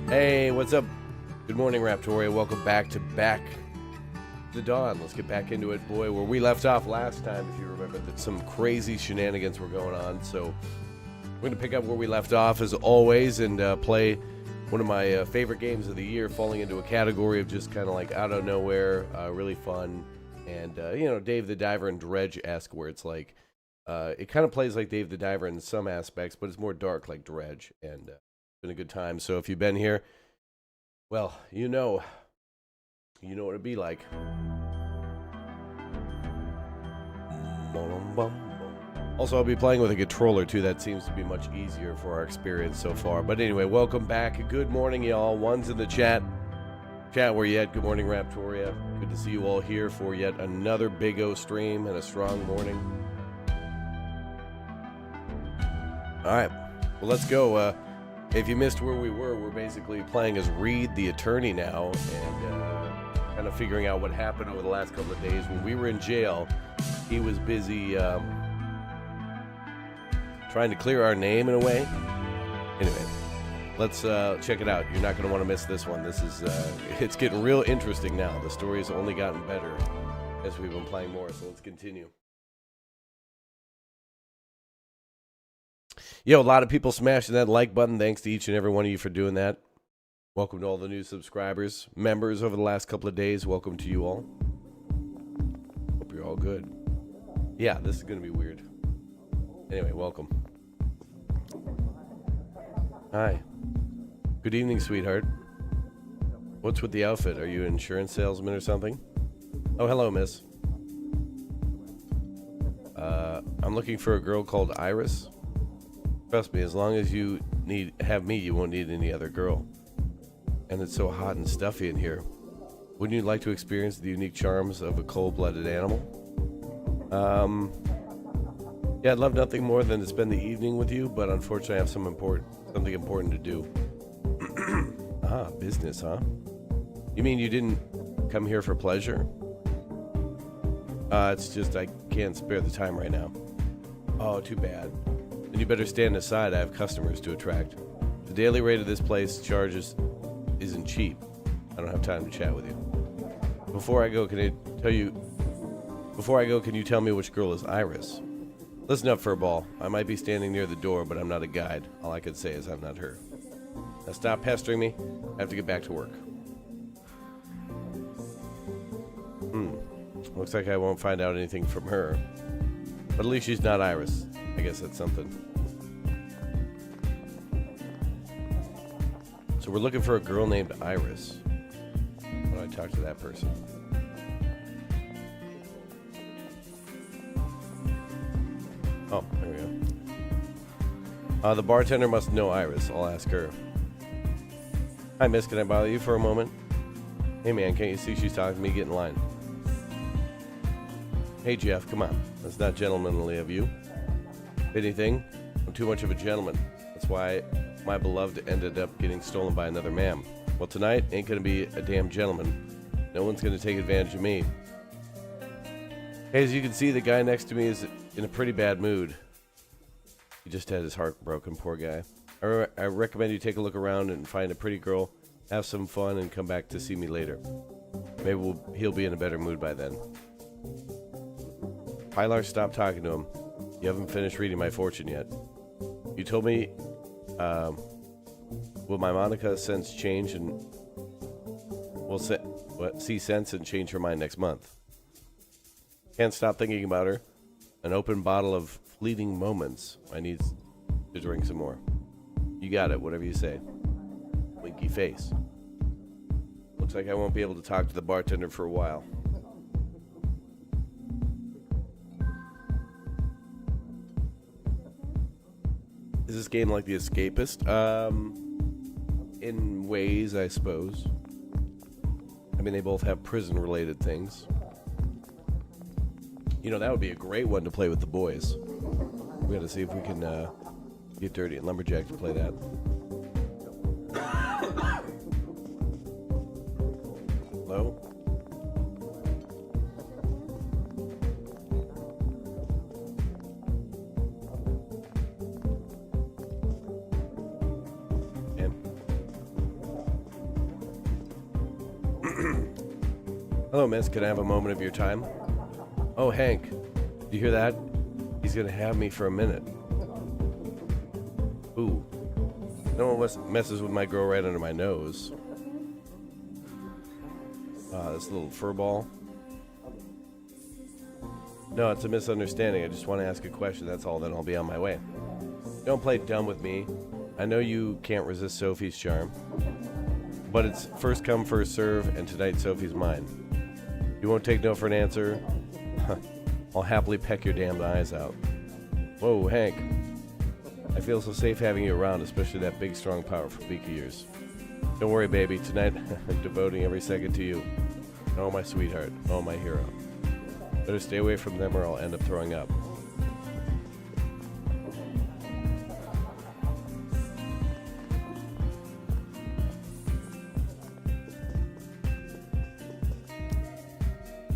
Hey, what's up? Good morning, Raptoria. Welcome back to Back to Dawn. Let's get back into it, boy. Where we left off last time, if you remember, that some crazy shenanigans were going on. So we're going to pick up where we left off, as always, and play one of my favorite games of the year, falling into a category of just kind of like out of nowhere, really fun. And, Dave the Diver and Dredge-esque, where it's like, it kind of plays like Dave the Diver in some aspects, but it's more dark like Dredge. And been a good time. So if you've been here, well, you know what it'd be like. Also, I'll be playing with a controller too. That seems to be much easier for our experience so far. But anyway, welcome back. Good morning, y'all. One's in the chat. Chat, where you at? Good morning, Raptoria. Good to see you all here for yet another Big O stream and a strong morning. All right, well, let's go. If you missed where we were, we're basically playing as Reed the attorney now, and kind of figuring out what happened over the last couple of days. When we were in jail, he was busy trying to clear our name in a way. Anyway, let's check it out. You're not going to want to miss this one. This is it's getting real interesting now. The story's only gotten better as we've been playing more, so let's continue. Yo, a lot of people smashing that like button. Thanks to each and every one of you for doing that. Welcome to all the new subscribers, members over the last couple of days. Welcome to you all. Hope you're all good. Yeah, this is going to be weird. Anyway, welcome. Hi. Good evening, sweetheart. What's with the outfit? Are you an insurance salesman or something? Oh, hello, miss. I'm looking for a girl called Iris. Trust me, as long as you have me, you won't need any other girl. And it's so hot and stuffy in here. Wouldn't you like to experience the unique charms of a cold-blooded animal? Yeah, I'd love nothing more than to spend the evening with you, but unfortunately I have something important to do. Business, huh? You mean you didn't come here for pleasure? It's just I can't spare the time right now. Oh, too bad. Then you better stand aside. I have customers to attract. The daily rate of this place charges isn't cheap. I don't have time to chat with you. Before I go, can you tell me which girl is Iris? Listen up, Furball. I might be standing near the door, but I'm not a guide. All I can say is I'm not her. Now stop pestering me. I have to get back to work. Looks like I won't find out anything from her. But at least she's not Iris. I guess that's something. So we're looking for a girl named Iris. Why don't I talk to that person? Oh, there we go. The bartender must know Iris. I'll ask her. Hi, miss. Can I bother you for a moment? Hey, man. Can't you see she's talking to me? Get in line. Hey, Jeff. Come on. That's not gentlemanly of you. Anything? I'm too much of a gentleman. That's why my beloved ended up getting stolen by another man. Well, tonight ain't gonna be a damn gentleman. No one's gonna take advantage of me. Hey, as you can see, the guy next to me is in a pretty bad mood. He just had his heart broken, poor guy. I recommend you take a look around and find a pretty girl, have some fun, and come back to see me later. Maybe he'll be in a better mood by then. Pilar, stop talking to him. You haven't finished reading my fortune yet. You told me, will my Monica sense change and will see sense and change her mind next month? Can't stop thinking about her. An open bottle of fleeting moments. I need to drink some more. You got it, whatever you say. Winky face. Looks like I won't be able to talk to the bartender for a while. Is this game like The Escapist? In ways, I suppose. I mean, they both have prison-related things. You know, that would be a great one to play with the boys. We gotta see if we can get Dirty and Lumberjack to play that. Hello? Hello, miss. Can I have a moment of your time? Oh, Hank. Do you hear that? He's gonna have me for a minute. Ooh. No one messes with my girl right under my nose. This little fur ball. No, it's a misunderstanding. I just want to ask a question. That's all. Then I'll be on my way. Don't play dumb with me. I know you can't resist Sophie's charm. But it's first come, first serve, and tonight Sophie's mine. You won't take no for an answer? I'll happily peck your damned eyes out. Whoa, Hank. I feel so safe having you around, especially that big, strong, powerful beak of yours. Don't worry, baby. Tonight, I'm devoting every second to you. Oh, my sweetheart. Oh, my hero. Better stay away from them or I'll end up throwing up.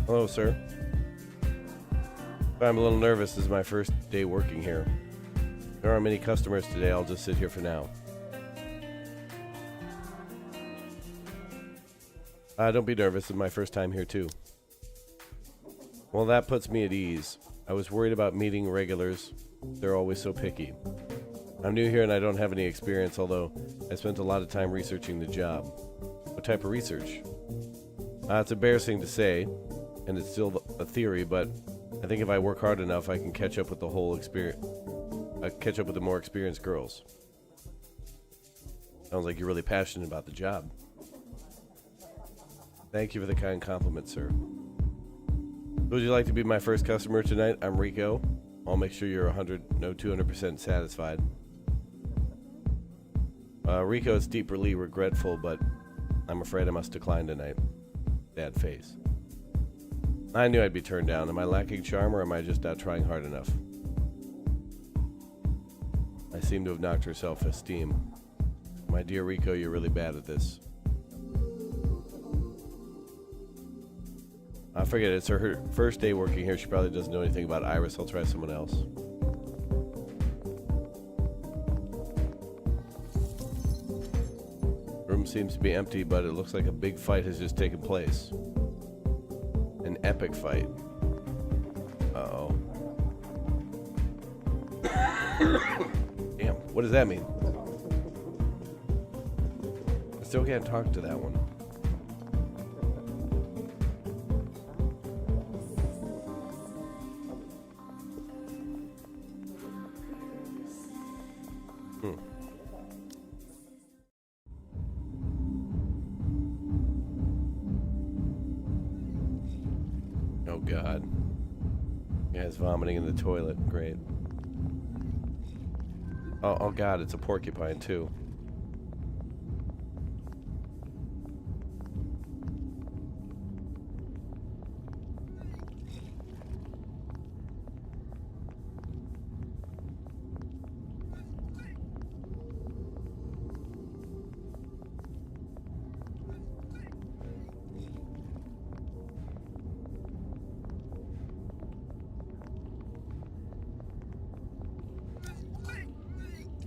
Hello, sir. I'm a little nervous. This is my first day working here. There aren't many customers today. I'll just sit here for now. Don't be nervous. It's my first time here, too. Well, that puts me at ease. I was worried about meeting regulars. They're always so picky. I'm new here and I don't have any experience, although I spent a lot of time researching the job. What type of research? It's embarrassing to say, and it's still a theory, but I think if I work hard enough, I can catch up with the whole experience. Catch up with the more experienced girls. Sounds like you're really passionate about the job. Thank you for the kind compliment, sir. Would you like to be my first customer tonight? I'm Rico. I'll make sure you're 200% satisfied. Rico is deeply regretful, but I'm afraid I must decline tonight. Bad face. I knew I'd be turned down. Am I lacking charm or am I just not trying hard enough? I seem to have knocked her self-esteem. My dear Rico, you're really bad at this. I forget it. It's her first day working here. She probably doesn't know anything about Iris. I'll try someone else. Room seems to be empty, but it looks like a big fight has just taken place. An epic fight. Uh-oh. Damn, what does that mean? I still can't talk to that one. Oh God. Yeah, it's vomiting in the toilet. Great. Oh God, it's a porcupine too.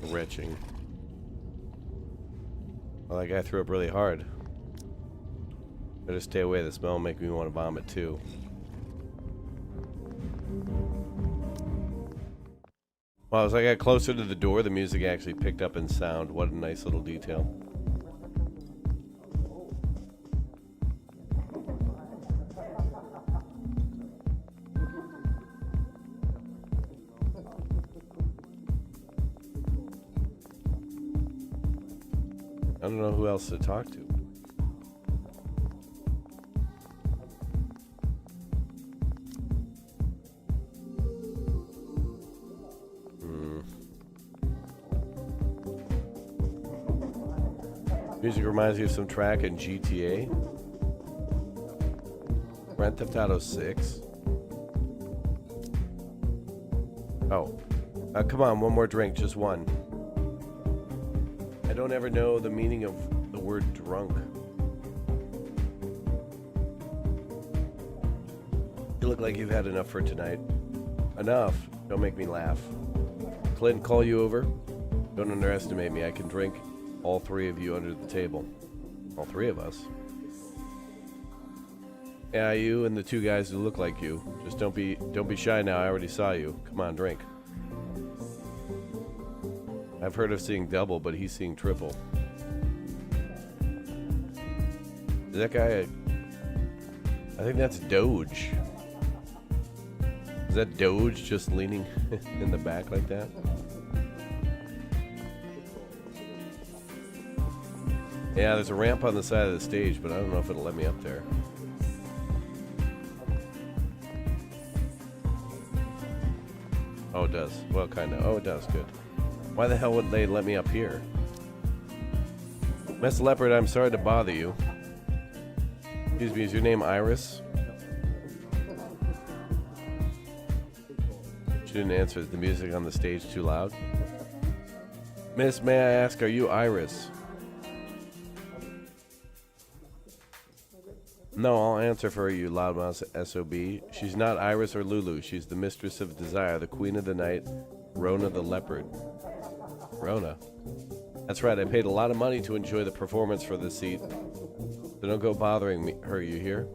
Retching. Well, that guy threw up really hard. Better stay away. The smell will make me want to vomit too. Well, as I got closer to the door, the music actually picked up in sound. What a nice little detail. I don't know who else to talk to. Music reminds me of some track in GTA. Grand Theft Auto 6. Oh. Come on, one more drink, just one. I don't ever know the meaning of the word drunk. You look like you've had enough for tonight. Enough. Don't make me laugh. Clint, call you over? Don't underestimate me. I can drink all three of you under the table. All three of us. Yeah, you and the two guys who look like you. Just don't be shy now. I already saw you. Come on, drink. I've heard of seeing double, but he's seeing triple. Is that guy? I think that's Doge. Is that Doge just leaning in the back like that? Yeah, there's a ramp on the side of the stage, but I don't know if it'll let me up there. Oh, it does. Well, kind of. Oh, it does. Good. Why the hell wouldn't they let me up here? Miss Leopard, I'm sorry to bother you. Excuse me, is your name Iris? She didn't answer. Is the music on the stage too loud? Miss, may I ask, are you Iris? No, I'll answer for you, loudmouth SOB. She's not Iris or Lulu. She's the mistress of desire, the queen of the night, Rona the leopard. Rona? That's right, I paid a lot of money to enjoy the performance for this seat. So don't go bothering her, you hear?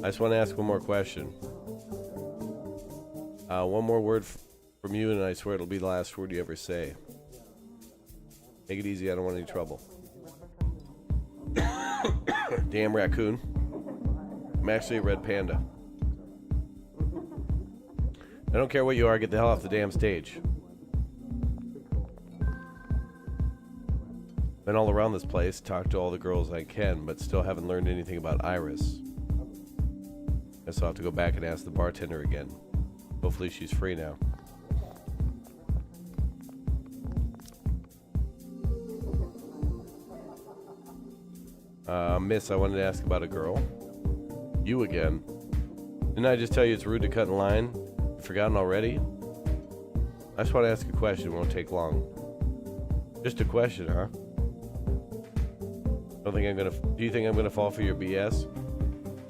I just want to ask one more question. One more word from you, and I swear it'll be the last word you ever say. Take it easy, I don't want any trouble. Damn raccoon. I'm actually a red panda. I don't care what you are, get the hell off the damn stage. Been all around this place, talked to all the girls I can, but still haven't learned anything about Iris. Guess I'll have to go back and ask the bartender again. Hopefully she's free now. Miss, I wanted to ask about a girl. You again. Didn't I just tell you it's rude to cut in line? You forgotten already? I just want to ask a question. It won't take long. Just a question, huh? Do you think I'm gonna fall for your BS?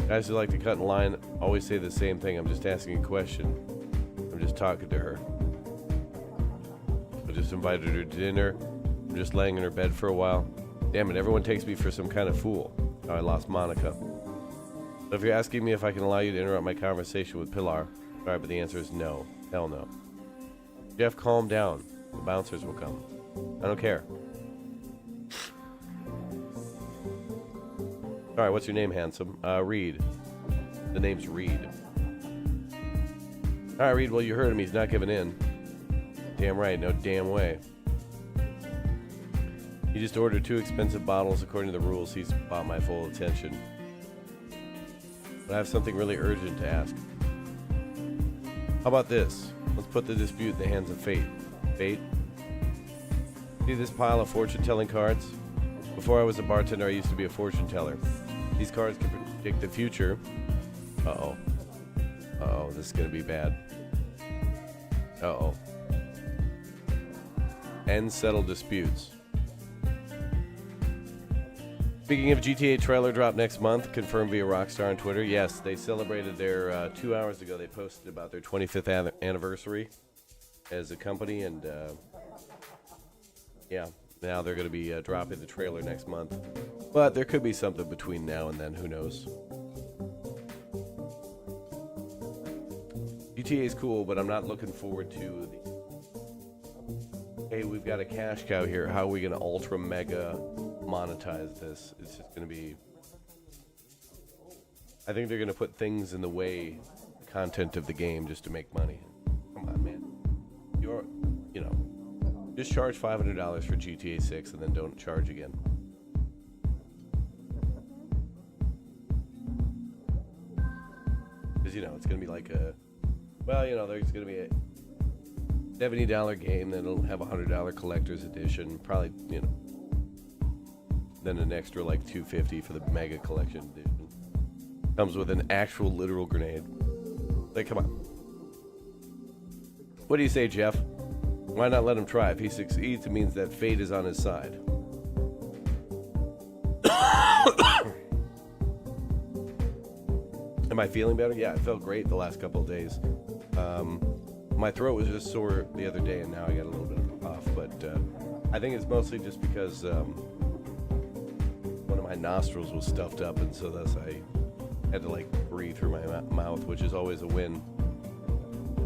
Guys who like to cut in line always say the same thing. I'm just asking a question. I'm just talking to her. I just invited her to dinner. I'm just laying in her bed for a while. Damn it, everyone takes me for some kind of fool. Oh, I lost Monica. So if you're asking me if I can allow you to interrupt my conversation with Pilar, sorry, but the answer is no. Hell no. Jeff, calm down. The bouncers will come. I don't care. Alright, what's your name, handsome? Reed. The name's Reed. Alright, Reed, well, you heard him. He's not giving in. Damn right, no damn way. He just ordered 2 expensive bottles. According to the rules, he's bought my full attention. But I have something really urgent to ask. How about this? Let's put the dispute in the hands of fate. Fate? See this pile of fortune-telling cards? Before I was a bartender, I used to be a fortune teller. These cards can predict the future. Uh-oh. Uh-oh, this is going to be bad. Uh-oh. And settle disputes. Speaking of GTA trailer drop next month, confirmed via Rockstar on Twitter. Yes, they celebrated their 2 hours ago. They posted about their 25th anniversary as a company, and yeah, now they're going to be dropping the trailer next month. But there could be something between now and then. Who knows? GTA is cool, but I'm not looking forward to the... Hey, we've got a cash cow here. How are we going to ultra mega monetize this? It's just going to be... I think they're going to put things in the way, content of the game, just to make money. Come on, man. Just charge $500 for GTA 6 and then don't charge again. Because, it's going to be like a... Well, there's going to be a $70 game, then it'll have a $100 collector's edition. Probably, then an extra like $250 for the mega collection edition. Comes with an actual literal grenade. Like, come on. What do you say, Jeff? Why not let him try? If he succeeds, it means that fate is on his side. Am I feeling better? Yeah, I felt great the last couple of days. My throat was just sore the other day, and now I got a little bit of a cough. But I think it's mostly just because one of my nostrils was stuffed up, and so thus I had to like breathe through my mouth, which is always a win.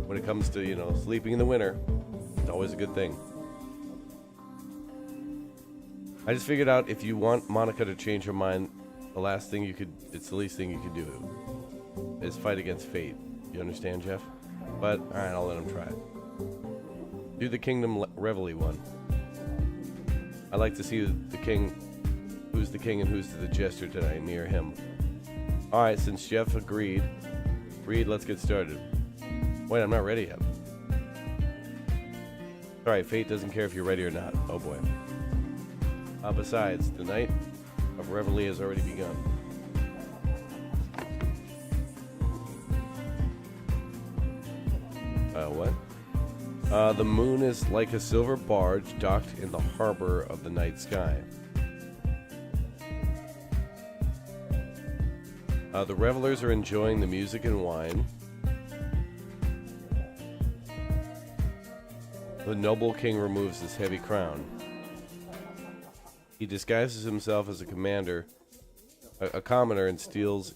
When it comes to, sleeping in the winter, it's always a good thing. I just figured out if you want Monica to change her mind, it's the least thing you could do is fight against fate. You understand, Jeff? But, alright, I'll let him try it. Do the Kingdom Reveille one. I like to see the king, who's the king and who's the jester tonight, me or him. Alright, since Jeff agreed, Reed, let's get started. Wait, I'm not ready yet. Alright, fate doesn't care if you're ready or not. Oh boy. Besides, the night of Reveille has already begun. What? The moon is like a silver barge docked in the harbor of the night sky. The revelers are enjoying the music and wine. The noble king removes his heavy crown. He disguises himself as a commoner, and steals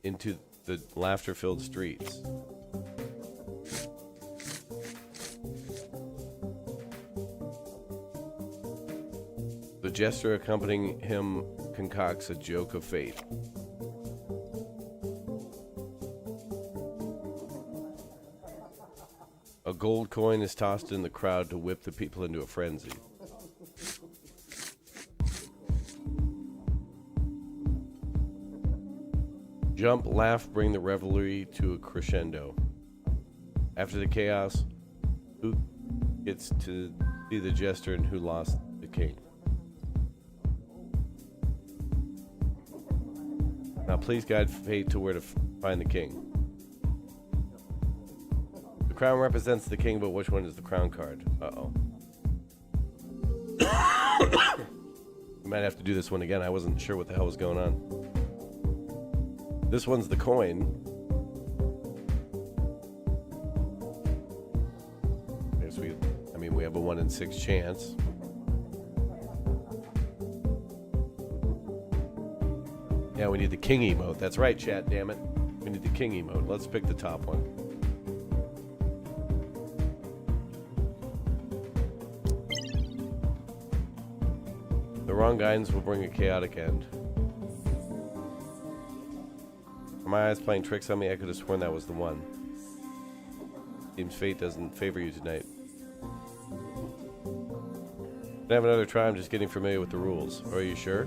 into the laughter-filled streets. The jester accompanying him concocts a joke of fate. A gold coin is tossed in the crowd to whip the people into a frenzy. Jump, laugh, bring the revelry to a crescendo. After the chaos, who gets to be the jester and who lost the king? Now please guide fate to where to find the king. The crown represents the king, but which one is the crown card? Uh-oh. We might have to do this one again. I wasn't sure what the hell was going on. This one's the coin. I guess we have a 1 in 6 chance. Yeah, we need the king emote. That's right, chat, damn it. We need the king emote. Let's pick the top one. The wrong guidance will bring a chaotic end. Are my eyes playing tricks on me? I could have sworn that was the one. Seems fate doesn't favor you tonight. Can I have another try? I'm just getting familiar with the rules. Are you sure?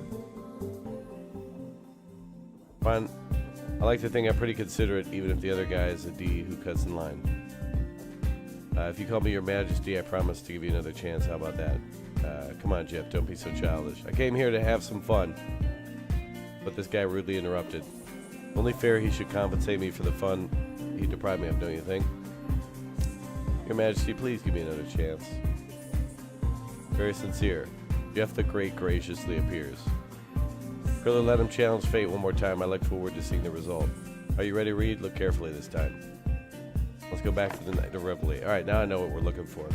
Fine. I like to think I'm pretty considerate, even if the other guy is a D who cuts in line. If you call me your majesty, I promise to give you another chance. How about that? Come on, Jeff, don't be so childish. I came here to have some fun, but this guy rudely interrupted. Only fair he should compensate me for the fun he deprived me of, don't you think? Your majesty, please give me another chance. Very sincere. Jeff the Great graciously appears. Curly, let him challenge fate one more time. I look forward to seeing the result. Are you ready, Reed? Look carefully this time. Let's go back to the night of Reveille. Alright, now I know what we're looking for.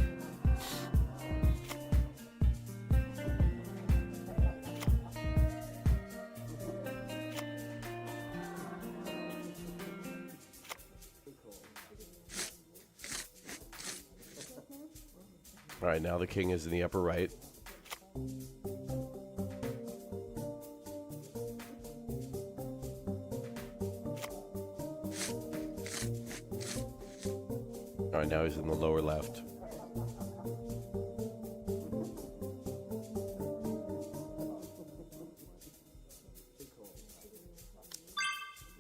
Alright, now the king is in the upper right. Alright, now he's in the lower left.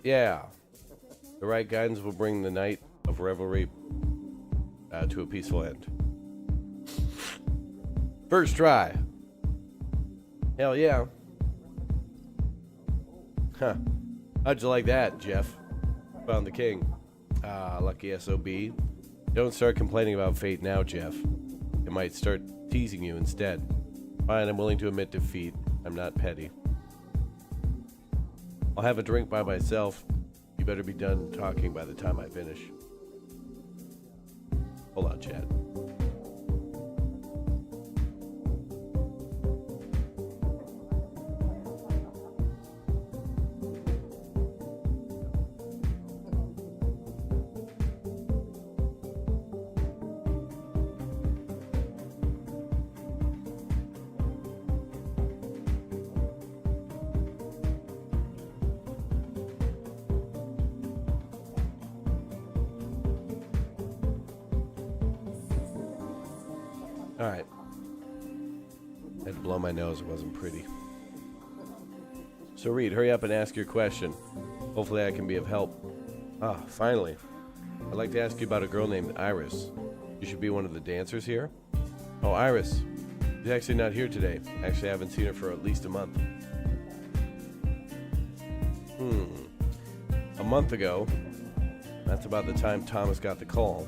Yeah. The right guidance will bring the night of revelry to a peaceful end. First try. Hell yeah. Huh. How'd you like that, Jeff? Found the king. Lucky SOB. Don't start complaining about fate now, Jeff. It might start teasing you instead. Fine, I'm willing to admit defeat. I'm not petty. I'll have a drink by myself. You better be done talking by the time I finish. Hold on, chat. Alright. I had to blow my nose. It wasn't pretty. So, Reed, hurry up and ask your question. Hopefully I can be of help. Ah, finally. I'd like to ask you about a girl named Iris. You should be one of the dancers here. Oh, Iris. She's actually not here today. Actually, I haven't seen her for at least a month. A month ago, that's about the time Thomas got the call.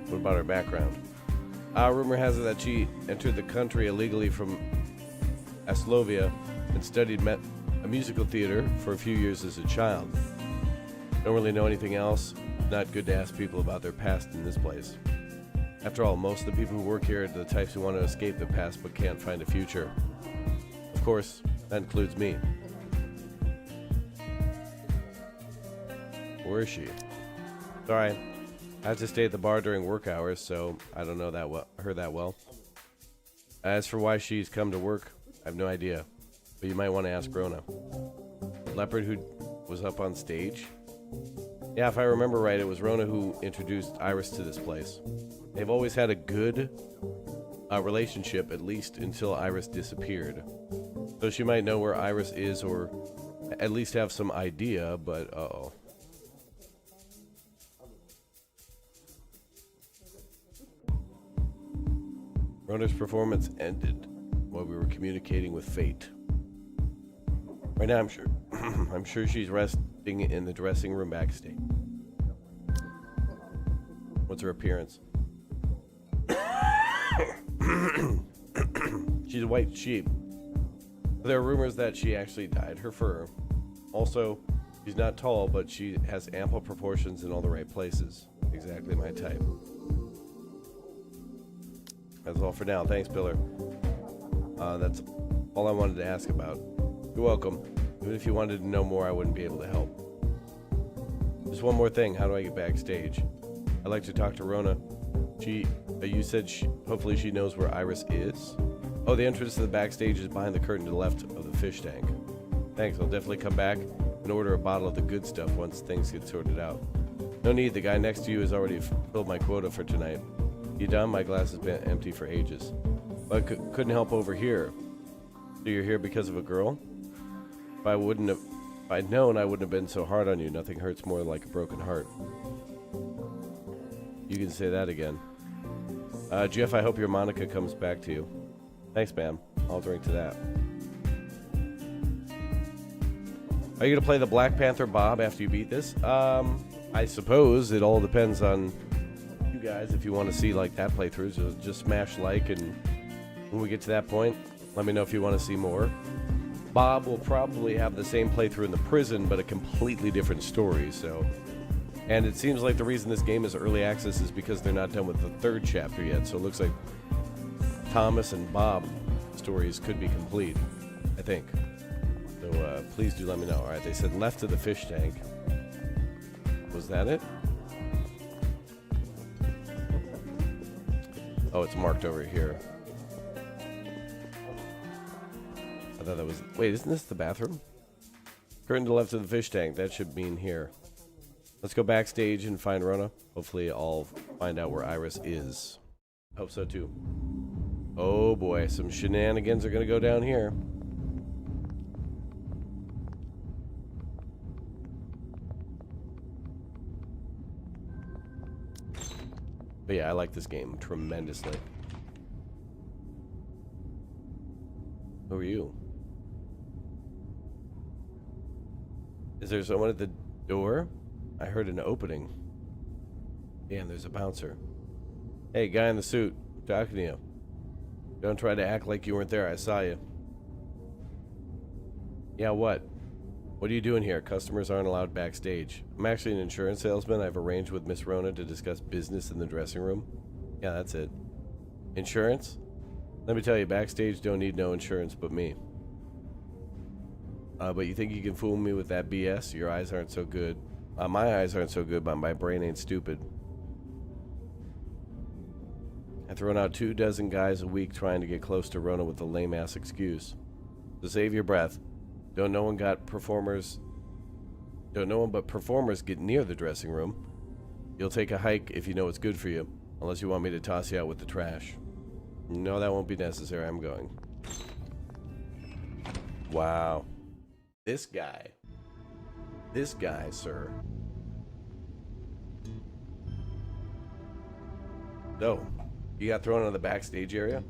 What about her background? Rumor has it that she entered the country illegally from Slovenia and studied a musical theater for a few years as a child. Don't really know anything else. Not good to ask people about their past in this place. After all, most of the people who work here are the types who want to escape the past but can't find a future. Of course, that includes me. Where is she? Sorry, I have to stay at the bar during work hours, so I don't know her that well. As for why she's come to work, I have no idea. But you might want to ask Rona. Leopard who was up on stage? Yeah, if I remember right, it was Rona who introduced Iris to this place. They've always had a good relationship, at least until Iris disappeared. So she might know where Iris is, or at least have some idea, but uh-oh. Rona's performance ended while we were communicating with fate. Right now, I'm sure she's resting in the dressing room backstage. What's her appearance? She's a white sheep. There are rumors that she actually dyed her fur. Also, she's not tall, but she has ample proportions in all the right places. Exactly my type. That's all for now. Thanks, Pillar. That's all I wanted to ask about. You're welcome. Even if you wanted to know more, I wouldn't be able to help. Just one more thing. How do I get backstage? I'd like to talk to Rona. You said hopefully she knows where Iris is? Oh, the entrance to the backstage is behind the curtain to the left of the fish tank. Thanks. I'll definitely come back and order a bottle of the good stuff once things get sorted out. No need. The guy next to you has already filled my quota for tonight. You done? My glass has been empty for ages. But I couldn't help over here. So you're here because of a girl? If I'd known, I wouldn't have been so hard on you. Nothing hurts more like a broken heart. You can say that again. Jeff, I hope your Monica comes back to you. Thanks, ma'am. I'll drink to that. Are you going to play the Black Panther Bob after you beat this? I suppose. It all depends on you guys. If you want to see like that playthrough, so just smash like, and when we get to that point, let me know if you want to see more. Bob will probably have the same playthrough in the prison, but a completely different story, so... And it seems like the reason this game is early access is because they're not done with the third chapter yet, so it looks like Thomas and Bob stories could be complete, I think. So please do let me know. Alright, they said left to the fish tank. Was that it? Oh, it's marked over here. I thought that was... Wait, isn't this the bathroom? Curtain to the left of the fish tank. That should mean here. Let's go backstage and find Rona. Hopefully I'll find out where Iris is. Hope so too. Oh boy, some shenanigans are going to go down here. But yeah, I like this game tremendously. Who are you? Is there someone at the door? I heard an opening. Damn, there's a bouncer. Hey, guy in the suit. Talking to you. Don't try to act like you weren't there. I saw you. Yeah, what? What are you doing here? Customers aren't allowed backstage. I'm actually an insurance salesman. I've arranged with Miss Rona to discuss business in the dressing room. Yeah, that's it. Insurance? Let me tell you, backstage don't need no insurance but me. But you think you can fool me with that BS? Your eyes aren't so good. My eyes aren't so good, but my brain ain't stupid. I've thrown out 24 guys a week trying to get close to Rona with a lame-ass excuse. So save your breath. Don't no one but performers get near the dressing room. You'll take a hike if you know it's good for you, unless you want me to toss you out with the trash. No, that won't be necessary. I'm going. Wow. This guy, sir. So, you got thrown on the backstage area?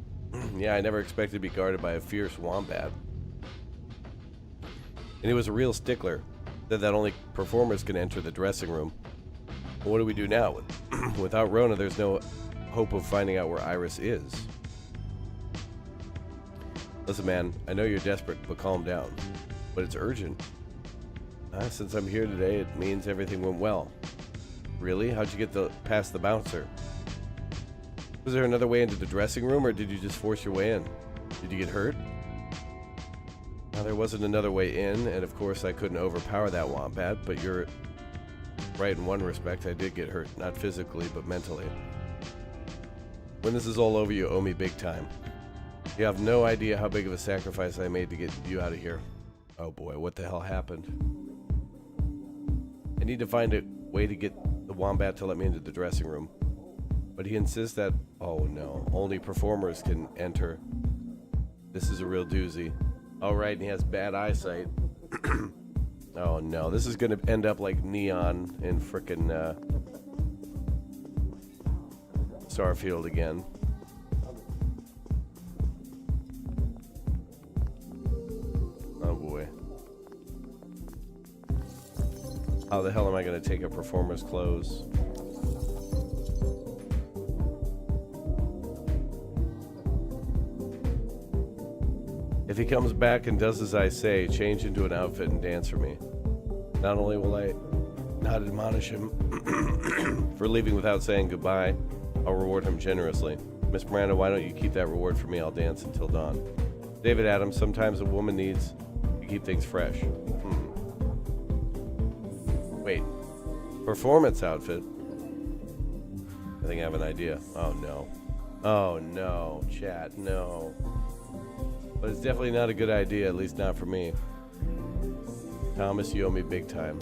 Yeah, I never expected to be guarded by a fierce wombat. And he was a real stickler. Said that only performers can enter the dressing room. Well, what do we do now? Without Rona, there's no hope of finding out where Iris is. Listen, man, I know you're desperate, but calm down. But it's urgent. Since I'm here today, it means everything went well. Really? How'd you get past the bouncer? Was there another way into the dressing room, or did you just force your way in? Did you get hurt? Now, there wasn't another way in, and of course I couldn't overpower that wombat, but you're right in one respect. I did get hurt, not physically, but mentally. When this is all over, you owe me big time. You have no idea how big of a sacrifice I made to get you out of here. Oh boy, what the hell happened? I need to find a way to get the wombat to let me into the dressing room. But he insists that, oh no, only performers can enter. This is a real doozy. Oh right, and he has bad eyesight. Oh no, this is gonna end up like Neon in frickin' Starfield again. Oh boy. How the hell am I gonna take a performer's clothes? If he comes back and does as I say, change into an outfit and dance for me. Not only will I not admonish him for leaving without saying goodbye, I'll reward him generously. Miss Miranda, why don't you keep that reward for me? I'll dance until dawn. David Adams, sometimes a woman needs to keep things fresh. Wait. Performance outfit? I think I have an idea. Oh no. Oh no. Chat, no. But it's definitely not a good idea, at least not for me. Thomas, you owe me big time.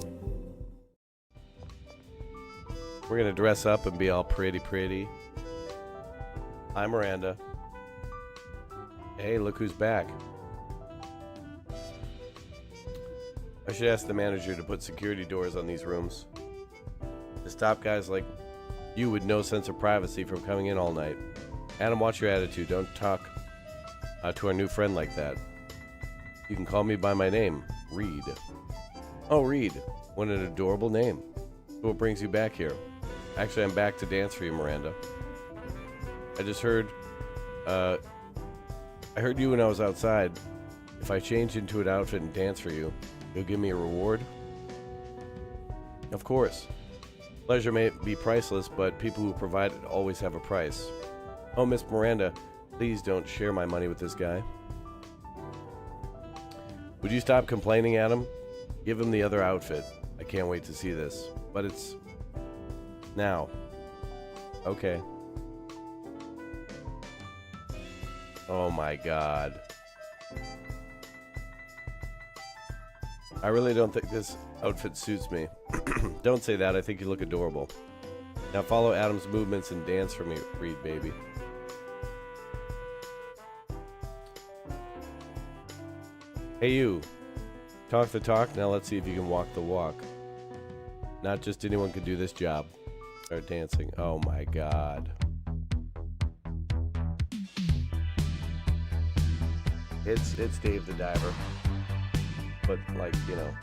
We're gonna dress up and be all pretty. Hi, Miranda. Hey, look who's back. I should ask the manager to put security doors on these rooms to stop guys like you with no sense of privacy from coming in all night. Adam, watch your attitude. Don't talk to our new friend like that. You can call me by my name, Reed. Oh, Reed. What an adorable name. So what brings you back here? Actually, I'm back to dance for you, Miranda. I just heard, I heard you when I was outside. If I change into an outfit and dance for you, you'll give me a reward? Of course. Pleasure may be priceless, but people who provide it always have a price. Oh, Miss Miranda, please don't share my money with this guy. Would you stop complaining, Adam? Give him the other outfit. I can't wait to see this. But it's now. Okay. Oh my god. I really don't think this outfit suits me. Don't say that. I think you look adorable. Now follow Adam's movements and dance for me, Reed, baby. Hey you, talk the talk, now let's see if you can walk the walk. Not just anyone can do this job. Start dancing. Oh my god. It's Dave the Diver. But like, you know.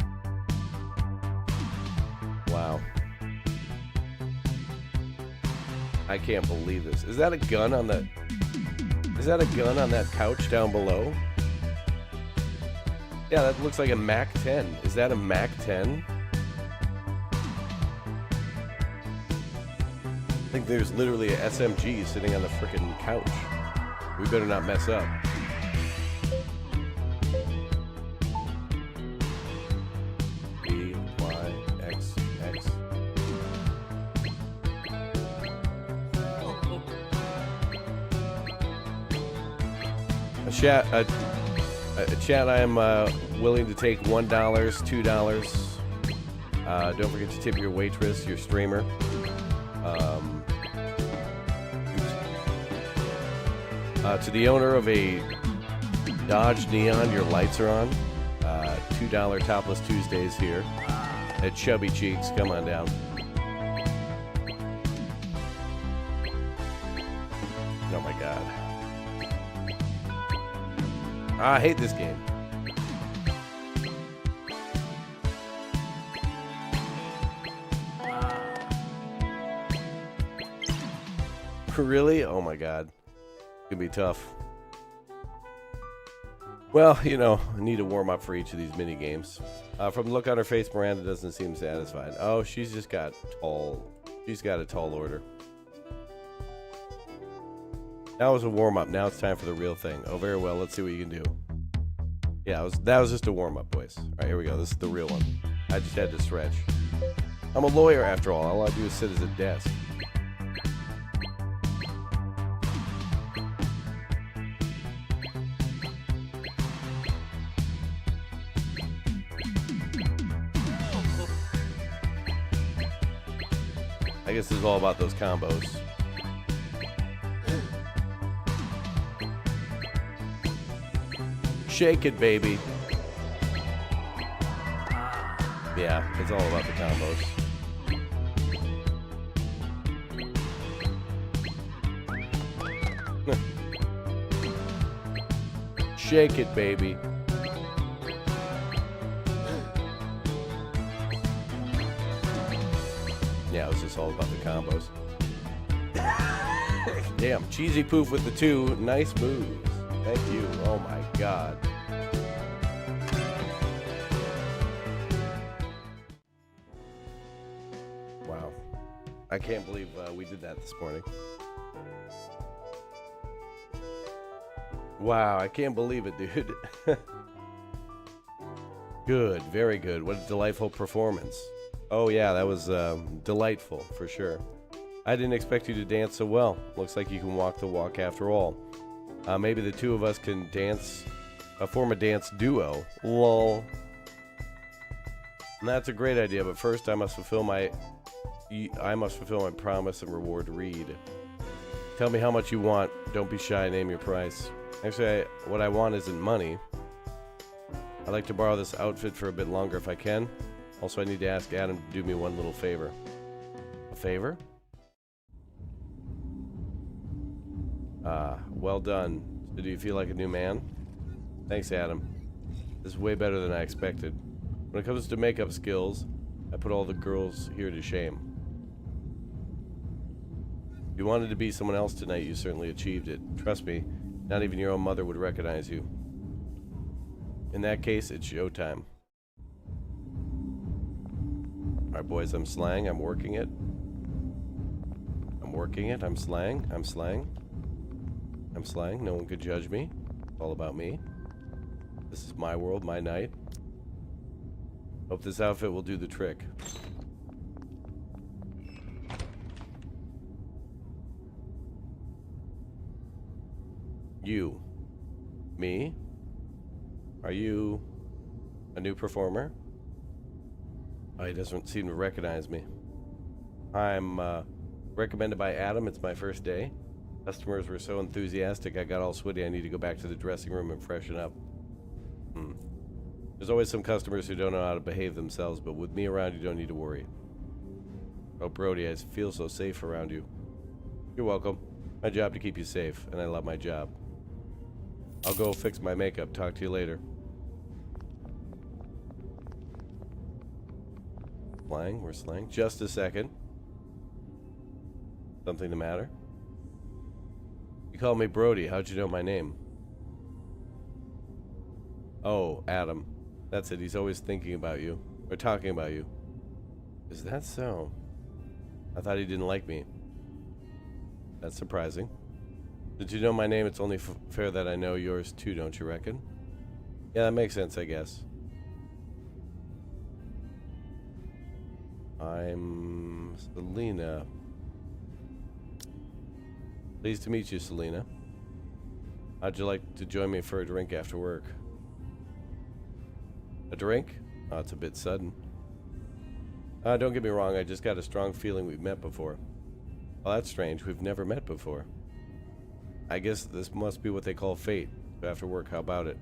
Wow. I can't believe this. Is that a gun on the... Is that a gun on that couch down below? Yeah, that looks like a Mac 10. Is that a Mac 10? I think there's literally a SMG sitting on the frickin' couch. We better not mess up. B, Y, X, X. Chat, I am willing to take $1, $2. Don't forget to tip your waitress, your streamer. To the owner of a Dodge Neon, your lights are on. $2 Topless Tuesdays here at Chubby Cheeks. Come on down. Oh my god. I hate this game. Really? Oh my god. It's gonna be tough. Well, you know, I need to warm up for each of these mini games. From the look on her face, Miranda doesn't seem satisfied. Oh, she's just got tall. She's got a tall order. That was a warm up. Now it's time for the real thing. Oh, very well. Let's see what you can do. Yeah, that was just a warm up, boys. All right, here we go. This is the real one. I just had to stretch. I'm a lawyer after all. All I do is sit at a desk. I guess this is all about those combos. Shake it, baby. Yeah, it's all about the combos. Shake it, baby. Yeah, it was just all about the combos. Damn, cheesy poof with the 2. Nice moves. Thank you. Oh my god. Wow. I can't believe we did that this morning. Wow, I can't believe it, dude. Good, very good. What a delightful performance. Oh yeah, that was delightful for sure. I didn't expect you to dance so well. Looks like you can walk the walk after all. Maybe the two of us can dance, form a dance duo. Lol. And that's a great idea, but first I must fulfill my promise and reward Reed. Tell me how much you want. Don't be shy. Name your price. Actually, what I want isn't money. I'd like to borrow this outfit for a bit longer if I can. Also, I need to ask Adam to do me one little favor. A favor? Well done. So do you feel like a new man? Thanks, Adam. This is way better than I expected. When it comes to makeup skills, I put all the girls here to shame. If you wanted to be someone else tonight, you certainly achieved it. Trust me, not even your own mother would recognize you. In that case, it's showtime. Alright, boys, I'm slang. I'm working it. I'm working it. I'm slang. I'm slang. I'm slang. No one could judge me. It's all about me. This is my world, my night. Hope this outfit will do the trick. You. Me? Are you a new performer? Oh, he doesn't seem to recognize me. I'm recommended by Adam. It's my first day. Customers were so enthusiastic I got all sweaty. I need to go back to the dressing room and freshen up. There's always some customers who don't know how to behave themselves, but with me around, you don't need to worry. Oh, Brody, I feel so safe around you. You're welcome. My job to keep you safe, and I love my job. I'll go fix my makeup. Talk to you later. Slang, we're slang. Just a second. Something the matter? You call me Brody. How'd you know my name? Oh, Adam. That's it. He's always thinking about you. Or talking about you. Is that so? I thought he didn't like me. That's surprising. Did you know my name? It's only fair that I know yours too, don't you reckon? Yeah, that makes sense, I guess. I'm Selena. Pleased to meet you, Selena. How'd you like to join me for a drink after work? A drink? Oh, it's a bit sudden. Don't get me wrong, I just got a strong feeling we've met before. Well, that's strange. We've never met before. I guess this must be what they call fate. After work, how about it?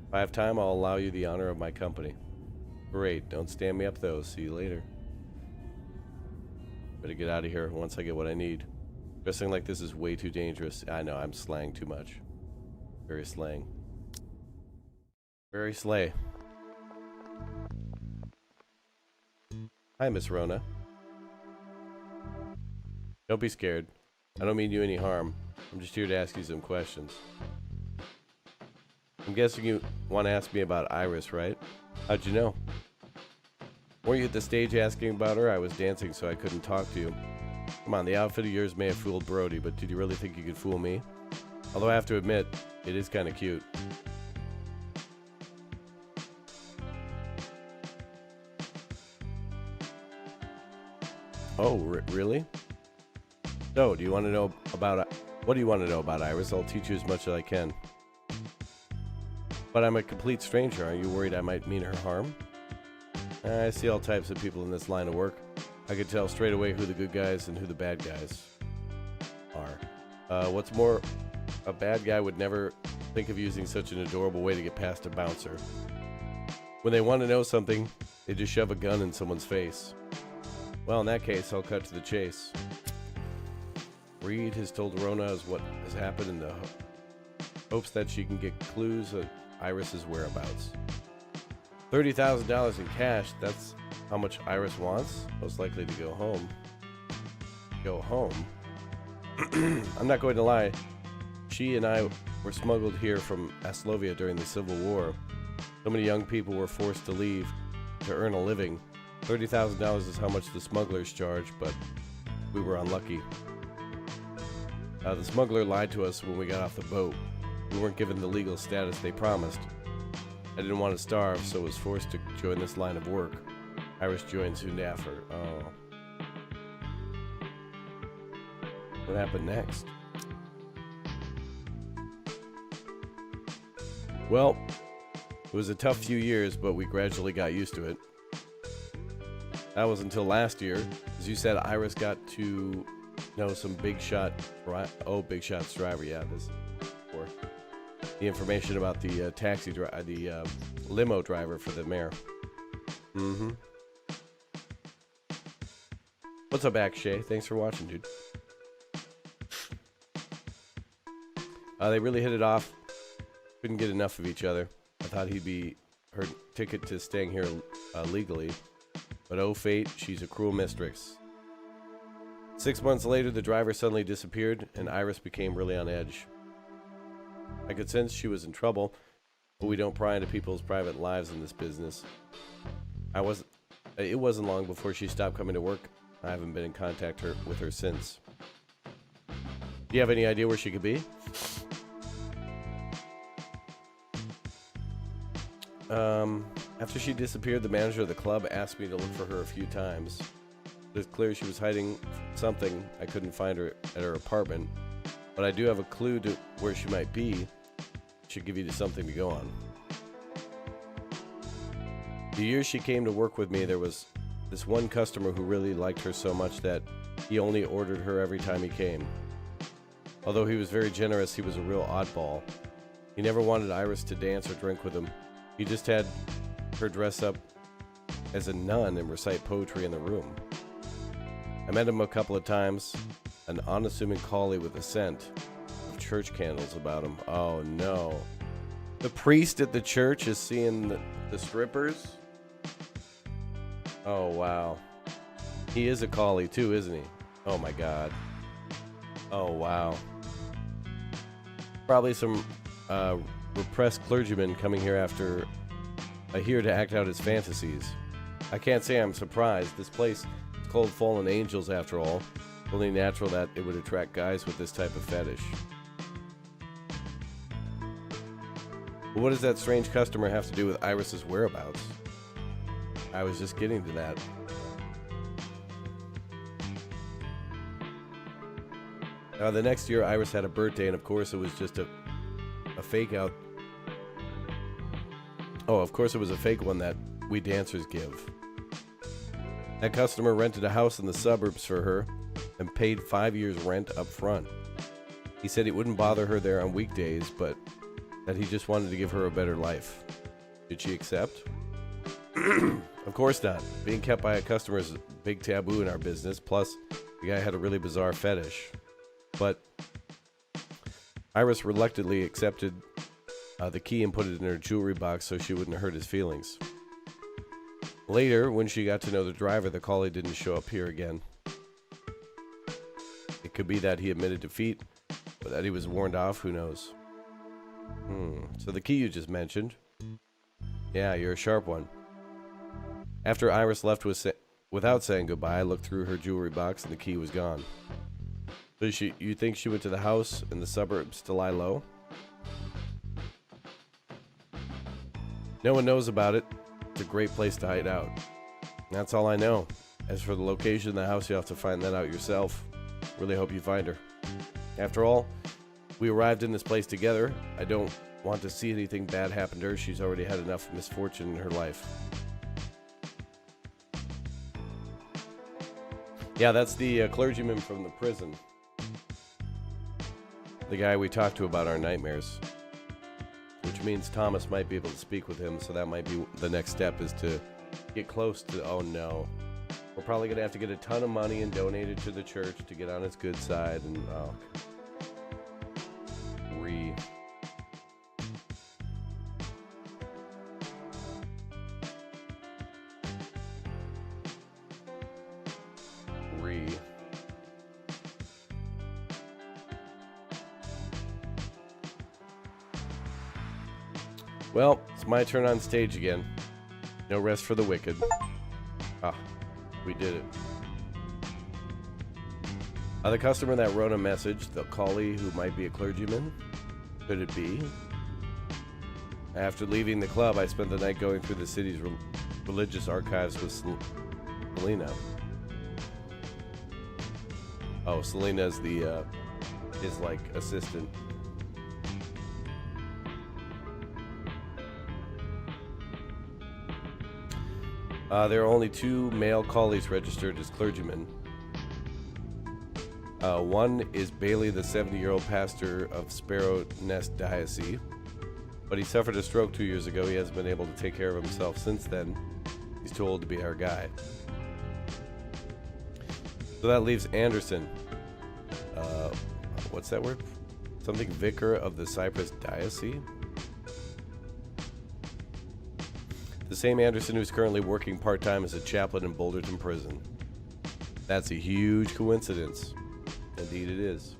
If I have time, I'll allow you the honor of my company. Great. Don't stand me up, though. See you later. Better get out of here once I get what I need. Dressing like this is way too dangerous. I know, I'm slang too much. Very slang. Very slay. Hi, Miss Rona. Don't be scared. I don't mean you any harm. I'm just here to ask you some questions. I'm guessing you want to ask me about Iris, right? How'd you know? Weren't you at the stage asking about her? I was dancing, so I couldn't talk to you. Come on, the outfit of yours may have fooled Brody, but did you really think you could fool me? Although I have to admit, it is kind of cute. Oh, really? So, do you want to know about... What do you want to know about Iris? I'll teach you as much as I can. But I'm a complete stranger. Are you worried I might mean her harm? I see all types of people in this line of work. I could tell straight away who the good guys and who the bad guys are. What's more, a bad guy would never think of using such an adorable way to get past a bouncer. When they want to know something, they just shove a gun in someone's face. Well, in that case, I'll cut to the chase. Reed has told Rona what has happened in the hopes that she can get clues of Iris's whereabouts. $30,000 in cash, that's how much Iris wants? Most likely to go home. Go home? I'm not going to lie. She and I were smuggled here from Aslovia during the Civil War. So many young people were forced to leave to earn a living. $30,000 is how much the smugglers charge, but we were unlucky. The smuggler lied to us when we got off the boat. We weren't given the legal status they promised. I didn't want to starve, so was forced to join this line of work. Iris joined soon after. Oh. What happened next? Well, it was a tough few years, but we gradually got used to it. That was until last year. As you said, Iris got to know some big shot Big Shot's driver. Yeah, this for the information about the the limo driver for the mayor. Mm-hmm. What's up, Akshay? Thanks for watching, dude. They really hit it off. Couldn't get enough of each other. I thought he'd be her ticket to staying here legally. But oh fate, she's a cruel mistress. 6 months later, the driver suddenly disappeared, and Iris became really on edge. I could sense she was in trouble, but we don't pry into people's private lives in this business. It wasn't long before she stopped coming to work. I haven't been in contact with her since. Do you have any idea where she could be? After she disappeared, the manager of the club asked me to look for her a few times. It was clear she was hiding something. I couldn't find her at her apartment, but I do have a clue to where she might be. Should give you something to go on. The year she came to work with me, there was this one customer who really liked her so much that he only ordered her every time he came. Although he was very generous, he was a real oddball. He never wanted Iris to dance or drink with him. He just had her dress up as a nun and recite poetry in the room. I met him a couple of times, an unassuming collie with a scent of church candles about him. Oh no. The priest at the church is seeing the strippers? Oh wow. He is a collie too, isn't he? Oh my god. Oh wow. Probably some repressed clergyman coming here here to act out his fantasies. I can't say I'm surprised. This place is called Fallen Angels after all. Only natural that it would attract guys with this type of fetish. But what does that strange customer have to do with Iris's whereabouts? I was just getting to that. The next year, Iris had a birthday, and of course, it was just a fake out. Oh, of course, it was a fake one that we dancers give. That customer rented a house in the suburbs for her and paid 5 years' rent up front. He said he wouldn't bother her there on weekdays, but that he just wanted to give her a better life. Did she accept? Of course not. Being kept by a customer is a big taboo in our business. Plus, the guy had a really bizarre fetish. But Iris reluctantly accepted the key and put it in her jewelry box so she wouldn't hurt his feelings. Later, when she got to know the driver, the collie didn't show up here again. It could be that he admitted defeat, or that he was warned off, who knows. So the key you just mentioned. Yeah, you're a sharp one. After Iris left without saying goodbye, I looked through her jewelry box and the key was gone. So you think she went to the house in the suburbs to lie low? No one knows about it. It's a great place to hide out. That's all I know. As for the location of the house, you'll have to find that out yourself. Really hope you find her. After all, we arrived in this place together. I don't want to see anything bad happen to her. She's already had enough misfortune in her life. Yeah, that's the clergyman from the prison. The guy we talked to about our nightmares. Which means Thomas might be able to speak with him, so that might be the next step, is to get close to... Oh no. We're probably going to have to get a ton of money and donate it to the church to get on its good side, and... Oh. Well, it's my turn on stage again. No rest for the wicked. Ah, we did it. The customer that wrote a message, the collie who might be a clergyman, could it be? After leaving the club, I spent the night going through the city's religious archives with Selena. Oh, Selena's the, his, like, assistant. There are only 2 male collies registered as clergymen. One is Bailey, the 70-year-old pastor of Sparrow Nest Diocese, but he suffered a stroke 2 years ago. He hasn't been able to take care of himself since then. He's too old to be our guy. So that leaves Anderson. What's that word? Something vicar of the Cyprus Diocese? The same Anderson who's currently working part-time as a chaplain in Boulderton Prison. That's a huge coincidence. Indeed it is.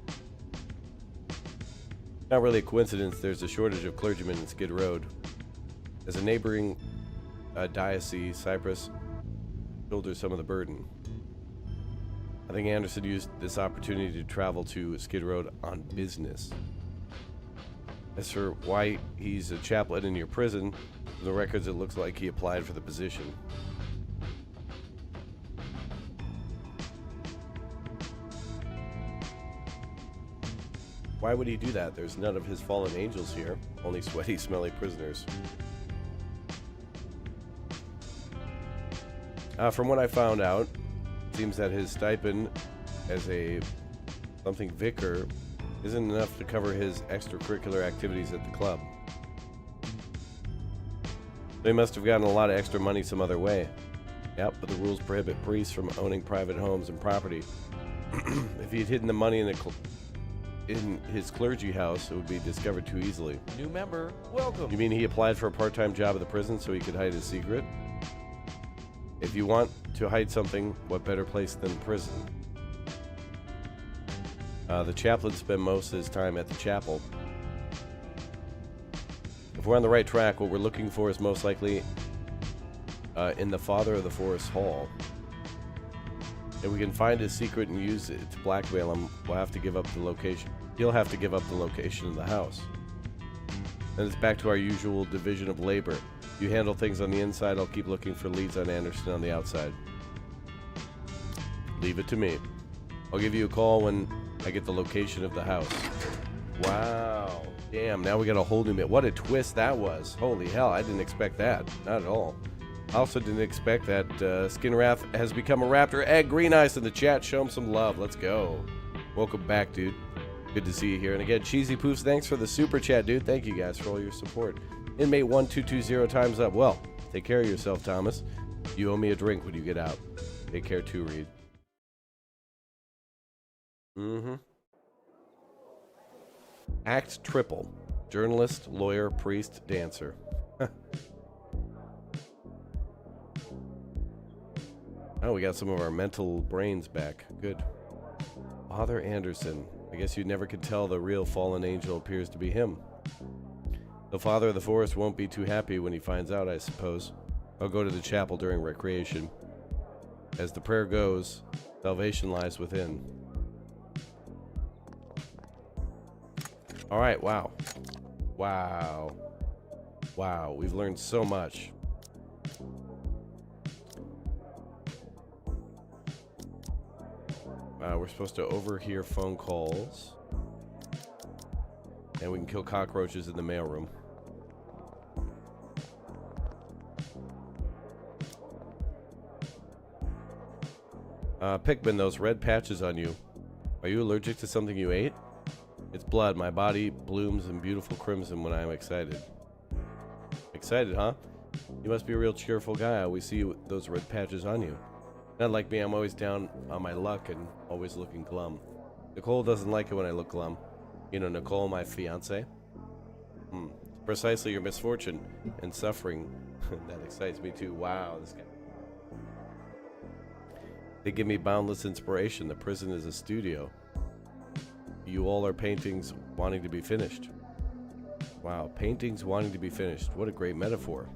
Not really a coincidence, there's a shortage of clergymen in Skid Road. As a neighboring diocese, Cyprus shoulders some of the burden. I think Anderson used this opportunity to travel to Skid Road on business. As for why he's a chaplain in your prison, from the records it looks like he applied for the position. Why would he do that? There's none of his fallen angels here, only sweaty, smelly prisoners. From what I found out, it seems that his stipend as a something vicar isn't enough to cover his extracurricular activities at the club. They must have gotten a lot of extra money some other way. Yep, but the rules prohibit priests from owning private homes and property. If he had hidden the money in his clergy house, it would be discovered too easily. New member, welcome. You mean he applied for a part-time job at the prison so he could hide his secret? If you want to hide something, what better place than prison? The chaplain spent most of his time at the chapel. If we're on the right track, what we're looking for is most likely in the Father of the Forest Hall. If we can find his secret and use it to blackmail him, we'll have to give up the location. He'll have to give up the location of the house. And it's back to our usual division of labor. You handle things on the inside, I'll keep looking for leads on Anderson on the outside. Leave it to me. I'll give you a call when I get the location of the house. Wow. Damn, now we got a whole new... What a twist that was. Holy hell, I didn't expect that. Not at all. I also didn't expect that Skinwrath has become a raptor. Egg Green Ice in the chat. Show him some love. Let's go. Welcome back, dude. Good to see you here. And again, Cheesy Poofs, thanks for the super chat, dude. Thank you guys for all your support. Inmate 1220 times up. Well, take care of yourself, Thomas. You owe me a drink when you get out. Take care too, Reed. Act triple. Journalist, lawyer, priest, dancer. Oh, we got some of our mental brains back. Good. Father Anderson. I guess you never could tell the real fallen angel appears to be him. The father of the forest won't be too happy when he finds out, I suppose. I'll go to the chapel during recreation. As the prayer goes, salvation lies within. All right, wow. Wow. Wow, we've learned so much. We're supposed to overhear phone calls. And we can kill cockroaches in the mailroom. Pikmin, those red patches on you. Are you allergic to something you ate? It's blood. My body blooms in beautiful crimson when I am excited. Excited, huh? You must be a real cheerful guy. I always see those red patches on you. Not like me, I'm always down on my luck and always looking glum. Nicole doesn't like it when I look glum. You know, Nicole, my fiance. Precisely your misfortune and suffering. That excites me too. Wow, this guy. They give me boundless inspiration. The prison is a studio. You all are paintings wanting to be finished. Wow, paintings wanting to be finished. What a great metaphor.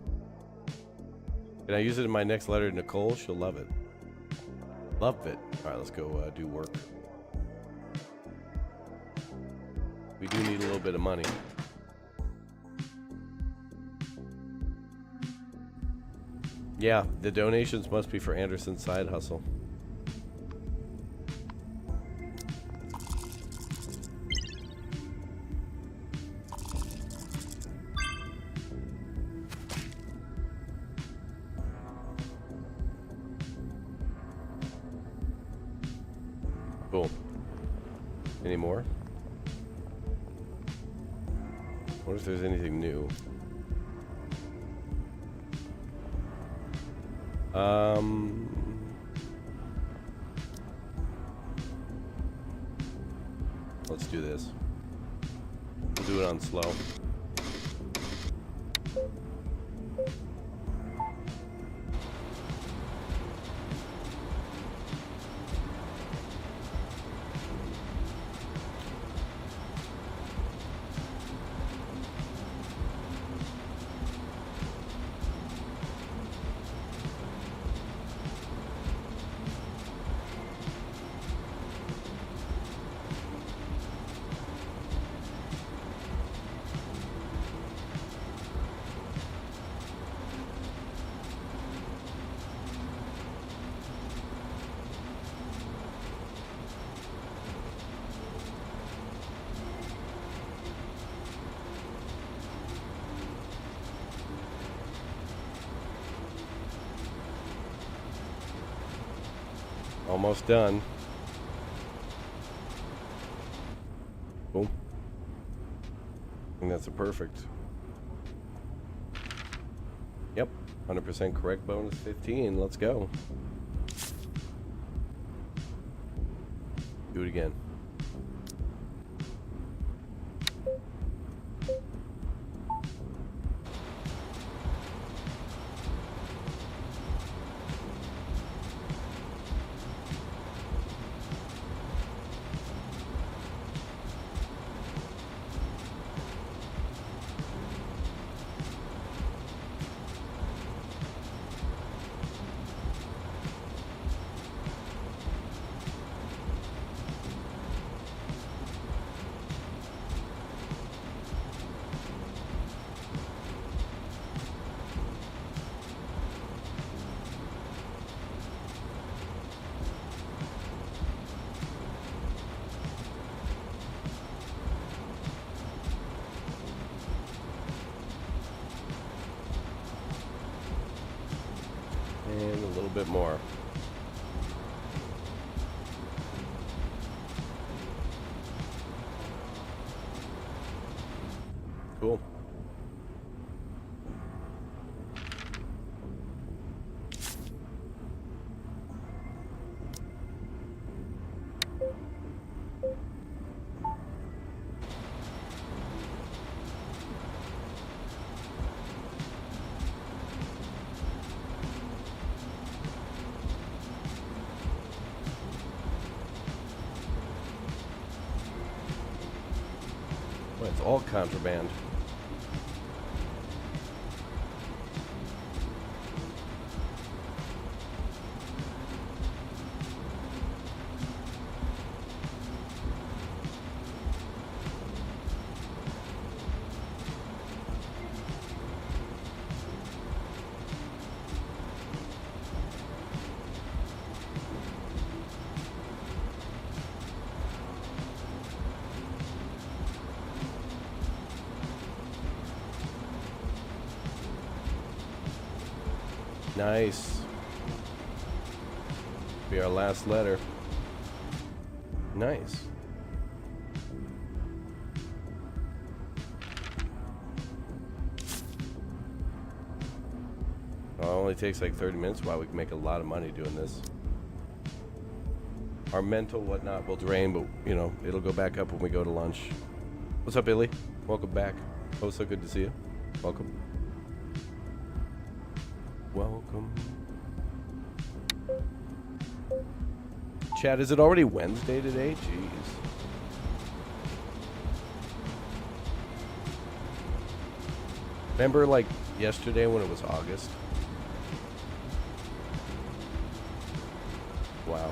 Can I use it in my next letter to Nicole? She'll love it. Love it. All right, let's go do work. We do need a little bit of money. Yeah, the donations must be for Anderson's side hustle. Cool. Any more? What if there's anything new? Let's do this. We'll do it on slow. Almost done. Cool. I think that's a perfect. Yep, 100% correct. Bonus 15. Let's go. Do it again. And a little bit more. cool. Well, it's all contraband. Nice. Be our last letter. Nice. Well, it only takes like 30 minutes. Wow, we can make a lot of money doing this. Our mental whatnot will drain, but you know, it'll go back up when we go to lunch. What's up, Billy? Welcome back. Oh, so good to see you. Welcome. Welcome. Chad, is it already Wednesday today? Jeez. Remember like yesterday when it was August? Wow.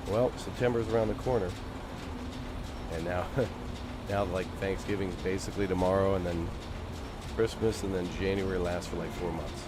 Well, September's around the corner. And now, now like Thanksgiving's basically tomorrow, and then Christmas, and then January lasts for like 4 months.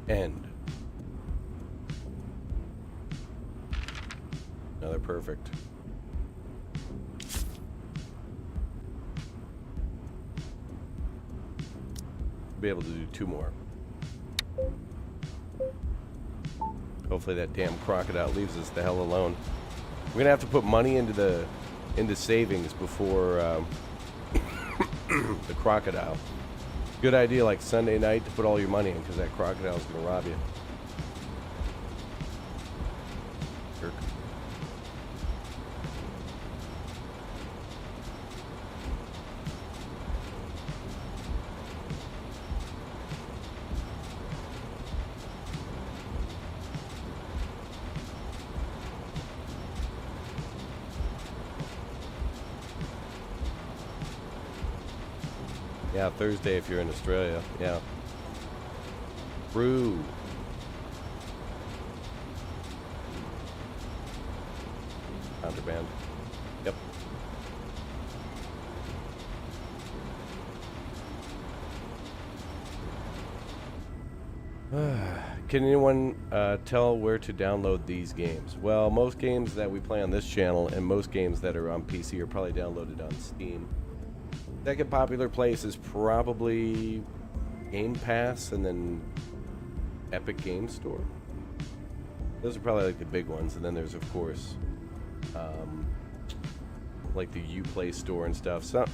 End. Another perfect. Be able to do 2 more. Hopefully that damn crocodile leaves us the hell alone. We're gonna have to put money into savings before the crocodile. Good idea, like Sunday night, to put all your money in, because that crocodile's gonna rob you. Jerk. Yeah, Thursday if you're in Australia. Yeah. Brew. Contraband. Yep. Can anyone tell where to download these games? Well, most games that we play on this channel and most games that are on PC are probably downloaded on Steam. Second popular place is probably Game Pass and then Epic Game Store. Those are probably like the big ones. And then there's, of course, like the Uplay Store and stuff. So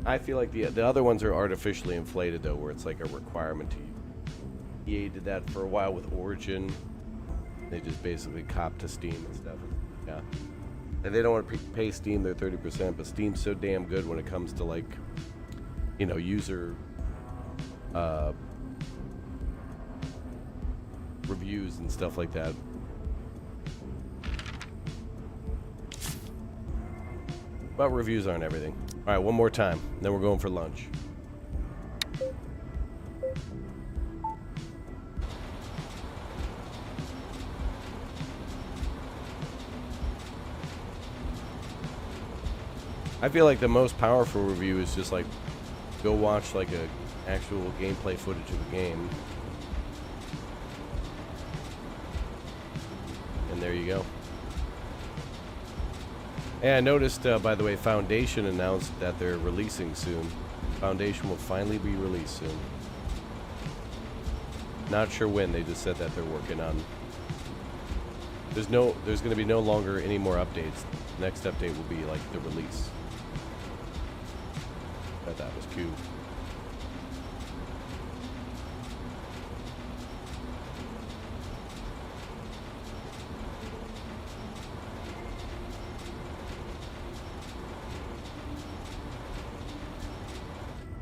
I feel like the other ones are artificially inflated, though, where it's like a requirement to use. EA did that for a while with Origin. They just basically cop to Steam and stuff. Yeah. And they don't want to pay Steam their 30%, but Steam's so damn good when it comes to, like, you know, user reviews and stuff like that. But reviews aren't everything. All right, one more time, then we're going for lunch. I feel like the most powerful review is just like go watch like a actual gameplay footage of the game. And there you go. And I noticed, by the way, Foundation announced that they're releasing soon. Foundation will finally be released soon. Not sure when. They just said that they're working on. There's going to be no longer any more updates. Next update will be like the release. I thought that was cute.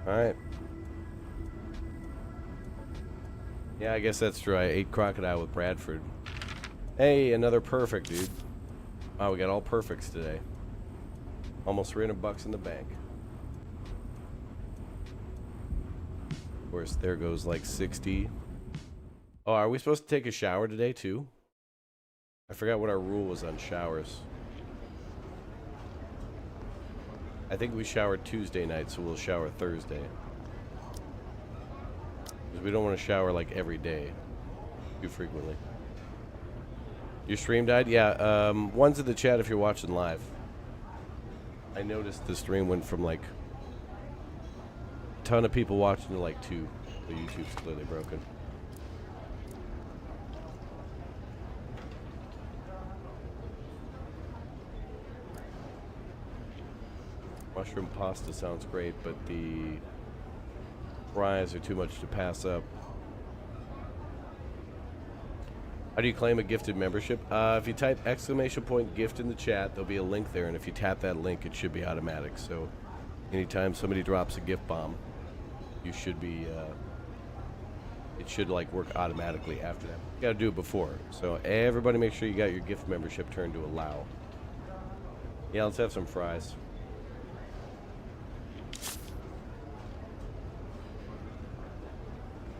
Alright. Yeah, I guess that's true. I ate crocodile with Bradford. Hey, another perfect, dude. Wow, we got all perfects today. Almost $300 in the bank. Of course, there goes like 60. Oh, are we supposed to take a shower today, too? I forgot what our rule was on showers. I think we showered Tuesday night, so we'll shower Thursday. Because we don't want to shower like every day. Too frequently. Your stream died? Yeah, one's in the chat if you're watching live. I noticed the stream went from like a ton of people watching to like 2. So YouTube's clearly broken. Mushroom pasta sounds great, but the fries are too much to pass up. How do you claim a gifted membership? If you type !gift in the chat, there'll be a link there, and if you tap that link, it should be automatic. So anytime somebody drops a gift bomb, you should be, it should like work automatically after that. You gotta do it before. So everybody make sure you got your gift membership turned to allow. Yeah, let's have some fries.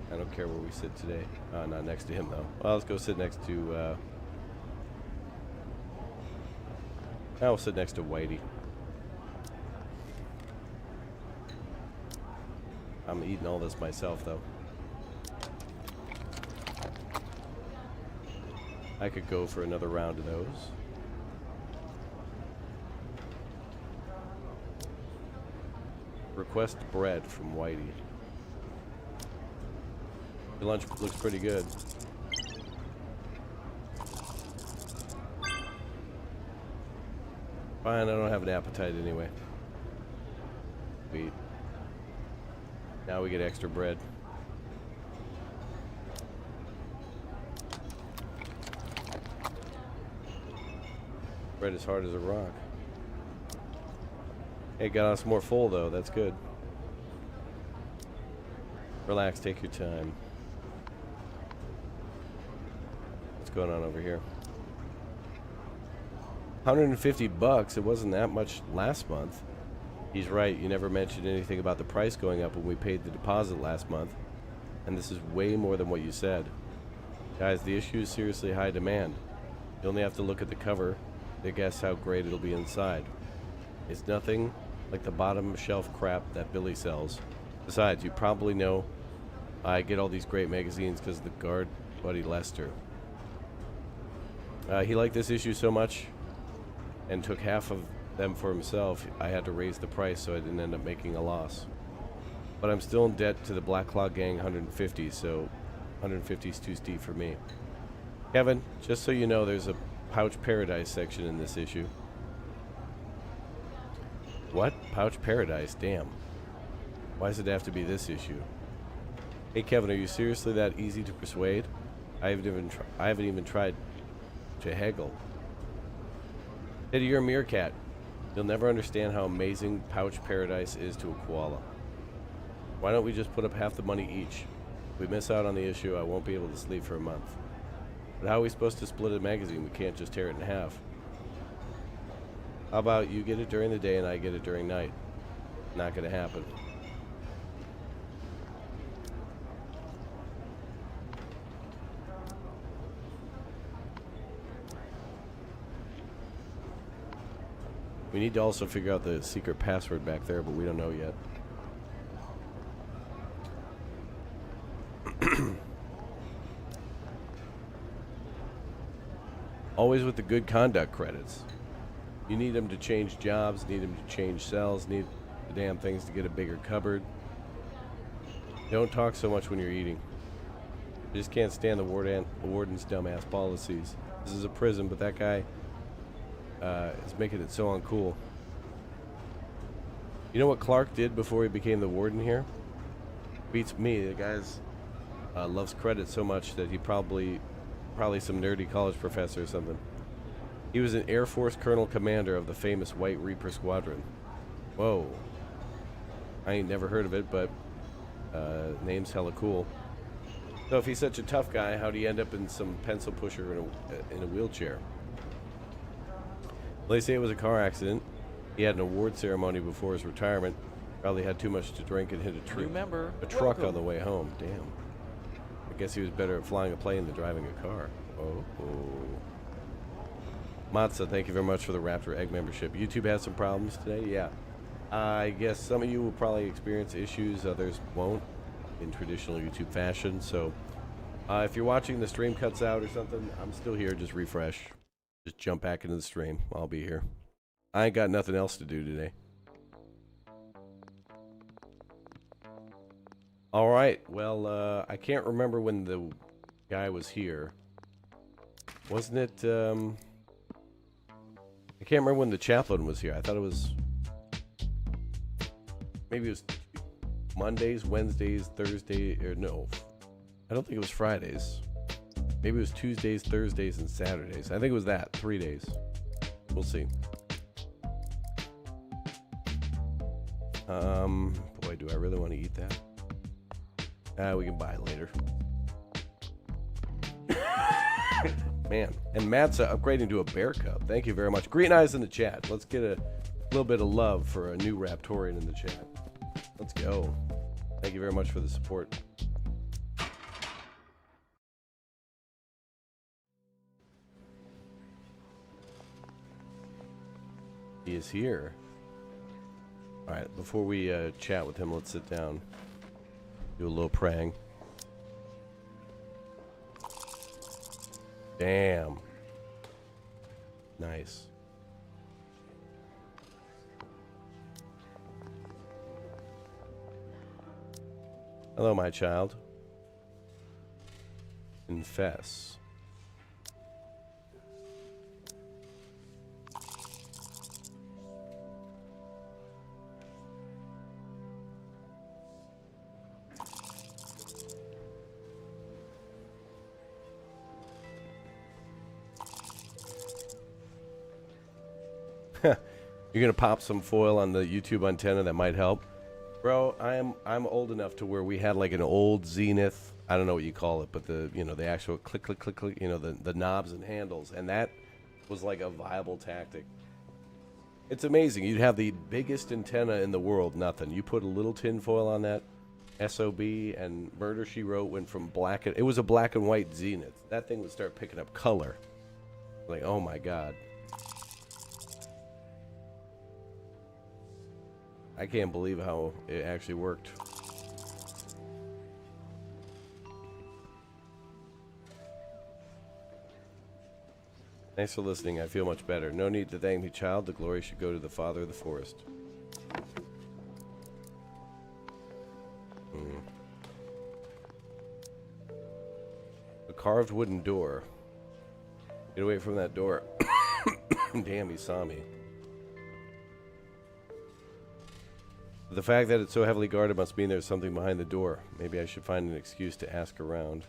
I don't care where we sit today. Not next to him, though. Well, let's go sit next to, we'll sit next to Whitey. I'm eating all this myself, though. I could go for another round of those. Request bread from Whitey. Your lunch looks pretty good. Fine, I don't have an appetite anyway. Sweet. Now we get extra bread. Bread as hard as a rock. Hey, got us more full though, that's good. Relax, take your time. Going on over here? $150. It wasn't that much last month. He's right. You never mentioned anything about the price going up when we paid the deposit last month, and this is way more than what you said. Guys, the issue is seriously high demand. You only have to look at the cover to guess how great it'll be inside. It's nothing like the bottom shelf crap that Billy sells. Besides, you probably know I get all these great magazines because of the guard buddy Lester. He liked this issue so much and took half of them for himself, I had to raise the price so I didn't end up making a loss. But I'm still in debt to the Black Claw Gang 150, so 150 is too steep for me. Kevin, just so you know, there's a Pouch Paradise section in this issue. What? Pouch Paradise? Damn. Why does it have to be this issue? Hey Kevin, are you seriously that easy to persuade? I haven't even tried to haggle. Eddie, you're a meerkat. You'll never understand how amazing Pouch Paradise is to a koala. Why don't we just put up half the money each? If we miss out on the issue, I won't be able to sleep for a month. But how are we supposed to split a magazine? We can't just tear it in half. How about you get it during the day and I get it during night? Not gonna happen. We need to also figure out the secret password back there, but we don't know yet. Always with the good conduct credits. You need them to change jobs, need them to change cells, need the damn things to get a bigger cupboard. Don't talk so much when you're eating. I just can't stand the warden's dumbass policies. This is a prison, but that guy is making it so uncool. You know what Clark did before he became the warden here? Beats me. The guy's loves credit so much that he probably some nerdy college professor or something. He was an Air Force Colonel Commander of the famous White Reaper Squadron. Whoa. I ain't never heard of it, but name's hella cool. So if he's such a tough guy, how'd he end up in some pencil pusher in a wheelchair? Well, they say it was a car accident. He had an award ceremony before his retirement. Probably had too much to drink and hit a truck on the way home. Damn. I guess he was better at flying a plane than driving a car. Oh. Matza, thank you very much for the Raptor Egg membership. YouTube has some problems today? Yeah. I guess some of you will probably experience issues, others won't, in traditional YouTube fashion. So if you're watching, the stream cuts out or something, I'm still here. Just refresh. Just jump back into the stream. I'll be here. I ain't got nothing else to do today. All right. Well, I can't remember when the guy was here. Wasn't it... I can't remember when the chaplain was here. I thought it was... Maybe it was Mondays, Wednesdays, Thursday, or no. I don't think it was Fridays. Maybe it was Tuesdays, Thursdays, and Saturdays. I think it was that. 3 days. We'll see. Boy, do I really want to eat that. We can buy it later. Man. And Matt's upgrading to a bear cub. Thank you very much. Green eyes in the chat. Let's get a little bit of love for a new Raptorian in the chat. Let's go. Thank you very much for the support. He is here. All right, before we chat with him, let's sit down. Do a little praying. Damn. Nice. Hello, my child. Confess. You're gonna pop some foil on the YouTube antenna that might help. Bro, I'm old enough to where we had like an old Zenith, I don't know what you call it, but the actual click click click click, the knobs and handles, and that was like a viable tactic. It's amazing. You'd have the biggest antenna in the world, nothing. You put a little tin foil on that SOB, and Murder, She Wrote went from it was a black and white Zenith. That thing would start picking up color. Like, oh my god. I can't believe how it actually worked. Thanks for listening. I feel much better. No need to thank me, child. The glory should go to the Father of the Forest. A carved wooden door. Get away from that door. Damn, he saw me. The fact that it's so heavily guarded must mean there's something behind the door. Maybe I should find an excuse to ask around.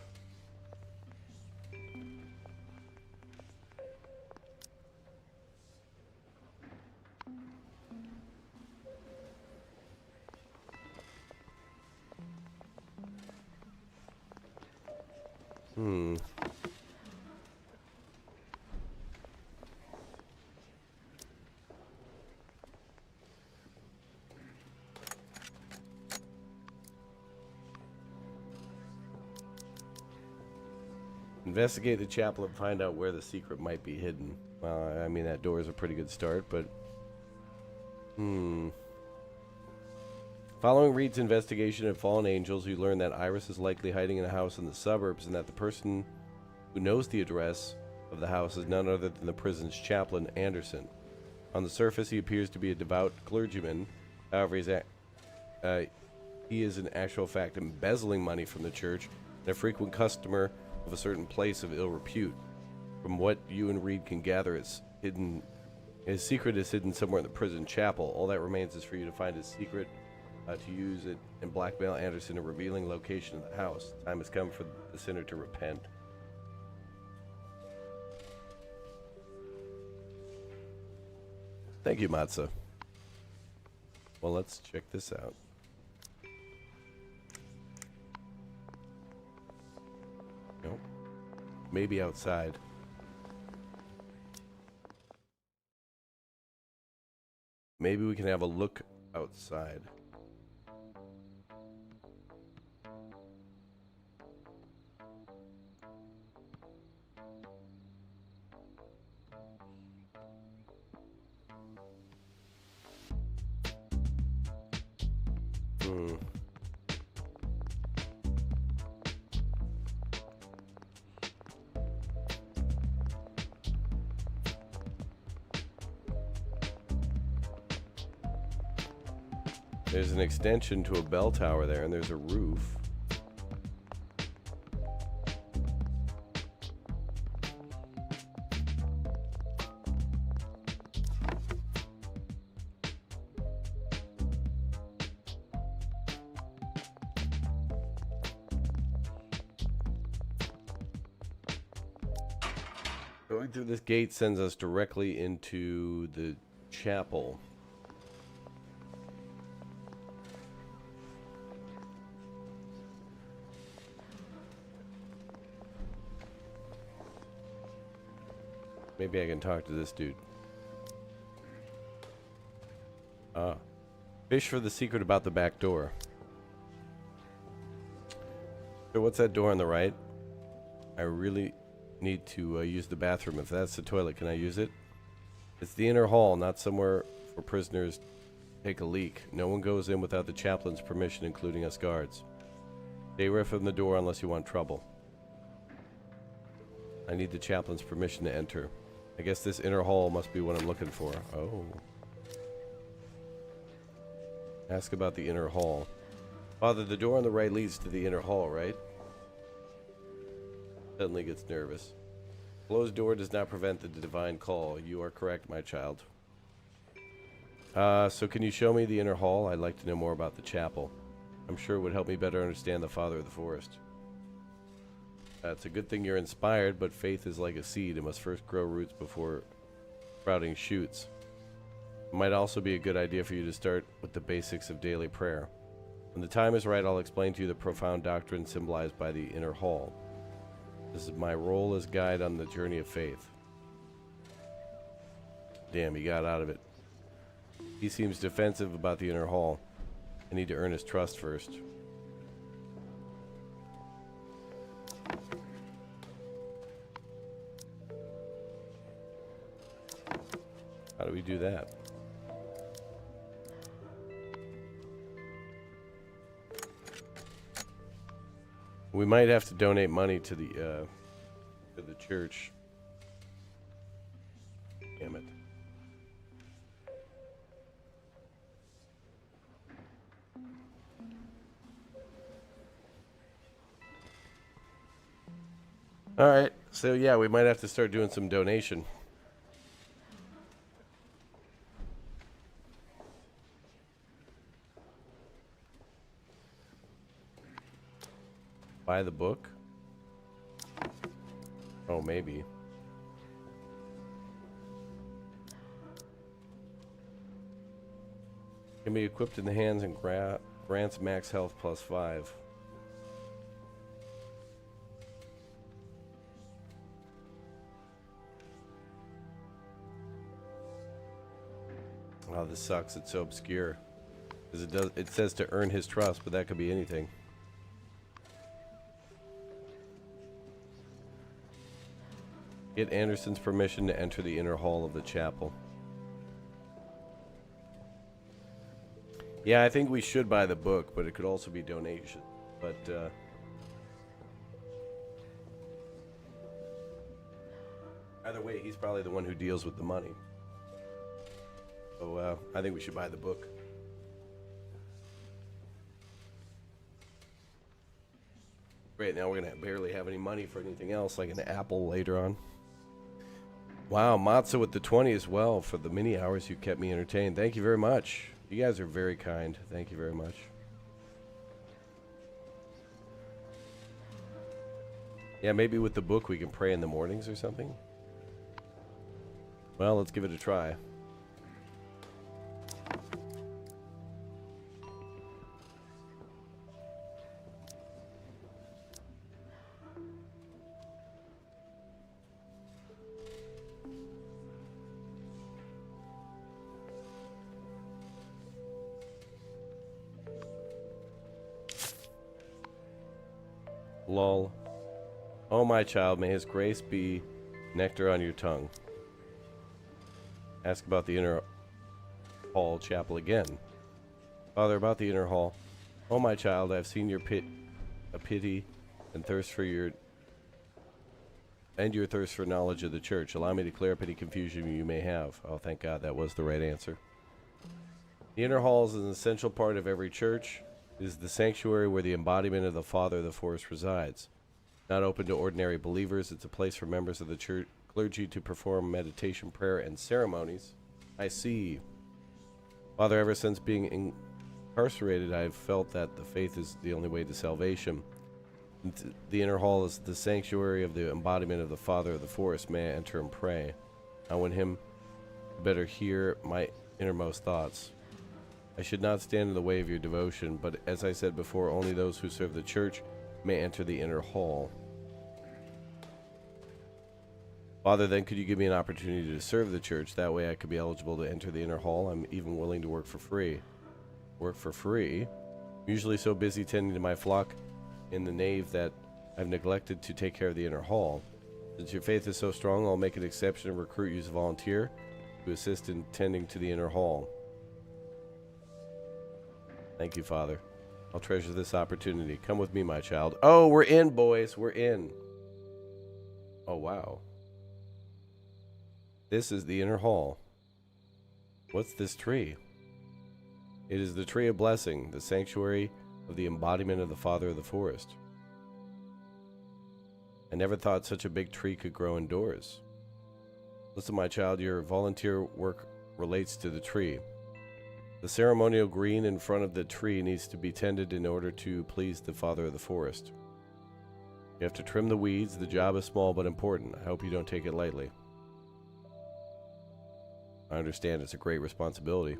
Investigate the chapel and find out where the secret might be hidden. Well, I mean, that door is a pretty good start, but... Following Reed's investigation of fallen angels, you learn that Iris is likely hiding in a house in the suburbs and that the person who knows the address of the house is none other than the prison's chaplain, Anderson. On the surface, he appears to be a devout clergyman. However, he is in actual fact embezzling money from the church and a frequent customer of a certain place of ill repute. From what you and Reed can gather, his secret is hidden somewhere in the prison chapel. All that remains is for you to find his secret, to use it and blackmail Anderson, a revealing location of the house. The time has come for the sinner to repent. Thank you, Matza. Well, let's check this out. Nope. Maybe outside. Maybe we can have a look outside. There's an extension to a bell tower there, and there's a roof. Going through this gate sends us directly into the chapel. Maybe I can talk to this dude. Fish for the secret about the back door. So what's that door on the right? I really need to use the bathroom. If that's the toilet, can I use it? It's the inner hall, not somewhere for prisoners to take a leak. No one goes in without the chaplain's permission, including us guards. Stay away from the door unless you want trouble. I need the chaplain's permission to enter. I guess this inner hall must be what I'm looking for. Oh. Ask about the inner hall. Father, the door on the right leads to the inner hall, right? Suddenly gets nervous. Closed door does not prevent the divine call. You are correct, my child. So can you show me the inner hall? I'd like to know more about the chapel. I'm sure it would help me better understand the Father of the Forest. It's a good thing you're inspired, but faith is like a seed. It must first grow roots before sprouting shoots. It might also be a good idea for you to start with the basics of daily prayer. When the time is right, I'll explain to you the profound doctrine symbolized by the inner hall. This is my role as guide on the journey of faith. Damn, he got out of it. He seems defensive about the inner hall. I need to earn his trust first. How do we do that? We might have to donate money to the church. Damn it. All right. So yeah, we might have to start doing some donation. Buy the book? Oh, maybe. Can be equipped in the hands and grants max health +5. Oh, this sucks. It's so obscure. Because it says to earn his trust, but that could be anything. Get Anderson's permission to enter the inner hall of the chapel. Yeah, I think we should buy the book, but it could also be donation. But way, he's probably the one who deals with the money. So I think we should buy the book. Great, now we're going to barely have any money for anything else, like an apple later on. Wow, Matza with the 20 as well for the many hours you kept me entertained. Thank you very much. You guys are very kind. Thank you very much. Yeah, maybe with the book we can pray in the mornings or something. Well, let's give it a try. Lol. Oh, my child, may his grace be nectar on your tongue. Ask about the inner hall chapel again. Father, about the inner hall. Oh, my child, I have seen your pity and thirst for your thirst for knowledge of the church. Allow me to clear up any confusion you may have. Oh, thank God, that was the right answer. The inner hall is an essential part of every church. It is the sanctuary where the embodiment of the Father of the Forest resides. Not open to ordinary believers, it's a place for members of the church clergy to perform meditation, prayer, and ceremonies. I see. Father, ever since being incarcerated, I have felt that the faith is the only way to salvation. The inner hall is the sanctuary of the embodiment of the Father of the Forest. May I enter and pray? I want him to better hear my innermost thoughts. I should not stand in the way of your devotion, but as I said before, only those who serve the church may enter the inner hall. Father, then could you give me an opportunity to serve the church? That way I could be eligible to enter the inner hall. I'm even willing to work for free. Work for free? I'm usually so busy tending to my flock in the nave that I've neglected to take care of the inner hall. Since your faith is so strong, I'll make an exception and recruit you as a volunteer to assist in tending to the inner hall. Thank you, Father. I'll treasure this opportunity. Come with me, my child. Oh, we're in, boys. We're in. Oh, wow. This is the inner hall. What's this tree? It is the tree of blessing, the sanctuary of the embodiment of the Father of the Forest. I never thought such a big tree could grow indoors. Listen, my child, your volunteer work relates to the tree. The ceremonial green in front of the tree needs to be tended in order to please the Father of the Forest. You have to trim the weeds. The job is small but important. I hope you don't take it lightly. I understand it's a great responsibility.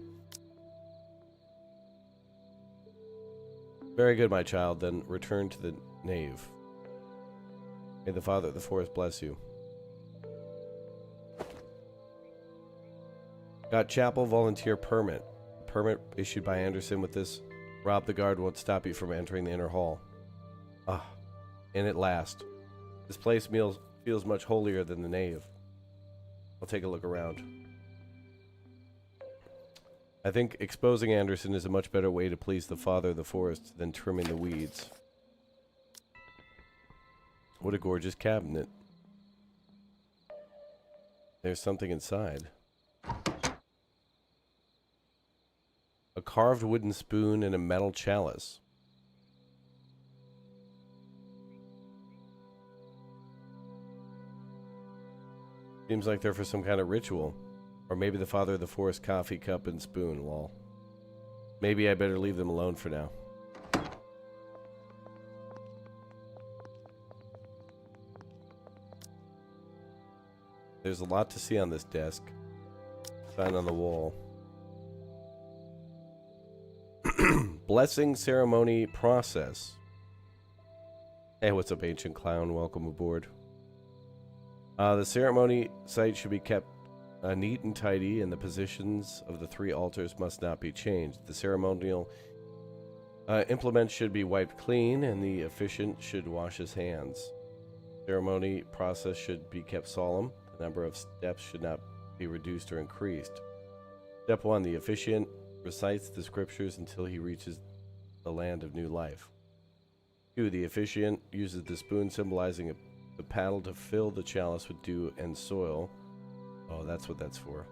Very good, my child. Then return to the nave. May the Father of the Forest bless you. Got chapel volunteer permit. Permit issued by Anderson. With this, Rob the guard won't stop you from entering the inner hall. Ah, in at last. This place feels much holier than the nave. I'll take a look around. I think exposing Anderson is a much better way to please the Father of the Forest than trimming the weeds. What a gorgeous cabinet. There's something inside. A carved wooden spoon and a metal chalice. Seems like they're for some kind of ritual. Or maybe the Father of the Forest coffee cup and spoon, lol. Maybe I better leave them alone for now. There's a lot to see on this desk. Sign on the wall. Blessing ceremony process. Hey, what's up, ancient clown? Welcome aboard. The ceremony site should be kept neat and tidy, and the positions of the 3 altars must not be changed. The ceremonial implements should be wiped clean, and the officiant should wash his hands. Ceremony process should be kept solemn. The number of steps should not be reduced or increased. Step 1. The officiant recites the scriptures until he reaches the land of new life. 2. The officiant uses the spoon symbolizing the paddle to fill the chalice with dew and soil. Oh, that's what that's for.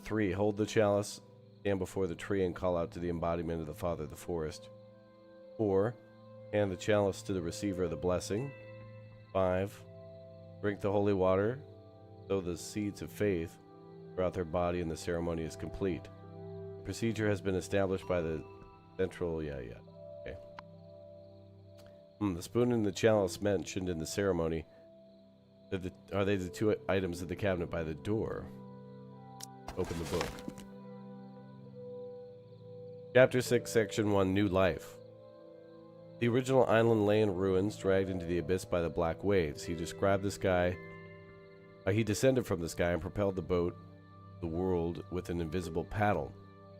3. Hold the chalice, stand before the tree, and call out to the embodiment of the Father of the Forest. 4. Hand the chalice to the receiver of the blessing. 5. Drink the holy water, sow the seeds of faith throughout their body, and the ceremony is complete. The procedure has been established by the central... Okay. The spoon and the chalice mentioned in the ceremony, are they the 2 items in the cabinet by the door? Open the book. Chapter 6, Section 1, New Life. The original island lay in ruins, dragged into the abyss by the black waves. He described the sky. He descended from the sky and propelled the boat, the world, with an invisible paddle.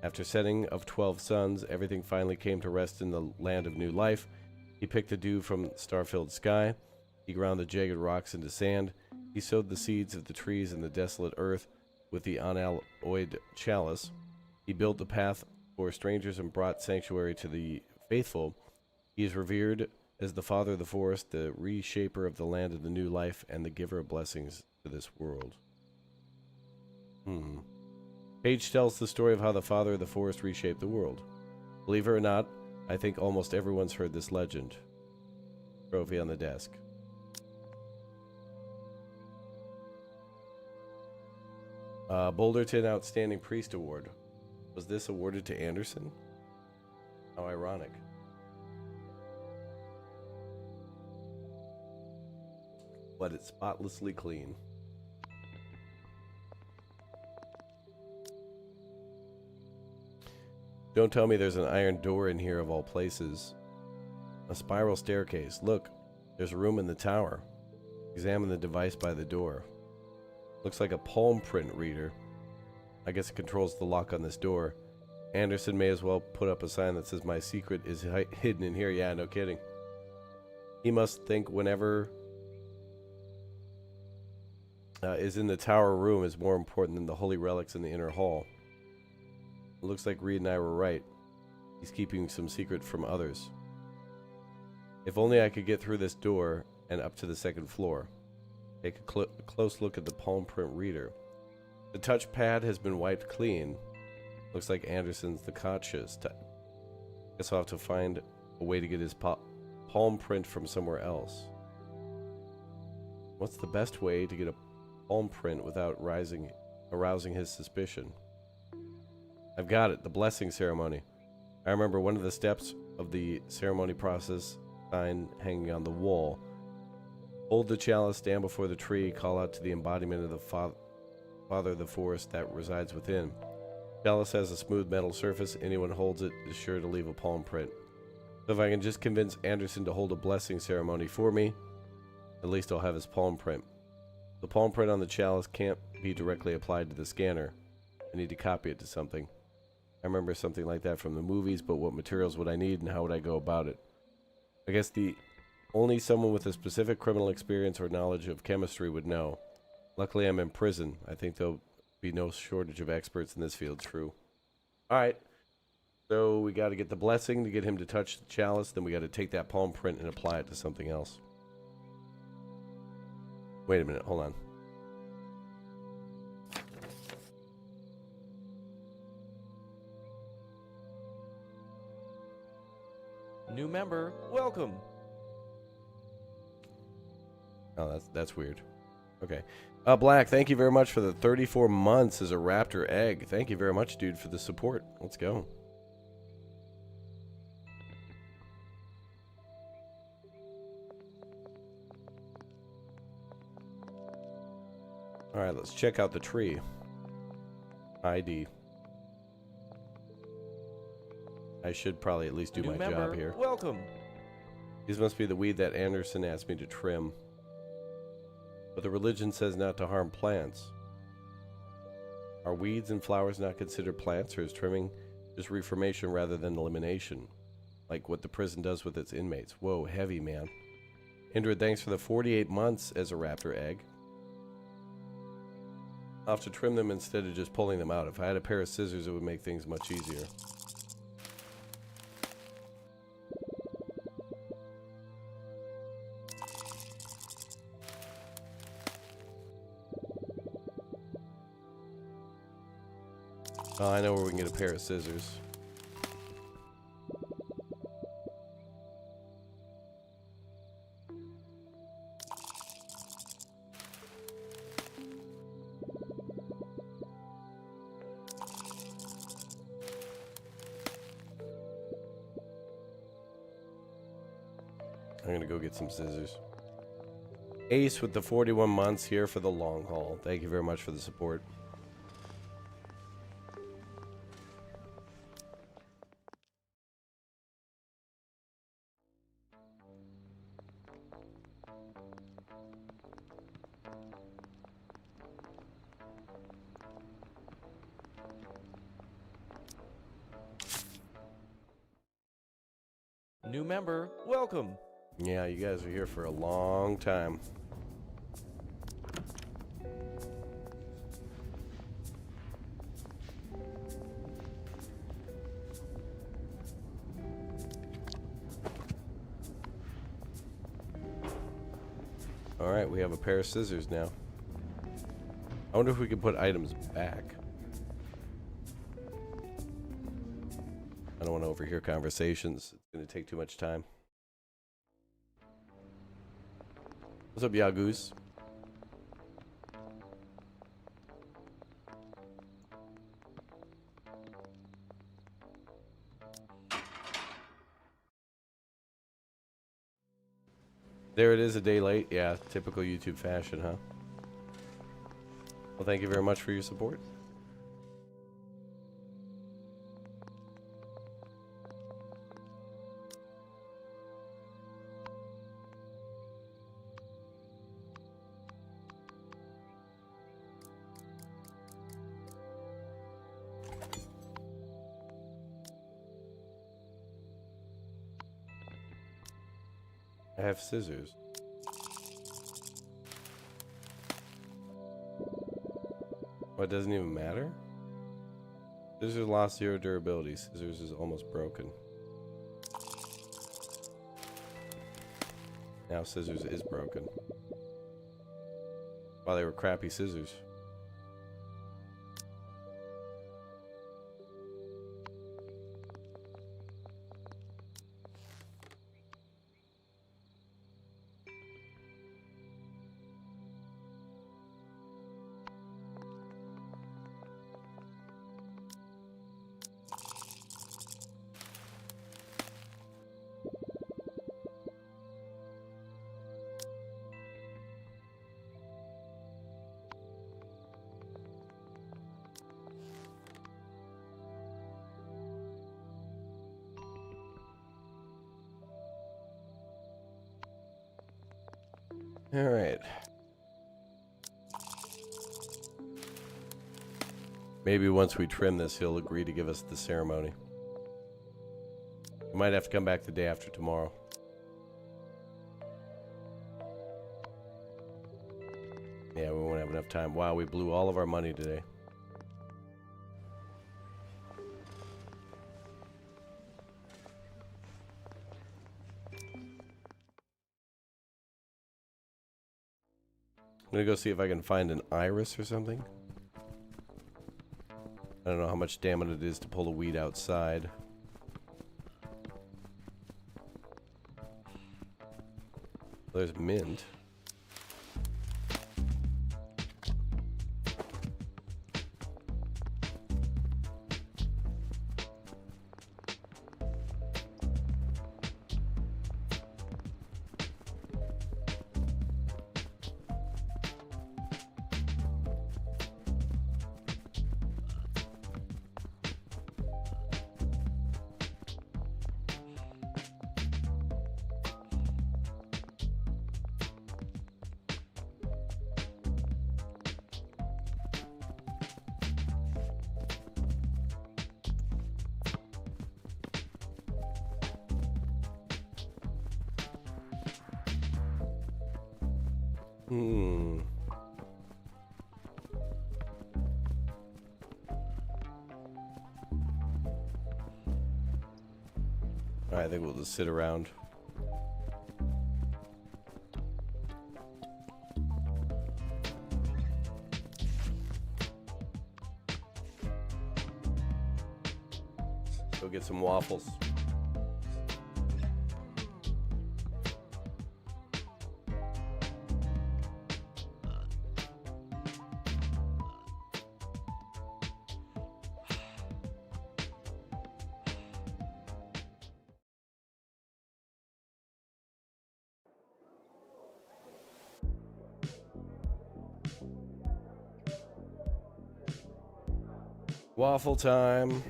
After setting of 12 suns, everything finally came to rest in the land of new life. He picked the dew from star-filled sky. He ground the jagged rocks into sand. He sowed the seeds of the trees in the desolate earth with the unalloyed chalice. He built the path for strangers and brought sanctuary to the faithful. He is revered as the Father of the Forest, the reshaper of the land of the new life, and the giver of blessings to this world. Page tells the story of how the Father of the Forest reshaped the world. Believe it or not, I think almost everyone's heard this legend. Trophy on the desk. Boulderton Outstanding Priest Award. Was this awarded to Anderson? How ironic. But it's spotlessly clean. Don't tell me there's an iron door in here of all places. A spiral staircase. Look, there's a room in the tower. Examine the device by the door. Looks like a palm print reader. I guess it controls the lock on this door. Anderson may as well put up a sign that says my secret is hidden in here. Yeah, no kidding. He must think whenever is in the tower room is more important than the holy relics in the inner hall. It looks like Reed and I were right. He's keeping some secret from others. If only I could get through this door and up to the second floor. Take a close look at the palm print reader. The touchpad has been wiped clean. Looks like Anderson's the conscious. Guess I'll have to find a way to get his palm print from somewhere else. What's the best way to get a palm print without arousing his suspicion? I've got it. The blessing ceremony. I remember one of the steps of the ceremony process, sign hanging on the wall. Hold the chalice, stand before the tree, call out to the embodiment of the Father of the Forest that resides within. Chalice has a smooth metal surface. Anyone holds it is sure to leave a palm print. So if I can just convince Anderson to hold a blessing ceremony for me, at least I'll have his palm print. The palm print on the chalice can't be directly applied to the scanner. I need to copy it to something. I remember something like that from the movies, but what materials would I need and how would I go about it? I guess only someone with a specific criminal experience or knowledge of chemistry would know. Luckily, I'm in prison. I think there'll be no shortage of experts in this field. True. Alright. So we got to get the blessing to get him to touch the chalice. Then we got to take that palm print and apply it to something else. Wait a minute. Hold on. New member, welcome. Oh, that's weird. Okay. Black, thank you very much for the 34 months as a raptor egg. Thank you very much, dude, for the support. Let's go. Alright, let's check out the tree. ID. I should probably at least do my job here. Welcome. These must be the weed that Anderson asked me to trim. But the religion says not to harm plants. Are weeds and flowers not considered plants, or is trimming just reformation rather than elimination? Like what the prison does with its inmates. Whoa, heavy, man. Indra, thanks for the 48 months as a raptor egg. I'll have to trim them instead of just pulling them out. If I had a pair of scissors, it would make things much easier. Oh, I know where we can get a pair of scissors. I'm gonna go get some scissors. Ace with the 41 months here for the long haul. Thank you very much for the support. New member, welcome. Yeah, you guys are here for a long time. Alright, we have a pair of scissors now. I wonder if we can put items back. I don't want to overhear conversations. It's going to take too much time. What's up, Yagoos? There it is, a day late. Yeah, typical YouTube fashion, huh? Well, thank you very much for your support. I have scissors. What, doesn't even matter? Scissors lost 0 durability. Scissors is almost broken. Now scissors is broken. Wow, they were crappy scissors. All right. Maybe once we trim this, he'll agree to give us the ceremony. We might have to come back the day after tomorrow. Yeah, we won't have enough time. Wow, we blew all of our money today. I'm gonna go see if I can find an iris or something. I don't know how much damage it is to pull a weed outside. There's mint. Alright, I think we'll just sit around. Go get some waffles. Waffle time.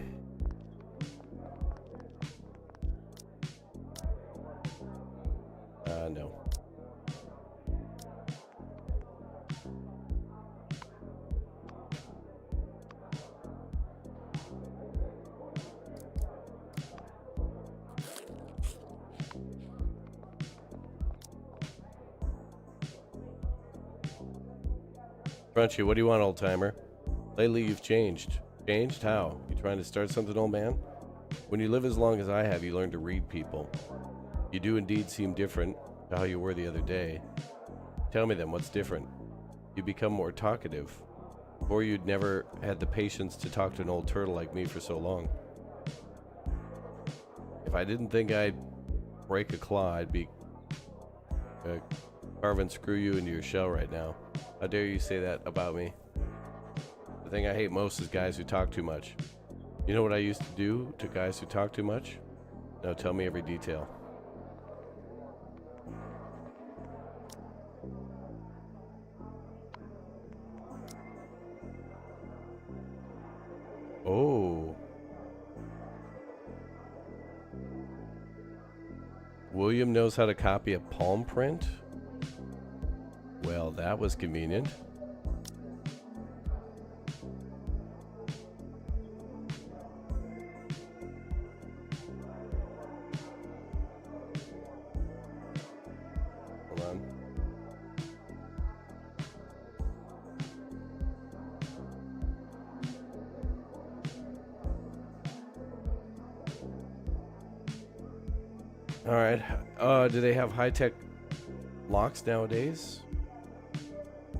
No. Crunchy, what do you want, old timer? Lately you've changed. Changed? How? You trying to start something, old man? When you live as long as I have, you learn to read people. You do indeed seem different to how you were the other day. Tell me then, what's different? You become more talkative. Before you'd never had the patience to talk to an old turtle like me for so long. If I didn't think I'd break a claw, I'd be carve and screw you into your shell right now. How dare you say that about me? The thing I hate most is guys who talk too much. You know what I used to do to guys who talk too much? No, tell me every detail. Oh. William knows how to copy a palm print? Well, that was convenient. Hold on. All right. Do they have high-tech locks nowadays?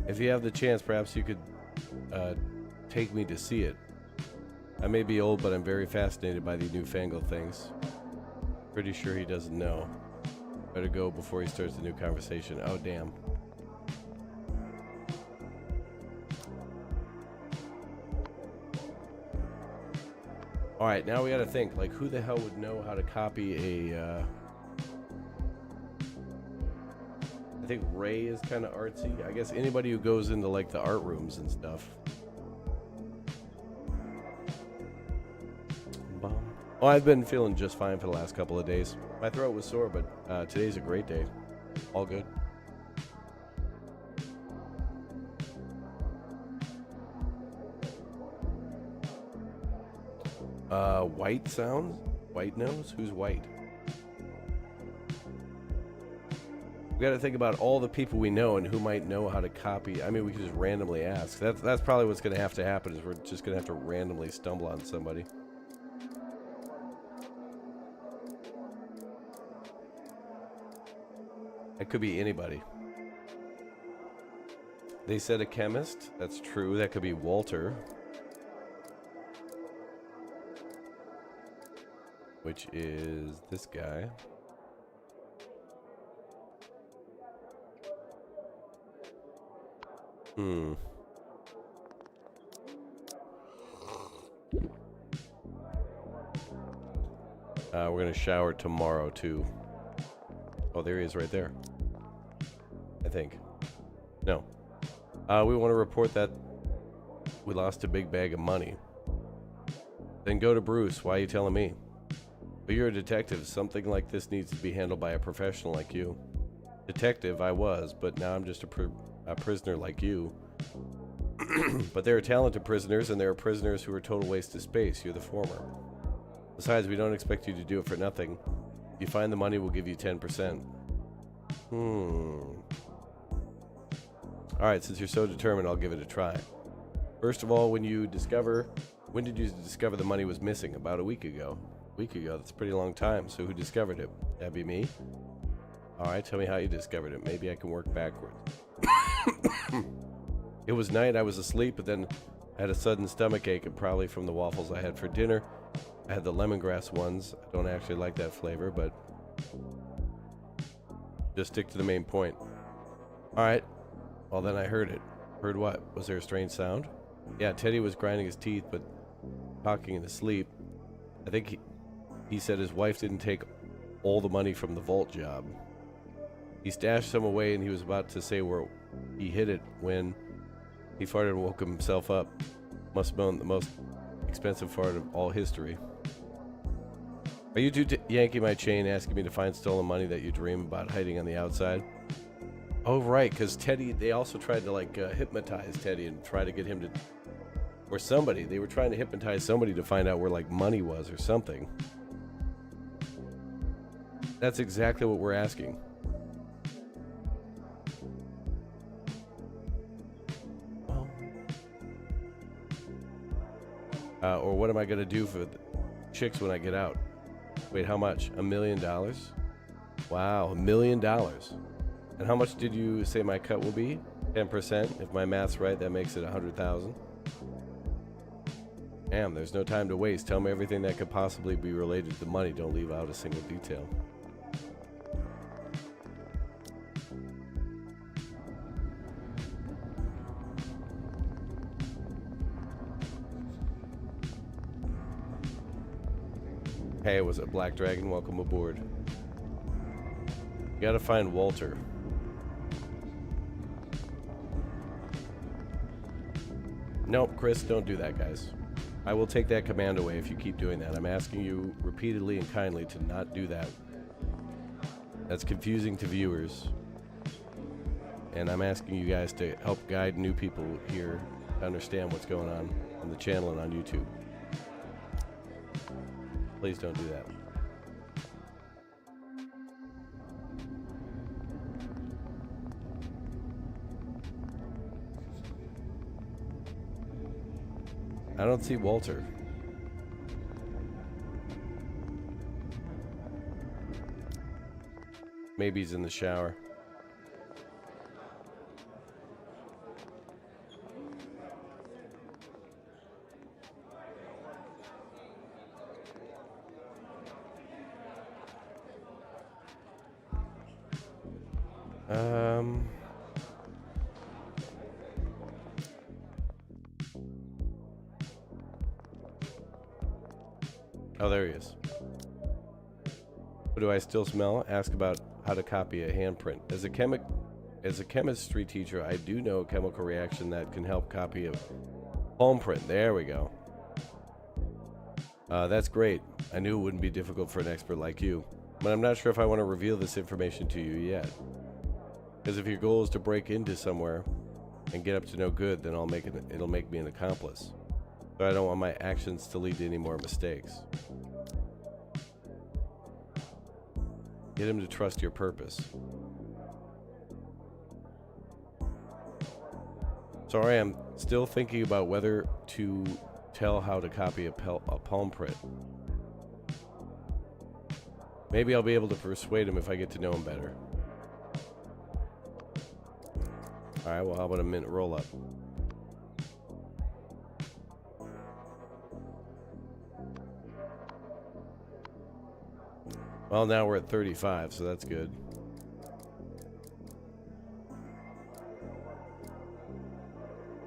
If you have the chance, perhaps you could take me to see it. I may be old, but I'm very fascinated by these newfangled things. Pretty sure he doesn't know. Better go before he starts a new conversation. Oh, damn. All right, now we gotta think. Like, who the hell would know how to copy a... I think Ray is kind of artsy. I guess anybody who goes into like the art rooms and stuff. Oh, I've been feeling just fine for the last couple of days. My throat was sore, but today's a great day. All good. White sounds? White nose? Who's white? We got to think about all the people we know and who might know how to copy. I mean, we could just randomly ask. That's probably what's going to have to happen, is we're just going to have to randomly stumble on somebody. It could be anybody. They said a chemist. That's true. That could be Walter. Which is this guy. We're gonna shower tomorrow too. Oh, there he is right there. I think. No. We want to report that we lost a big bag of money. Then go to Bruce. Why are you telling me? But you're a detective. Something like this needs to be handled by a professional like you. Detective, I was, but now I'm just a prisoner like you. But there are talented prisoners, and there are prisoners who are total waste of space. You're the former. Besides, we don't expect you to do it for nothing. If you find the money, we'll give you 10%. Alright, since you're so determined, I'll give it a try. First of all, when did you discover the money was missing? About a week ago. A week ago, that's a pretty long time. So who discovered it? That'd be me? Alright, tell me how you discovered it. Maybe I can work backwards. It was night, I was asleep, but then I had a sudden stomach ache, and probably from the waffles I had for dinner. I had the lemongrass ones. I don't actually like that flavor, but just stick to the main point. All right. Well, then I heard it. Heard what? Was there a strange sound? Yeah, Teddy was grinding his teeth, but talking in his sleep. I think he said his wife didn't take all the money from the vault job. He stashed some away, and he was about to say where he hid it when he farted and woke himself up. Must have been the most expensive fart of all history. Are you two yanking my chain, asking me to find stolen money that you dream about hiding on the outside? Oh, right, because Teddy, they also tried to, like, hypnotize Teddy and try to get him to, or somebody, they were trying to hypnotize somebody to find out where, like, money was or something. That's exactly what we're asking. Or what am I going to do for the chicks when I get out? Wait, how much? $1 million? Wow, $1 million. And how much did you say my cut will be? 10%. If my math's right, that makes it 100,000. Damn, there's no time to waste. Tell me everything that could possibly be related to money. Don't leave out a single detail. Hey, was it Black Dragon? Welcome aboard. You gotta find Walter. Nope, Chris, don't do that, guys. I will take that command away if you keep doing that. I'm asking you repeatedly and kindly to not do that. That's confusing to viewers. And I'm asking you guys to help guide new people here to understand what's going on the channel and on YouTube. Please don't do that. I don't see Walter. Maybe he's in the shower. Oh, there he is. What do I still smell? Ask about how to copy a handprint. As a chemistry teacher, I do know a chemical reaction that can help copy a palm print. There we go. That's great. I knew it wouldn't be difficult for an expert like you, but I'm not sure if I want to reveal this information to you yet. Because if your goal is to break into somewhere and get up to no good, then it'll make me an accomplice. So I don't want my actions to lead to any more mistakes. Get him to trust your purpose. Sorry, I'm still thinking about whether to tell how to copy a palm print. Maybe I'll be able to persuade him if I get to know him better. Alright, well, how about a mint roll up? Well, now we're at 35, so that's good.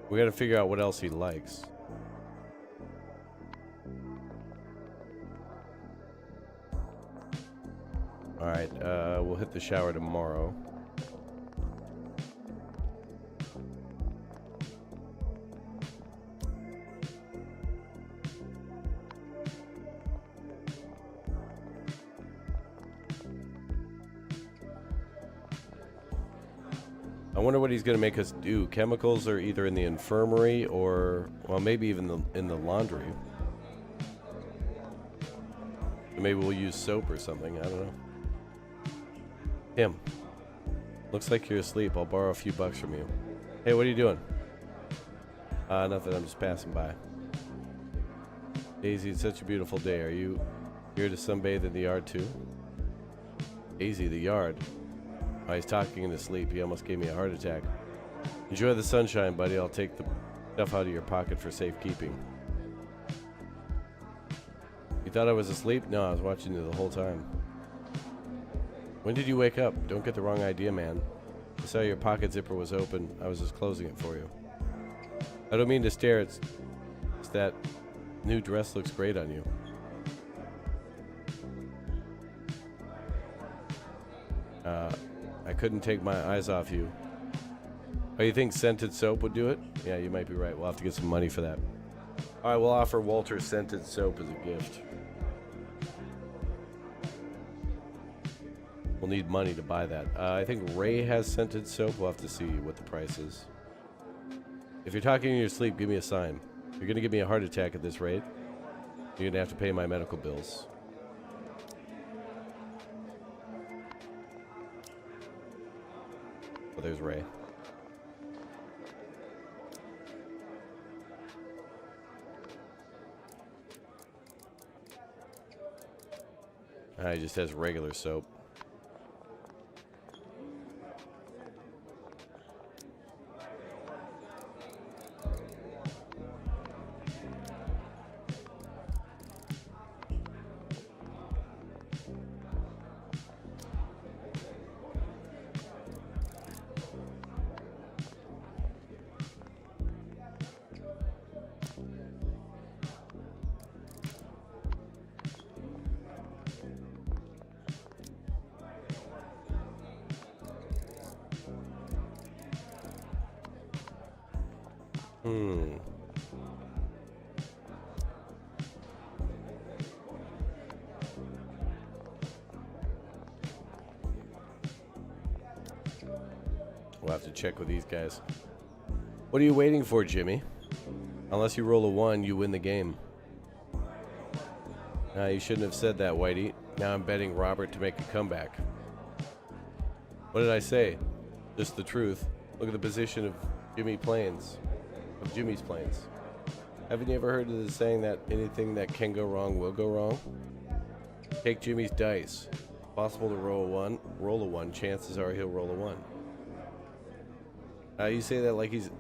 We gotta figure out what else he likes. Alright, we'll hit the shower tomorrow. I wonder what he's going to make us do. Chemicals are either in the infirmary or, well, maybe even in the laundry. Maybe we'll use soap or something. I don't know. Tim. Looks like you're asleep. I'll borrow a few bucks from you. Hey, what are you doing? Nothing. I'm just passing by. Daisy, it's such a beautiful day. Are you here to sunbathe in the yard too? Daisy, the yard. Oh, he's talking in his sleep. He almost gave me a heart attack. Enjoy the sunshine, buddy. I'll take the stuff out of your pocket for safekeeping. You thought I was asleep? No, I was watching you the whole time. When did you wake up? Don't get the wrong idea, man. I saw your pocket zipper was open. I was just closing it for you. I don't mean to stare. It's that new dress looks great on you. I couldn't take my eyes off you. Oh, you think scented soap would do it? Yeah, you might be right. We'll have to get some money for that. All right, we'll offer Walter scented soap as a gift. We'll need money to buy that. I think Ray has scented soap. We'll have to see what the price is. If you're talking in your sleep, give me a sign. You're going to give me a heart attack at this rate. You're going to have to pay my medical bills. Oh, there's Ray. He just has regular soap. We'll have to check with these guys. What are you waiting for, Jimmy? Unless you roll a 1, you win the game. You shouldn't have said that, Whitey. Now I'm betting Robert to make a comeback. What did I say? Just the truth. Look at the position of Jimmy's planes. Haven't you ever heard of the saying that anything that can go wrong will go wrong? Take Jimmy's dice. Possible to roll a 1. Chances are he'll roll a 1. You say that like it's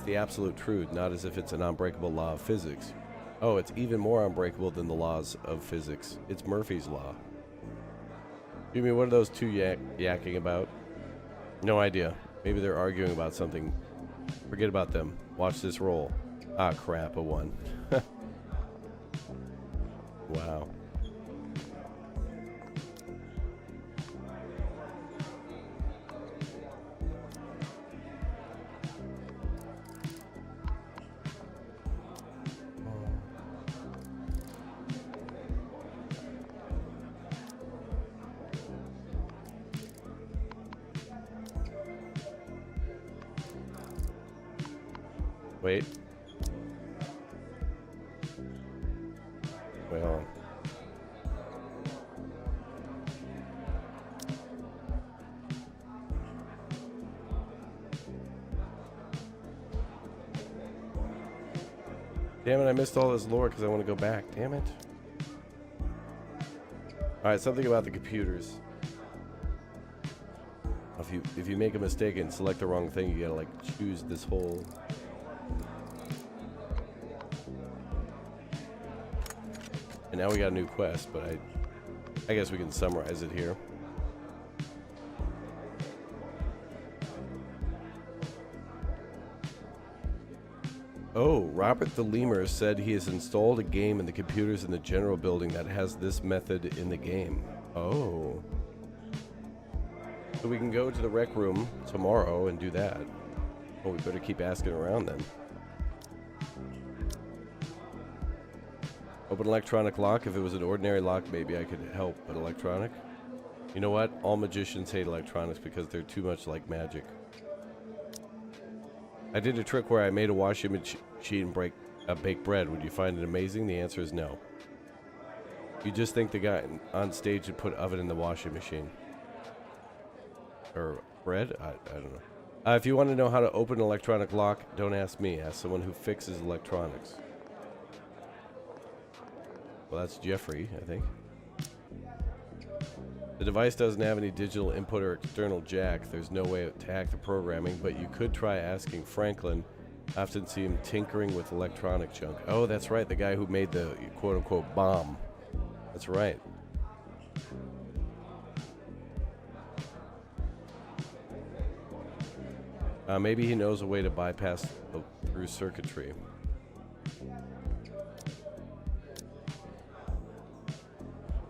the absolute truth, not as if it's an unbreakable law of physics. Oh, it's even more unbreakable than the laws of physics. It's Murphy's Law. Jimmy, what are those two yakking about? No idea. Maybe they're arguing about something. Forget about them. Watch this roll. Ah, crap, a 1. Wow. Wait. Wait, hold on. Damn it, I missed all this lore because I want to go back. Damn it. Alright, something about the computers. If you make a mistake and select the wrong thing, you gotta like choose this whole... And now we got a new quest, but I guess we can summarize it here. Oh, Robert the Lemur said he has installed a game in the computers in the general building that has this method in the game. Oh. So we can go to the rec room tomorrow and do that. Oh, we better keep asking around then. Open electronic lock. If it was an ordinary lock, maybe I could help, but electronic? You know what? All magicians hate electronics because they're too much like magic. I did a trick where I made a washing machine bake bread. Would you find it amazing? The answer is no. You just think the guy on stage would put oven in the washing machine. Or bread? I don't know. If you want to know how to open an electronic lock, don't ask me. Ask someone who fixes electronics. Well, that's Jeffrey, I think. The device doesn't have any digital input or external jack. There's no way to hack the programming, but you could try asking Franklin I often see him tinkering with electronic junk. Oh, that's right. The guy who made the quote-unquote bomb. That's right. Maybe he knows a way to bypass through circuitry.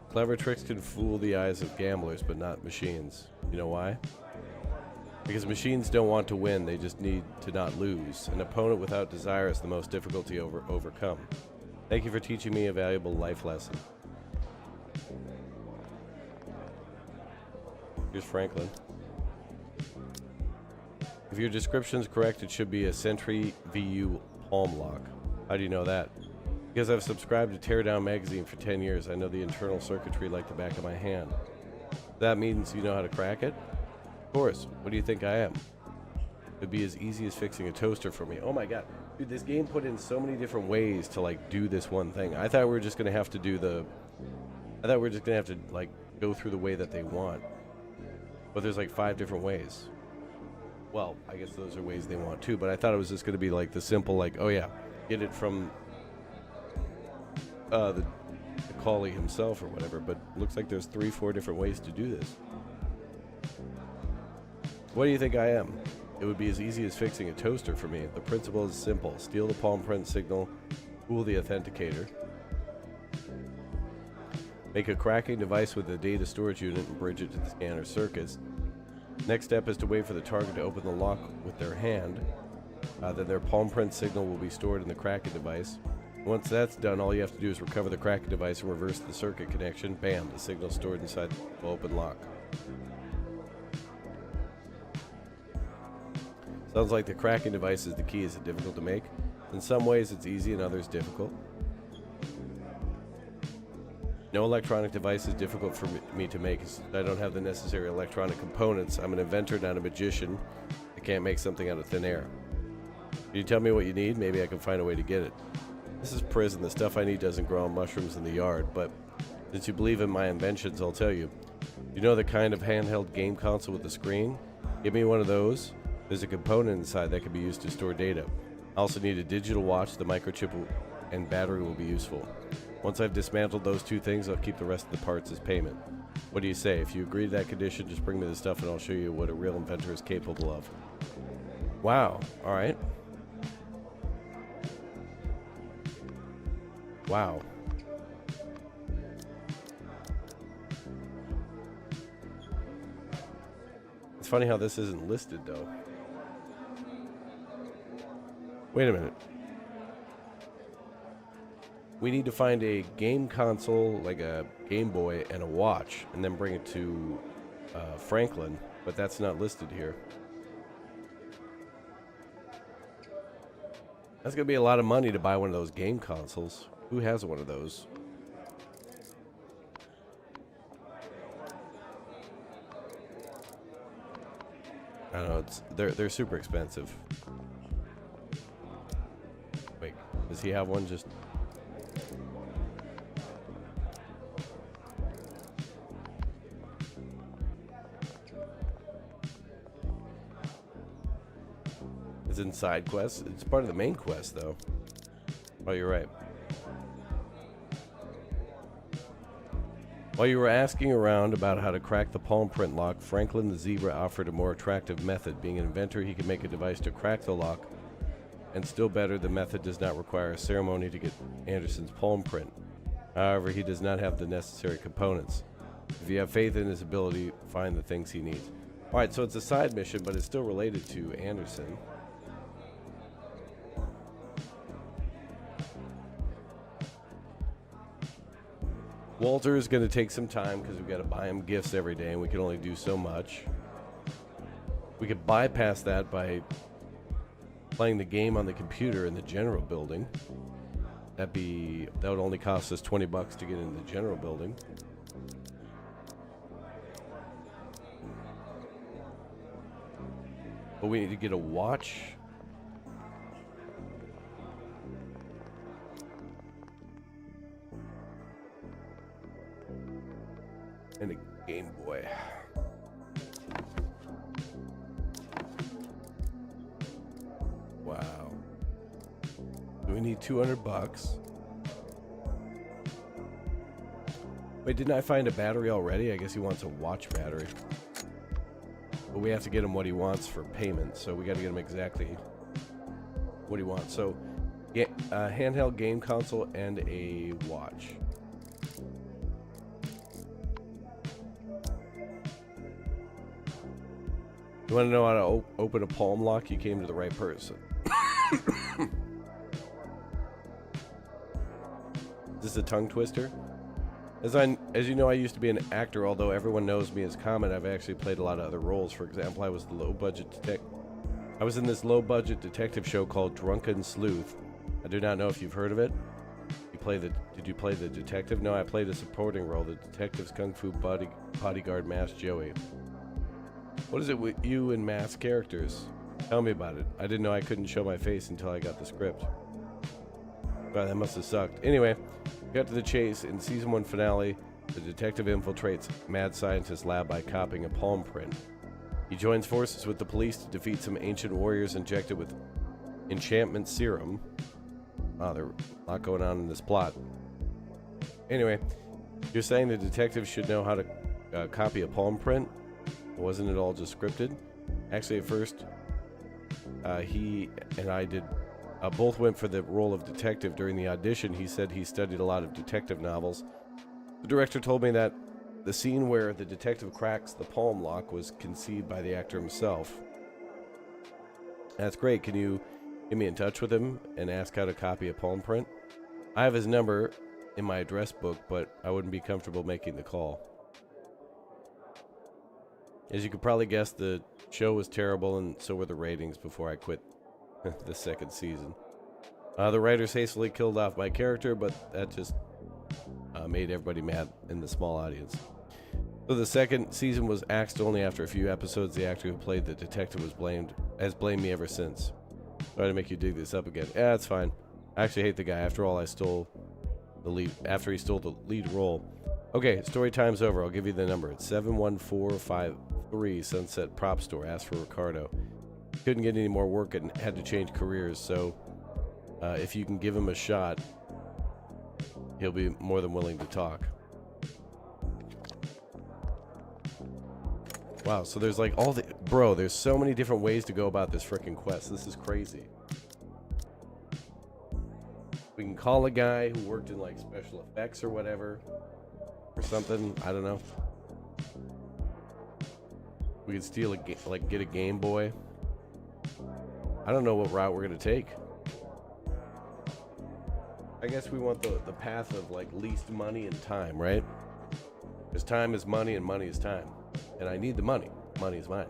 Clever tricks can fool the eyes of gamblers, but not machines. You know why? Because machines don't want to win, they just need to not lose. An opponent without desire is the most difficult to overcome. Thank you for teaching me a valuable life lesson. Here's Franklin. If your description is correct, it should be a Sentry VU palm lock. How do you know that? Because I've subscribed to Teardown magazine for 10 years, I know the internal circuitry like the back of my hand. That means you know how to crack it? Of course. What do you think I am? It'd be as easy as fixing a toaster for me. Oh my god. Dude, this game put in so many different ways to like do this one thing. I thought we were just going to have to do like go through the way that they want. But there's like 5 different ways. Well, I guess those are ways they want too, but I thought it was just going to be like the simple, like, oh yeah, get it from the callie himself or whatever, but it looks like there's 3-4 different ways to do this. What do you think I am? It would be as easy as fixing a toaster for me. The principle is simple. Steal the palm print signal, fool the authenticator, make a cracking device with a data storage unit and bridge it to the scanner circuits. Next step is to wait for the target to open the lock with their hand. Then their palm print signal will be stored in the cracking device. Once that's done, all you have to do is recover the cracking device and reverse the circuit connection. Bam, the signal stored inside the open lock. Sounds like the cracking device is the key. Is it difficult to make? In some ways it's easy, in others difficult. No electronic device is difficult for me to make. I don't have the necessary electronic components. I'm an inventor, not a magician. I can't make something out of thin air. Can you tell me what you need? Maybe I can find a way to get it. This is prison. The stuff I need doesn't grow on mushrooms in the yard, but since you believe in my inventions, I'll tell you. You know the kind of handheld game console with a screen? Give me one of those. There's a component inside that can be used to store data. I also need a digital watch. The microchip and battery will be useful. Once I've dismantled those 2 things, I'll keep the rest of the parts as payment. What do you say? If you agree to that condition, just bring me the stuff and I'll show you what a real inventor is capable of. Wow. All right. Wow. It's funny how this isn't listed, though. Wait a minute. We need to find a game console, like a Game Boy, and a watch, and then bring it to Franklin, but that's not listed here. That's going to be a lot of money to buy one of those game consoles. Who has one of those? I don't know, they're super expensive. Wait, does he have one just... It's in side quests. It's part of the main quest, though. Oh, you're right. While you were asking around about how to crack the palm print lock, Franklin the Zebra offered a more attractive method. Being an inventor, he could make a device to crack the lock, and still better, the method does not require a ceremony to get Anderson's palm print. However, he does not have the necessary components. If you have faith in his ability, find the things he needs. Alright, so it's a side mission, but it's still related to Anderson. Walter is going to take some time because we've got to buy him gifts every day and we can only do so much. We could bypass that by playing the game on the computer in the general building. That would only cost us $20 to get into the general building. But we need to get a watch. And a Game Boy. Wow. We need $200. Wait, didn't I find a battery already? I guess he wants a watch battery. But we have to get him what he wants for payment, so we got to get him exactly what he wants. So, yeah, handheld game console and a watch. You want to know how to open a palm lock? You came to the right person. Is this a tongue twister? As you know, I used to be an actor, although everyone knows me as Comet. I've actually played a lot of other roles. For example, I was in this low-budget detective show called Drunken Sleuth. I do not know if you've heard of it. Did you play the detective? No, I played a supporting role, the detective's kung fu bodyguard, Masked Joey. What is it with you and masked characters? Tell me about it. I didn't know I couldn't show my face until I got the script. Wow, that must have sucked. Anyway, got to the chase. In season 1 finale, the detective infiltrates mad scientist lab by copying a palm print. He joins forces with the police to defeat some ancient warriors injected with enchantment serum. Wow, there's a lot going on in this plot. Anyway, you're saying the detective should know how to copy a palm print? Wasn't it all just scripted? Actually, at first, he and I both went for the role of detective. During the audition, he said he studied a lot of detective novels. The director told me that the scene where the detective cracks the palm lock was conceived by the actor himself. That's great. Can you get me in touch with him and ask how to copy a palm print? I have his number in my address book, but I wouldn't be comfortable making the call. As you could probably guess, the show was terrible, and so were the ratings before I quit the second season. The writers hastily killed off my character, but that just made everybody mad in the small audience. So the second season was axed only after a few episodes. The actor who played the detective has blamed me ever since. Sorry to make you dig this up again. Yeah, it's fine. I actually hate the guy. After all, after he stole the lead role. Okay, story time's over. I'll give you the number. It's 71453 Sunset Prop Store. Ask for Ricardo. Couldn't get any more work and had to change careers, so if you can give him a shot, he'll be more than willing to talk. Wow, so there's like there's so many different ways to go about this freaking quest. This is crazy. We can call a guy who worked in like special effects or whatever, or something. I don't know. We could steal get a Game Boy. I don't know what route we're gonna take. I guess we want the path of like least money and time, right? Because time is money and money is time. And I need the money. Money is mine.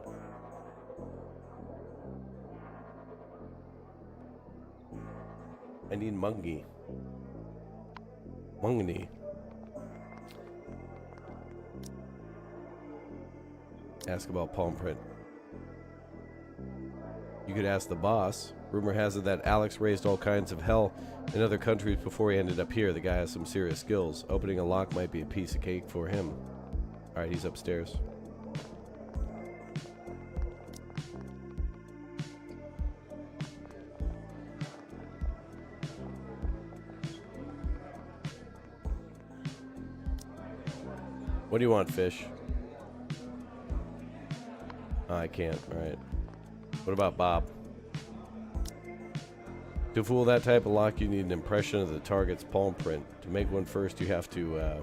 I need Mungie. Ask about palm print. You could ask the boss. Rumor has it that Alex raised all kinds of hell in other countries before he ended up here. The guy has some serious skills. Opening a lock might be a piece of cake for him. Alright, he's upstairs. What do you want, fish? Oh, I can't. Alright. What about Bob? To fool that type of lock, you need an impression of the target's palm print. To make one first, you have to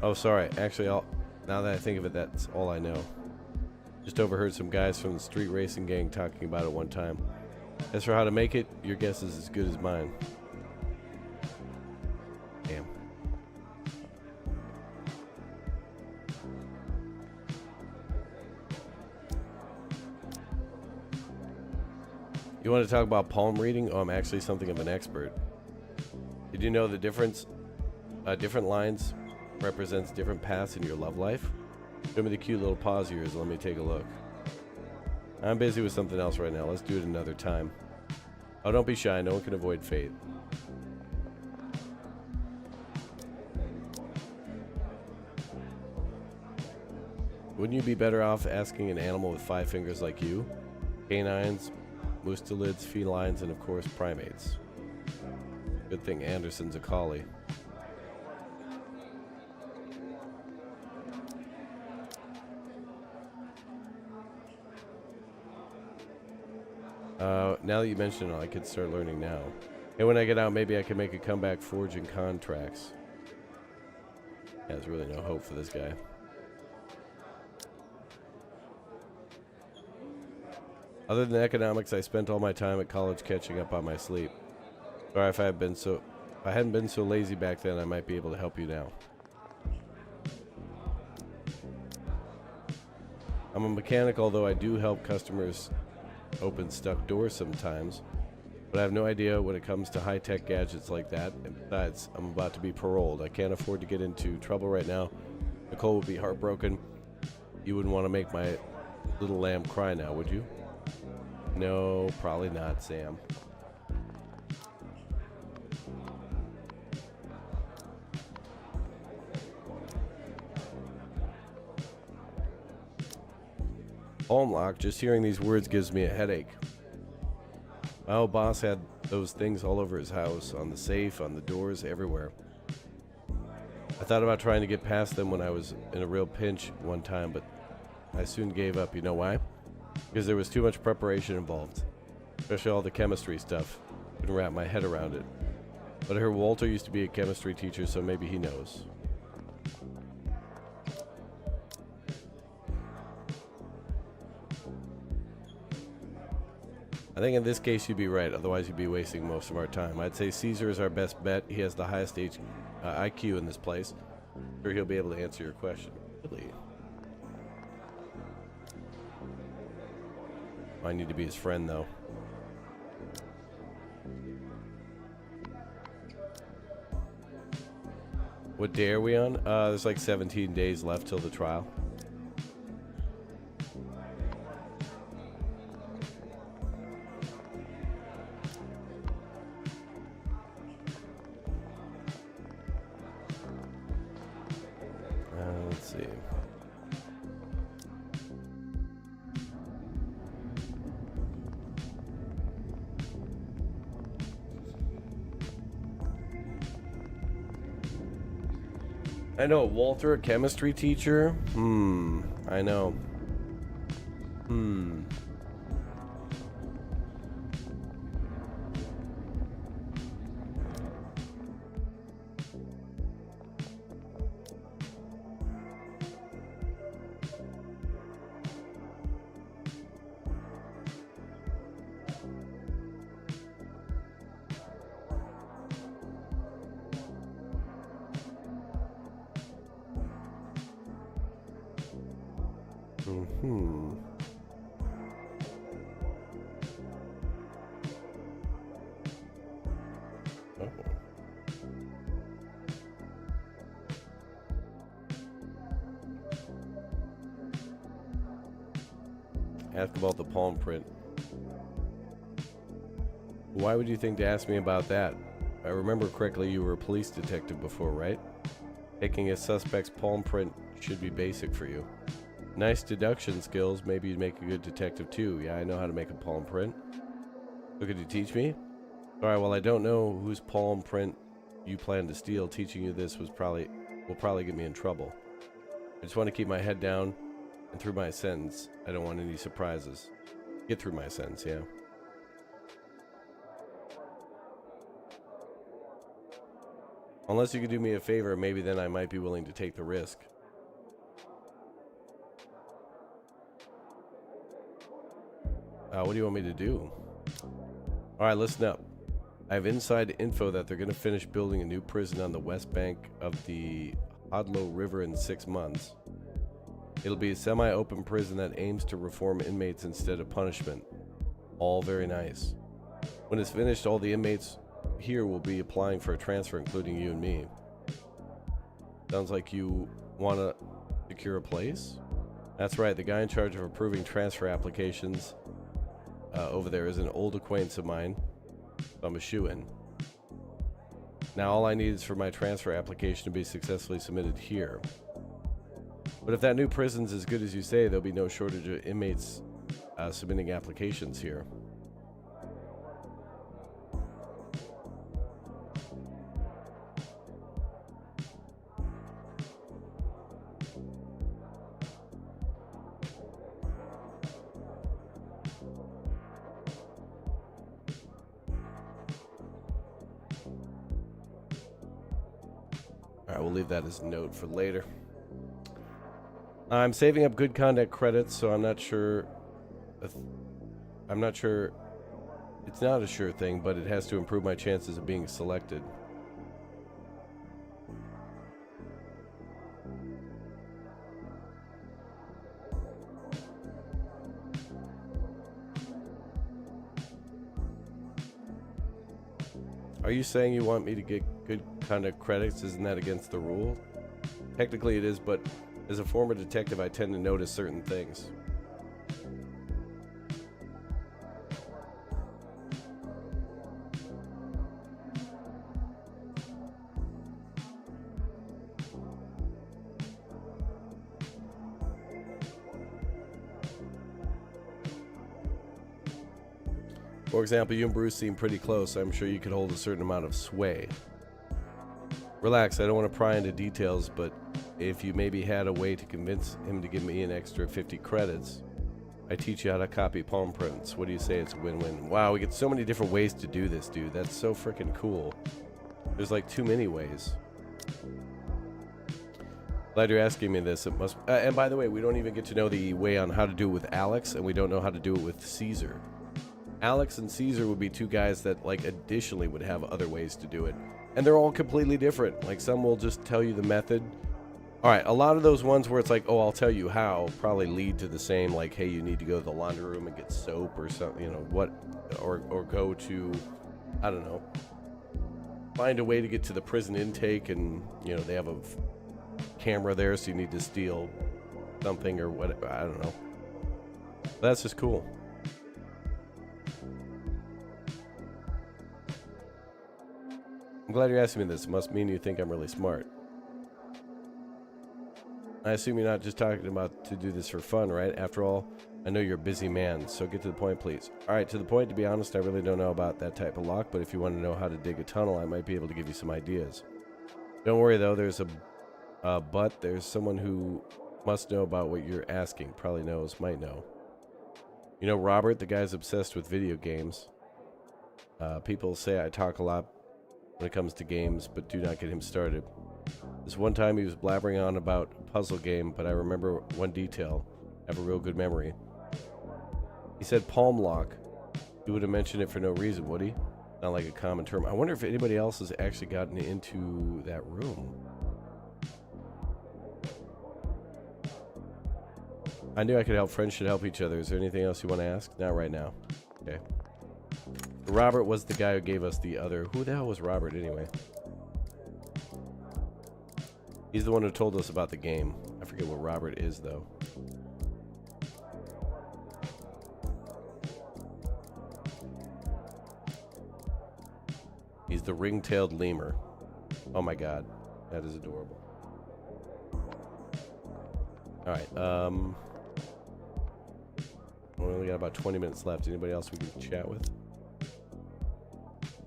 Oh, sorry. Actually, now that I think of it, that's all I know. Just overheard some guys from the street racing gang talking about it one time. As for how to make it, your guess is as good as mine. Damn. You want to talk about palm reading? Oh, I'm actually something of an expert. Did you know the difference? Different lines represents different paths in your love life? Show me the cute little paws of yours. Let me take a look. I'm busy with something else right now. Let's do it another time. Oh, don't be shy. No one can avoid fate. Wouldn't you be better off asking an animal with 5 fingers like you? Canines, mustelids, felines, and of course primates. Good thing Anderson's a collie. Now that you mention it, I could start learning now. And when I get out, maybe I can make a comeback forging contracts. Yeah, there's really no hope for this guy. Other than economics, I spent all my time at college catching up on my sleep. Sorry if I hadn't been so lazy back then, I might be able to help you now. I'm a mechanic, although I do help customers open stuck doors sometimes. But I have no idea when it comes to high-tech gadgets like that. And besides, I'm about to be paroled. I can't afford to get into trouble right now. Nicole would be heartbroken. You wouldn't want to make my little lamb cry now, would you? No, probably not, Sam. Palm lock, just hearing these words gives me a headache. My old boss had those things all over his house, on the safe, on the doors, everywhere. I thought about trying to get past them when I was in a real pinch one time, but I soon gave up. You know why? Because there was too much preparation involved, especially all the chemistry stuff. Couldn't wrap my head around it. But I heard Walter used to be a chemistry teacher, so maybe he knows. I think in this case you'd be right, otherwise you'd be wasting most of our time. I'd say Caesar is our best bet. He has the highest IQ in this place. Sure, he'll be able to answer your question. Really? I need to be his friend, though. What day are we on? There's like 17 days left till the trial. Let's see. I know, Walter, a chemistry teacher? I know. Ask about the palm print. Why would you think to ask me about that? If I remember correctly, you were a police detective before, right? Taking a suspect's palm print should be basic for you. Nice deduction skills, maybe you'd make a good detective too. Yeah, I know how to make a palm print. So could you teach me? Alright, well I don't know whose palm print you plan to steal. Teaching you this will probably get me in trouble. I just want to keep my head down and through my sentence. I don't want any surprises. Get through my sentence, yeah. Unless you could do me a favor, maybe then I might be willing to take the risk. What do you want me to do? Alright, listen up. I have inside info that they're going to finish building a new prison on the west bank of the Hodlow River in 6 months. It'll be a semi-open prison that aims to reform inmates instead of punishment. All very nice. When it's finished, all the inmates here will be applying for a transfer, including you and me. Sounds like you want to secure a place? That's right, the guy in charge of approving transfer applications over there is an old acquaintance of mine, so I'm a shoo-in. Now all I need is for my transfer application to be successfully submitted here. But if that new prison's as good as you say, there'll be no shortage of inmates submitting applications here. All right, we'll leave that as a note for later. I'm saving up good conduct credits, so I'm not sure. I'm not sure. It's not a sure thing, but it has to improve my chances of being selected. Are you saying you want me to get good conduct credits? Isn't that against the rule? Technically it is, but as a former detective, I tend to notice certain things. For example, you and Bruce seem pretty close. I'm sure you could hold a certain amount of sway. Relax, I don't want to pry into details, but if you maybe had a way to convince him to give me an extra 50 credits, I teach you how to copy palm prints. What do you say? It's a win-win. Wow, we get so many different ways to do this, dude. That's so freaking cool. There's like too many ways. Glad you're asking me this. It must. And by the way, we don't even get to know the way on how to do it with Alex, and we don't know how to do it with Caesar. Alex and Caesar would be two guys that, like, additionally would have other ways to do it. And they're all completely different. Like, some will just tell you the method. All right, a lot of those ones where it's like, oh, I'll tell you how, probably lead to the same, like, hey, you need to go to the laundry room and get soap or something, you know, what, or go to, I don't know, find a way to get to the prison intake and, you know, they have a camera there, so you need to steal something or whatever. I don't know. But that's just cool. I'm glad you're asking me this. It must mean you think I'm really smart. I assume you're not just talking about to do this for fun, right? After all, I know you're a busy man, so get to the point, please. All right, to the point. To be honest, I really don't know about that type of lock, but if you want to know how to dig a tunnel, I might be able to give you some ideas. Don't worry, though. There's but there's someone who must know about what you're asking. Probably knows, might know. You know Robert, the guy's obsessed with video games. People say I talk a lot when it comes to games, but do not get him started. This one time he was blabbering on about a puzzle game, but I remember one detail. I have a real good memory. He said palm lock. He would have mentioned it for no reason, would he? Not like a common term. I wonder if anybody else has actually gotten into that room. I knew I could help. Friends should help each other. Is there anything else you want to ask? Not right now. Okay. Robert was the guy who gave us the other. Who the hell was Robert anyway? He's the one who told us about the game. I forget what Robert is, though. He's the ring-tailed lemur. Oh my god. That is adorable. Alright, we only got about 20 minutes left. Anybody else we can chat with?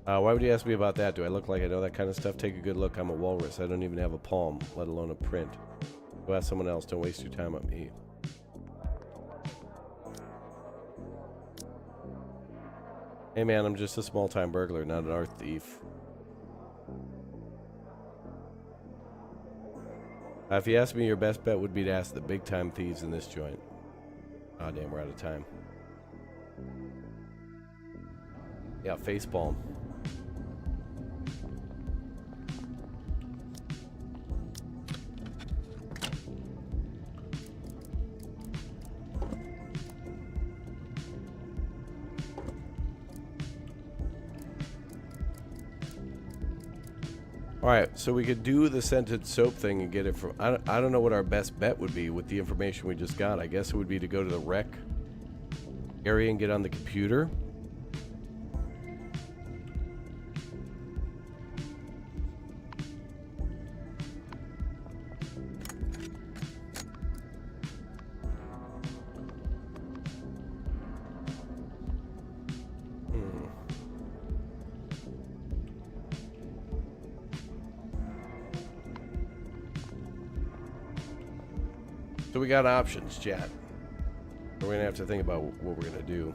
Why would you ask me about that? Do I look like I know that kind of stuff? Take a good look. I'm a walrus. I don't even have a palm, let alone a print. Go ask someone else. Don't waste your time on me. Hey man, I'm just a small-time burglar, not an art thief. If you ask me, your best bet would be to ask the big-time thieves in this joint. Aw, damn, we're out of time. Yeah, facepalm. Alright, so we could do the scented soap thing and get it from... I don't know what our best bet would be with the information we just got. I guess it would be to go to the rec area and get on the computer. So we got options, chat. We're going to have to think about what we're going to do.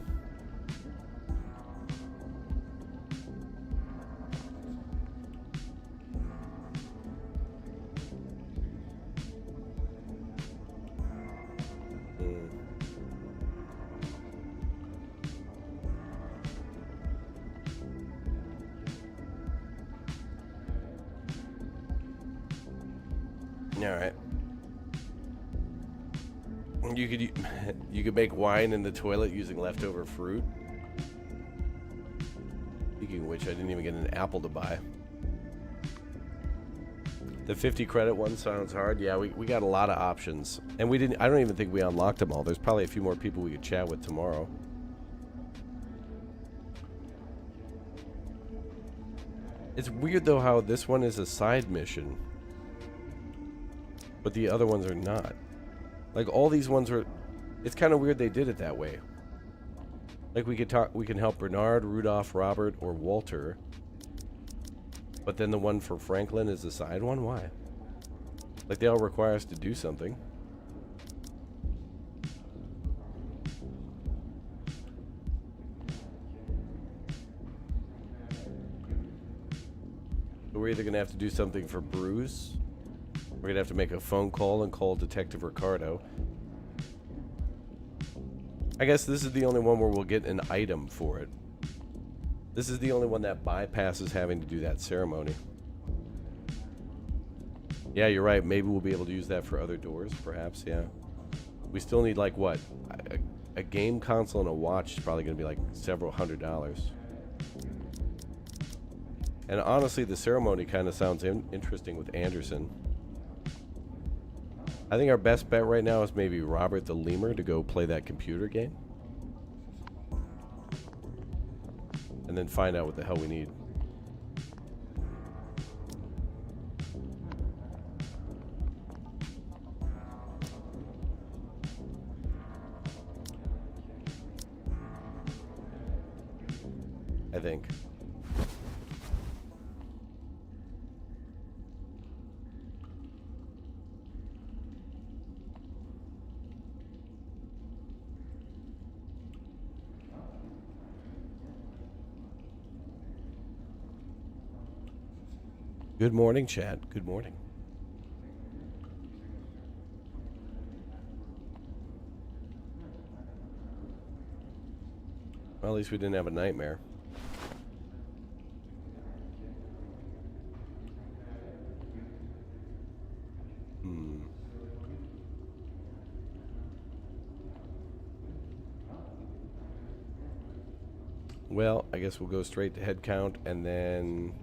All right. You could make wine in the toilet using leftover fruit. Speaking of which, I didn't even get an apple to buy. The 50 credit one sounds hard. Yeah, we got a lot of options. And I don't even think we unlocked them all. There's probably a few more people we could chat with tomorrow. It's weird though how this one is a side mission, but the other ones are not. Like all these ones are, it's kind of weird they did it that way. Like we can help Bernard, Rudolph, Robert, or Walter. But then the one for Franklin is the side one? Why? Like they all require us to do something. So we're either going to have to do something for Bruce. We're going to have to make a phone call and call Detective Ricardo. I guess this is the only one where we'll get an item for it. This is the only one that bypasses having to do that ceremony. Yeah, you're right. Maybe we'll be able to use that for other doors, perhaps, yeah. We still need, like, what? A game console and a watch is probably going to be, like, several $100s. And honestly, the ceremony kind of sounds interesting with Anderson. I think our best bet right now is maybe Robert the Lemur to go play that computer game. And then find out what the hell we need. I think. Good morning, Chad. Good morning. Well, at least we didn't have a nightmare. Well, I guess we'll go straight to head count and then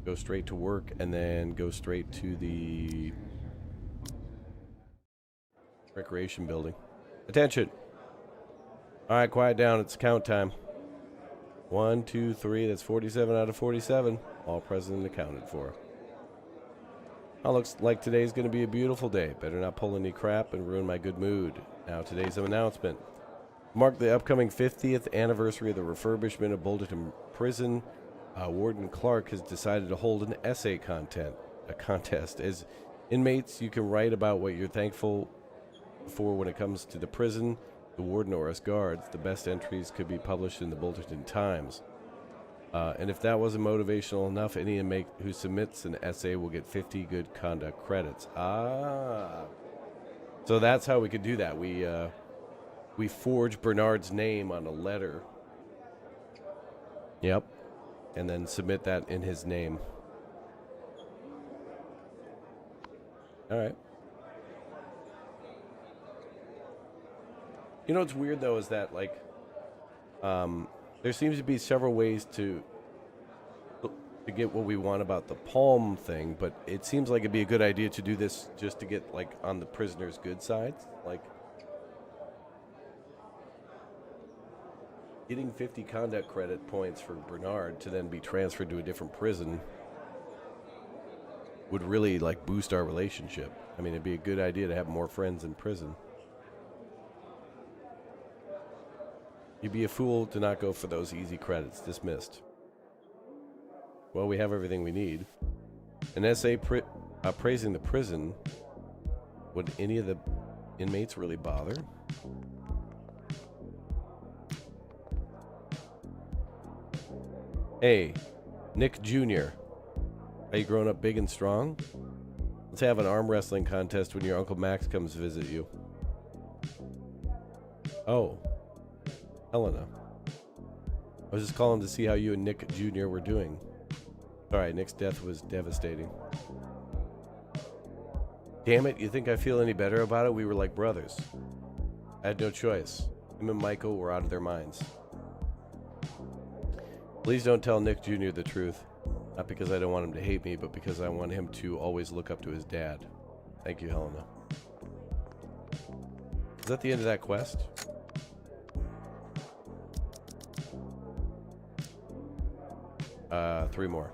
go straight to work and then go straight to the recreation building. Attention. All right, quiet down. It's count time. 1, 2, 3. That's 47 out of 47. All present and accounted for. Well, looks like today's going to be a beautiful day. Better not pull any crap and ruin my good mood. Now, today's announcement. Mark the upcoming 50th anniversary of the refurbishment of Boulderton Prison. Warden Clark has decided to hold an essay contest. As inmates, you can write about what you're thankful for when it comes to the prison, the warden, or us guards. The best entries could be published in the Boulderton Times. And if that wasn't motivational enough, any inmate who submits an essay will get 50 good conduct credits. So that's how we could do that. We forge Bernard's name on a letter. Yep. And then submit that in his name. All right. You know what's weird, though, is that, like, there seems to be several ways to get what we want about the palm thing, but it seems like it'd be a good idea to do this just to get, like, on the prisoner's good side. Like, getting 50 conduct credit points for Bernard to then be transferred to a different prison would really, like, boost our relationship. I mean, it'd be a good idea to have more friends in prison. You'd be a fool to not go for those easy credits. Dismissed. Well, we have everything we need. An essay praising the prison. Would any of the inmates really bother? Hey, Nick Jr. Are you growing up big and strong? Let's have an arm wrestling contest when your Uncle Max comes to visit you. Oh, Helena. I was just calling to see how you and Nick Jr. were doing. Alright, Nick's death was devastating. Damn it, you think I feel any better about it? We were like brothers. I had no choice. Him and Michael were out of their minds. Please don't tell Nick Jr. the truth. Not because I don't want him to hate me, but because I want him to always look up to his dad. Thank you, Helena. Is that the end of that quest? Three more.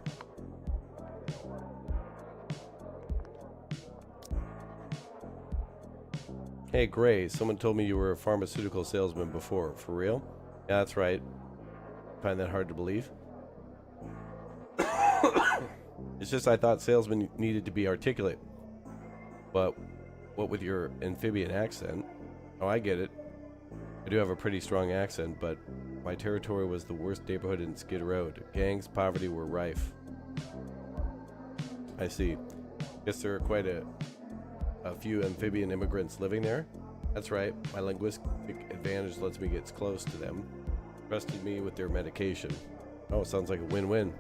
Hey, Gray, someone told me you were a pharmaceutical salesman before. For real? Yeah, that's right. Find that hard to believe? It's just I thought salesmen needed to be articulate. But what with your amphibian accent? Oh, I get it. I do have a pretty strong accent, but my territory was the worst neighborhood in Skid Road. Gangs, poverty were rife. I see. Guess there are quite a few amphibian immigrants living there. That's right. My linguistic advantage lets me get close to them. Trusted me with their medication. Oh, sounds like a win-win.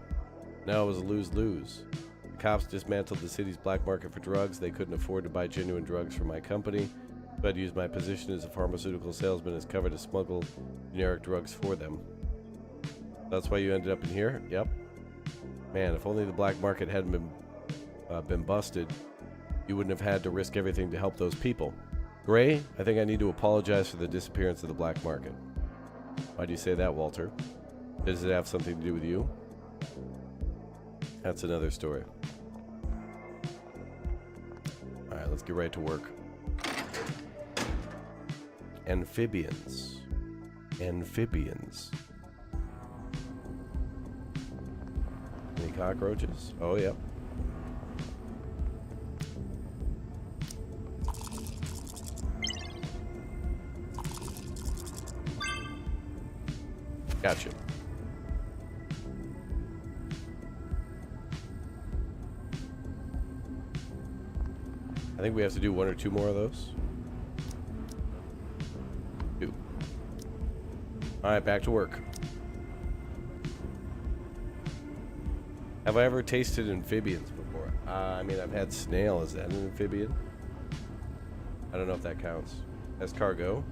No, it was a lose-lose. The cops dismantled the city's black market for drugs. They couldn't afford to buy genuine drugs from my company, so I'd use my position as a pharmaceutical salesman as cover to smuggle generic drugs for them. That's why you ended up in here? Yep. Man, if only the black market hadn't been busted, you wouldn't have had to risk everything to help those people. Gray, I think I need to apologize for the disappearance of the black market. Why do you say that, Walter? Does it have something to do with you? That's another story. Alright, let's get right to work. Amphibians. Amphibians. Any cockroaches? Oh, yeah. Gotcha. I think we have to do one or two more of those. Two. Alright, back to work. Have I ever tasted amphibians before? I mean, I've had snail. Is that an amphibian? I don't know if that counts. Escargot?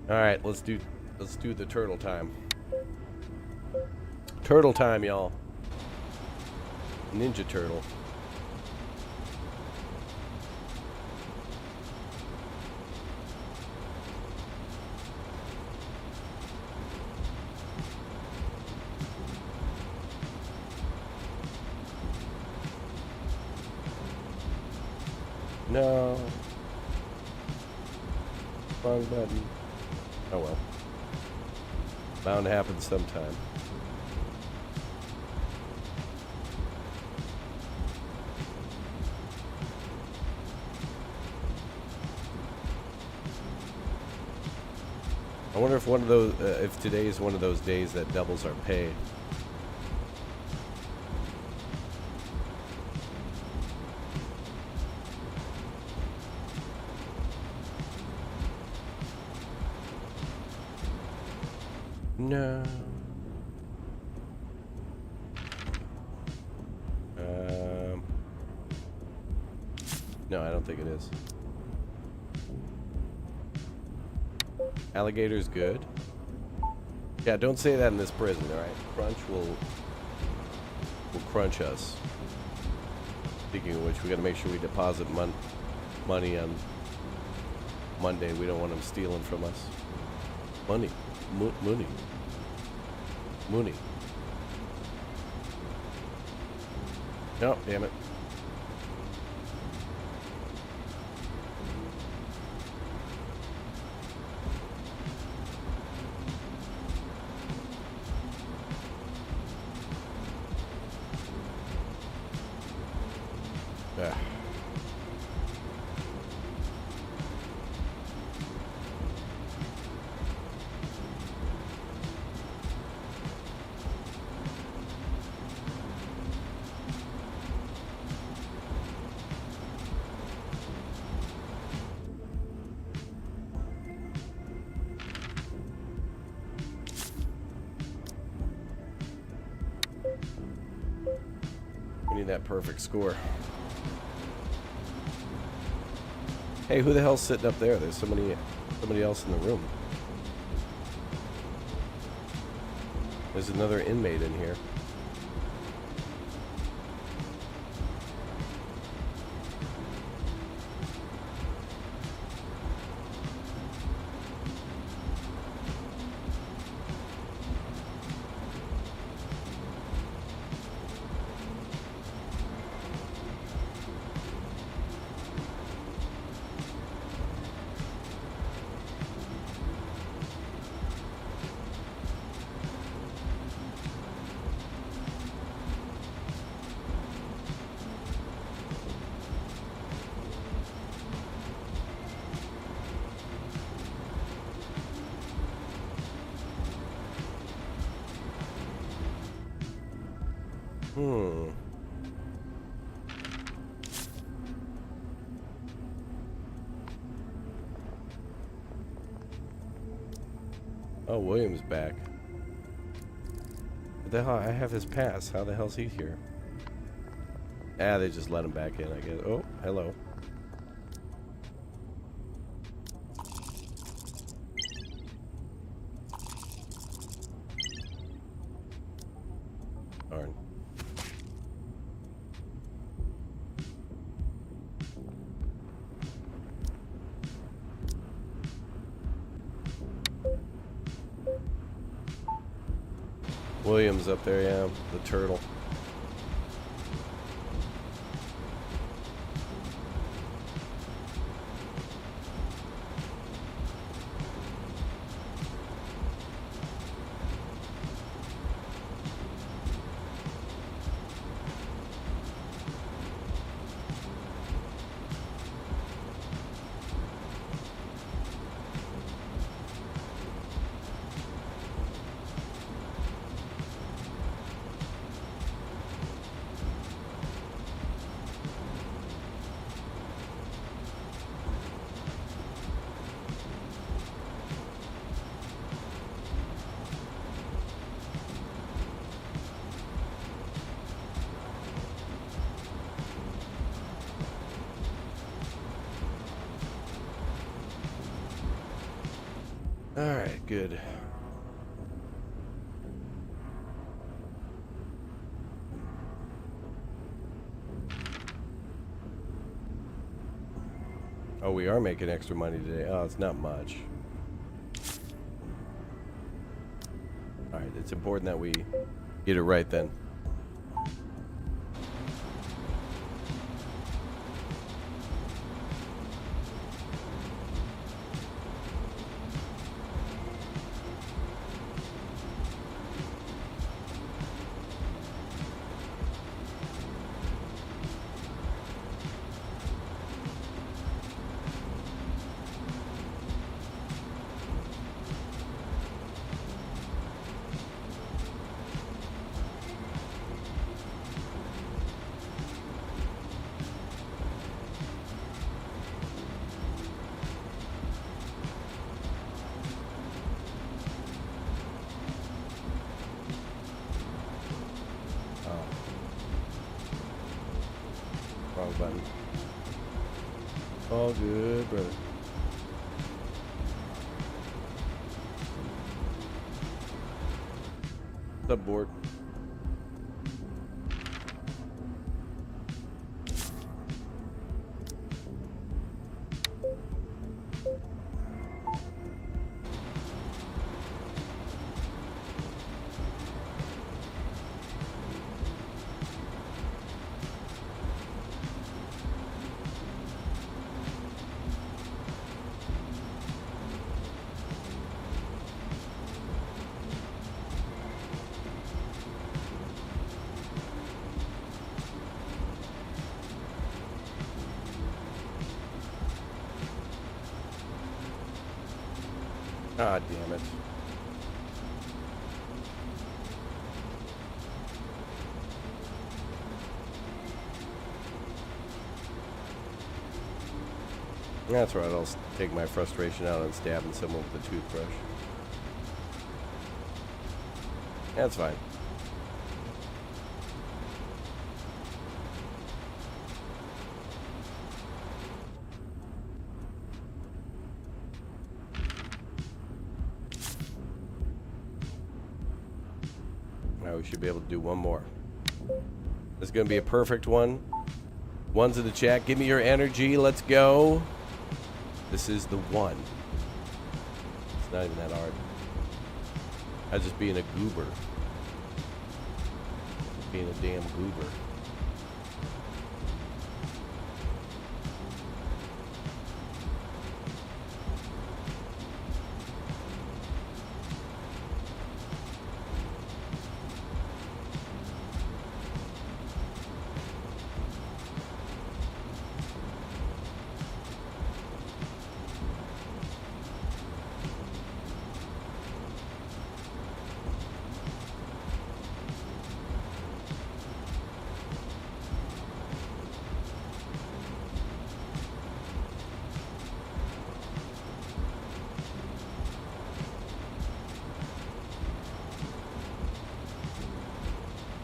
All right, let's do the turtle time. Turtle time, y'all. Ninja turtle. No. Wrong button. Oh well. Bound to happen sometime. I wonder if one of those, if today is one of those days that doubles our pay. No. No, I don't think it is. Alligator's good. Yeah, don't say that in this prison, alright? Crunch will crunch us. Speaking of which, we gotta make sure we deposit money on Monday. We don't want them stealing from us. Money. Mooney. Oh, damn it. Ah. getting that perfect score. Hey, who the hell's sitting up there? There's somebody else in the room. There's another inmate in here. Oh, William's back. What the hell? I have his pass. How the hell's he here? Ah, they just let him back in, I guess. Oh, hello. Darn. William's up there, yeah, the turtle. Alright, good. Oh, we are making extra money today. Oh, it's not much. Alright, it's important that we get it right then. Wrong button. All good, brother. What's up, board? Ah, damn it. That's right, I'll take my frustration out on stabbing someone with a toothbrush. That's fine. Alright, we should be able to do one more. This is going to be a perfect one. One's in the chat. Give me your energy. Let's go. This is the one. It's not even that hard. I was just being a goober. Being a damn goober.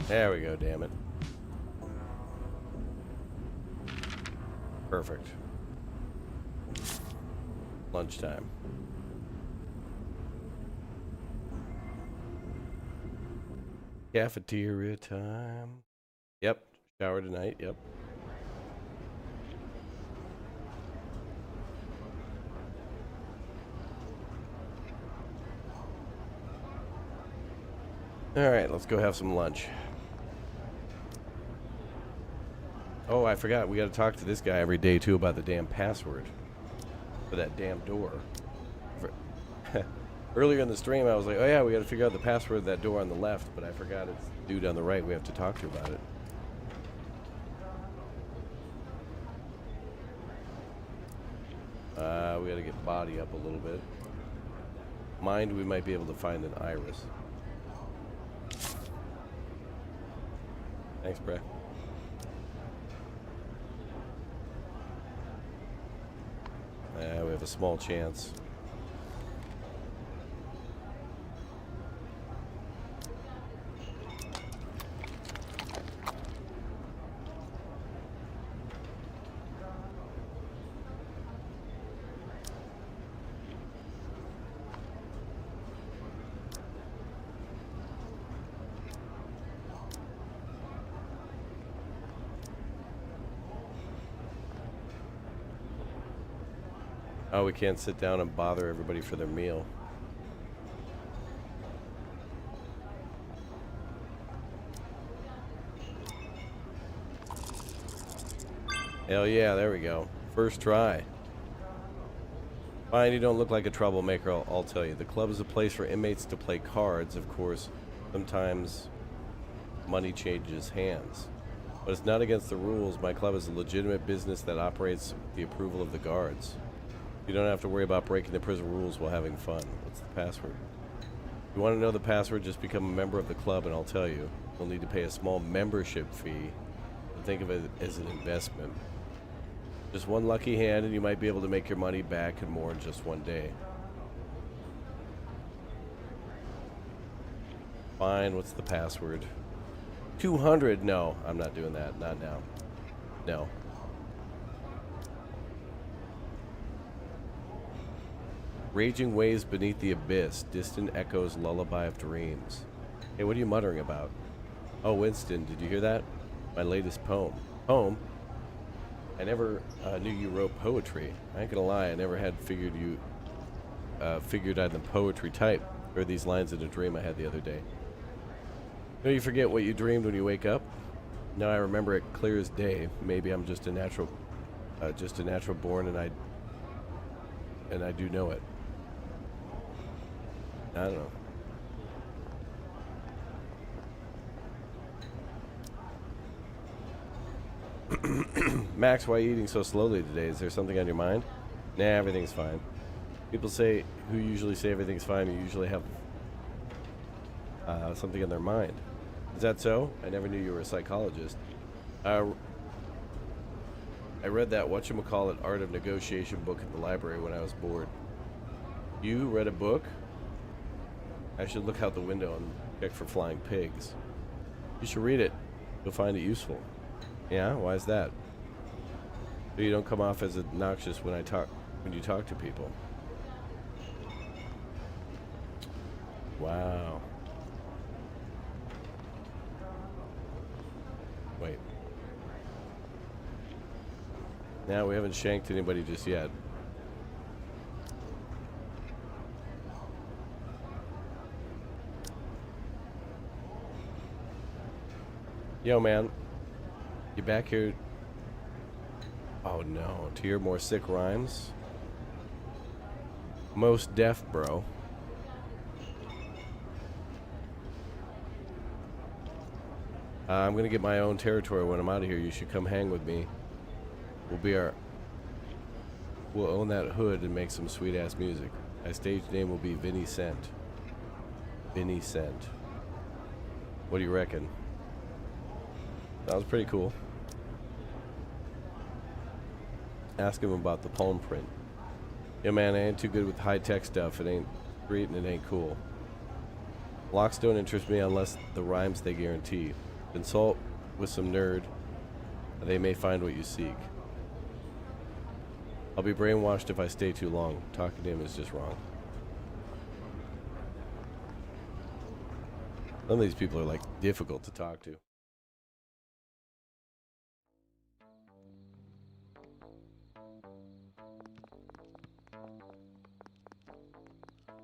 There we go, damn it. Perfect. Lunchtime. Cafeteria time. Yep. Shower tonight, yep. Alright, let's go have some lunch. Oh, I forgot. We got to talk to this guy every day, too, about the damn password for that damn door. Earlier in the stream, I was like, oh, yeah, we got to figure out the password of that door on the left, but I forgot it's the dude on the right we have to talk to about it. We got to get body up a little bit. Mind, we might be able to find an iris. Thanks, Brett. We have a small chance. Oh, we can't sit down and bother everybody for their meal. Hell yeah, there we go. First try. Fine, you don't look like a troublemaker, I'll tell you. The club is a place for inmates to play cards, of course. Sometimes money changes hands. But it's not against the rules. My club is a legitimate business that operates with the approval of the guards. You don't have to worry about breaking the prison rules while having fun. What's the password? If you want to know the password, just become a member of the club and I'll tell you. You'll need to pay a small membership fee, but think of it as an investment. Just one lucky hand and you might be able to make your money back and more in just one day. Fine, what's the password? 200? No, I'm not doing that. Not now. No. Raging waves beneath the abyss, distant echoes, lullaby of dreams. Hey, what are you muttering about? Oh, Winston, did you hear that? My latest poem. Poem? I never knew you wrote poetry. I ain't gonna lie, I never had figured I'd the poetry type. Heard these lines in a dream I had the other day. You know, you forget what you dreamed when you wake up? Now I remember it clear as day. Maybe I'm just a natural born and I do know it. I don't know. Max, why are you eating so slowly today? Is there something on your mind? Nah, everything's fine. People who usually say everything's fine, who usually have something on their mind. Is that so? I never knew you were a psychologist. I read that whatchamacallit Art of Negotiation book in the library when I was bored. You read a book? I should look out the window and check for flying pigs. You should read it. You'll find it useful. Yeah? Why is that? So you don't come off as obnoxious when you talk to people. Wow. Wait. Now we haven't shanked anybody just yet. Yo, man. You back here? Oh, no. To hear more sick rhymes? Most deaf, bro. I'm gonna get my own territory when I'm out of here. You should come hang with me. We'll own that hood and make some sweet-ass music. My stage name will be Vinny Cent. Vinny Cent. What do you reckon? That was pretty cool. Ask him about the palm print. Yeah, man, I ain't too good with high-tech stuff. It ain't street and it ain't cool. Locks don't interest me unless the rhymes they guarantee. Consult with some nerd. They may find what you seek. I'll be brainwashed if I stay too long. Talking to him is just wrong. Some of these people are, like, difficult to talk to.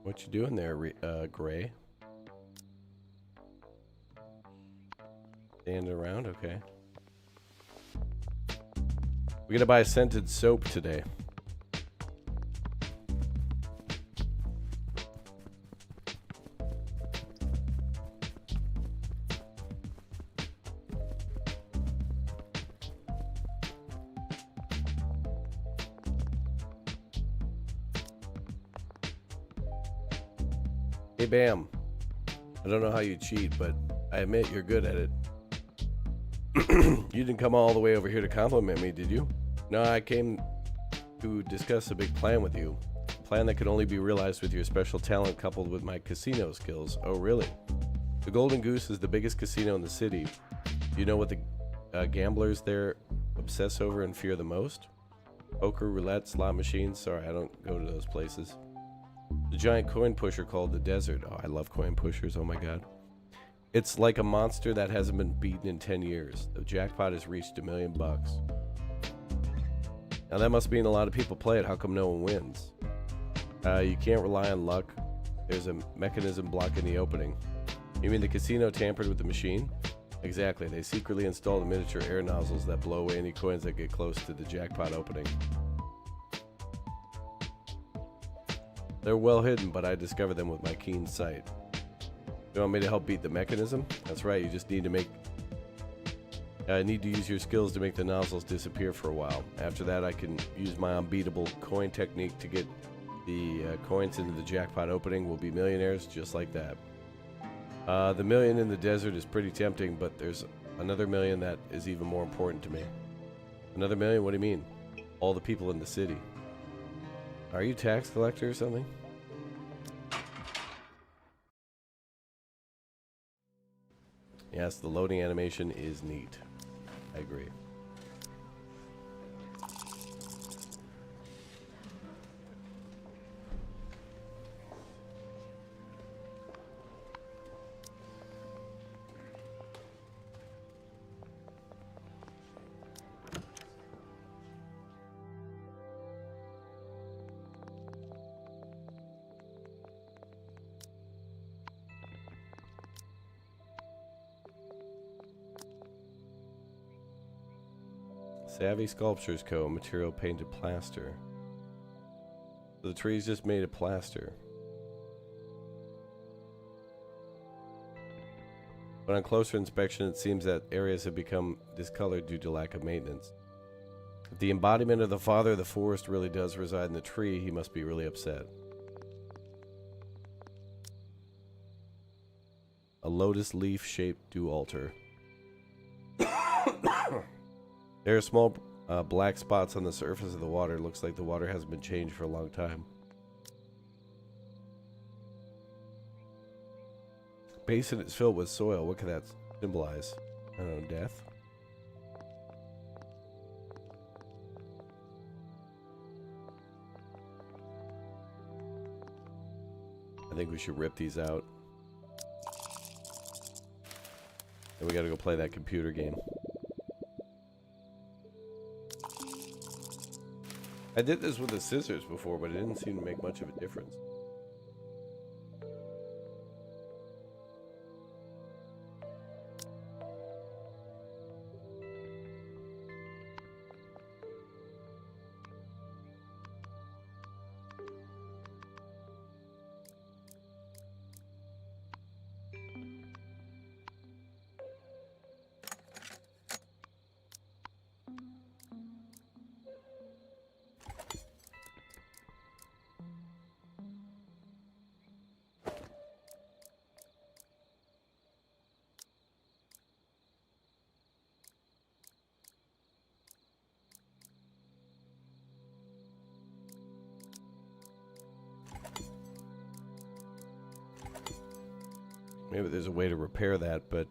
What you doing there, Gray? Standing around? Okay. We're gonna buy scented soap today. Hey, Bam. I don't know how you cheat, but I admit you're good at it. You didn't come all the way over here to compliment me, did you? No, I came to discuss a big plan with you. A plan that could only be realized with your special talent coupled with my casino skills. Oh, really? The Golden Goose is the biggest casino in the city. Do you know what the gamblers there obsess over and fear the most? Poker, roulette, slot machines. Sorry, I don't go to those places. The giant coin pusher called the Desert. Oh, I love coin pushers. Oh my god. It's like a monster that hasn't been beaten in 10 years. The jackpot has reached $1 million. Now that must mean a lot of people play it. How come no one wins? You can't rely on luck. There's a mechanism blocking the opening. You mean the casino tampered with the machine? Exactly. They secretly installed miniature air nozzles that blow away any coins that get close to the jackpot opening. They're well hidden, but I discovered them with my keen sight. You want me to help beat the mechanism? That's right, you just need to use your skills to make the nozzles disappear for a while. After that, I can use my unbeatable coin technique to get the coins into the jackpot opening. We'll be millionaires just like that. The million in the desert is pretty tempting, but there's another million that is even more important to me. Another million? What do you mean? All the people in the city. Are you a tax collector or something? Yes, the loading animation is neat. I agree. Savvy Sculptures Co. Material painted plaster. So the tree's just made of plaster. But on closer inspection, it seems that areas have become discolored due to lack of maintenance. If the embodiment of the father of the forest really does reside in the tree, he must be really upset. A lotus leaf-shaped dew altar. There are small black spots on the surface of the water. Looks like the water hasn't been changed for a long time. Basin is filled with soil. What could that symbolize? I don't know, death? I think we should rip these out. And we gotta go play that computer game. I did this with the scissors before, but it didn't seem to make much of a difference. Maybe there's a way to repair that, but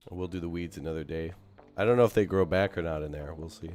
we'll do the weeds another day. I don't know if they grow back or not in there. We'll see.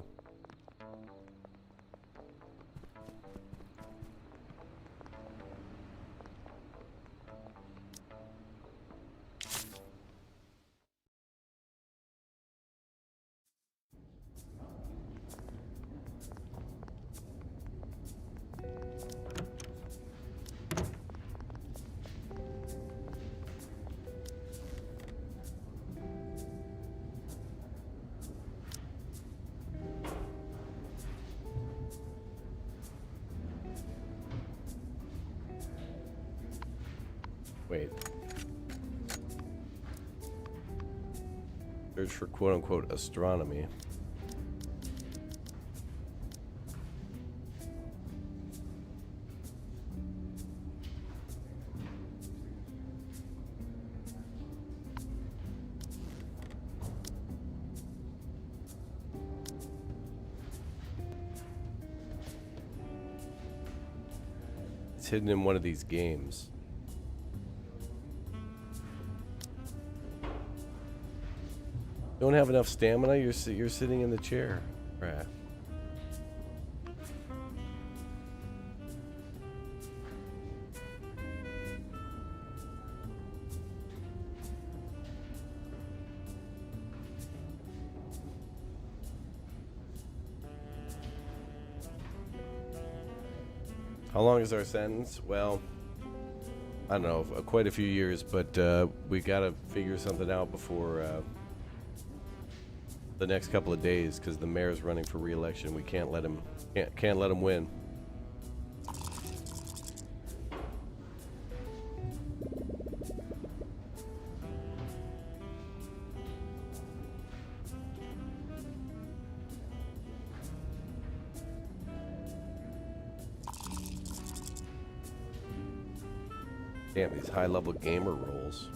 Wait. Search for quote-unquote astronomy. It's hidden in one of these games. Don't have enough stamina? You're sitting in the chair. Right. How long is our sentence? Well, I don't know, quite a few years, but we gotta figure something out before the next couple of days, because the mayor's running for re-election. We can't let him win. Damn, these high-level gamer roles.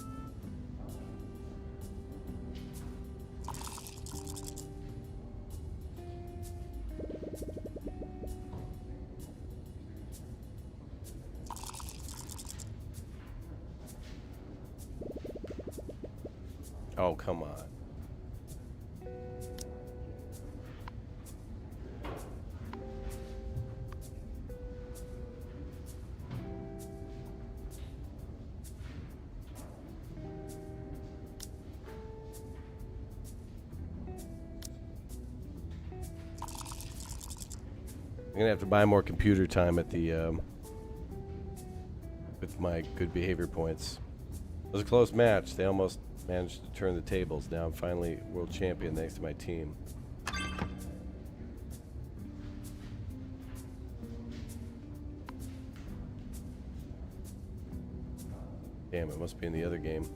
Oh, come on. I'm gonna have to buy more computer time at the with my good behavior points. It was a close match. They almost managed to turn the tables. Now I'm finally world champion thanks to my team. Damn, it must be in the other game.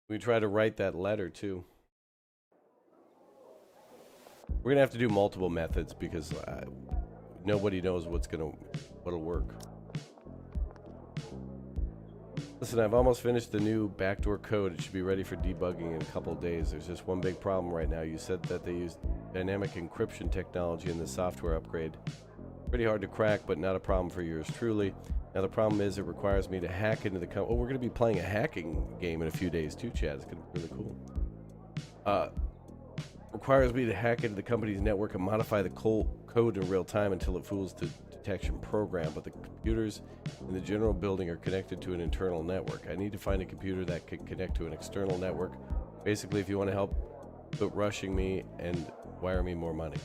We try to write that letter too. We're gonna have to do multiple methods because nobody knows what'll work. Listen, I've almost finished the new backdoor code. It should be ready for debugging in a couple of days. There's just one big problem right now. You said that they use dynamic encryption technology in the software upgrade. Pretty hard to crack, but not a problem for yours truly. Now the problem is it requires me to hack into the we're going to be playing a hacking game in a few days too, Chad. It's going to be really cool. Requires me to hack into the company's network and modify the code in real time until it fools the detection program, but the computers in the general building are connected to an internal network. I need to find a computer that can connect to an external network. Basically, if you want to help quit rushing me and wire me more money.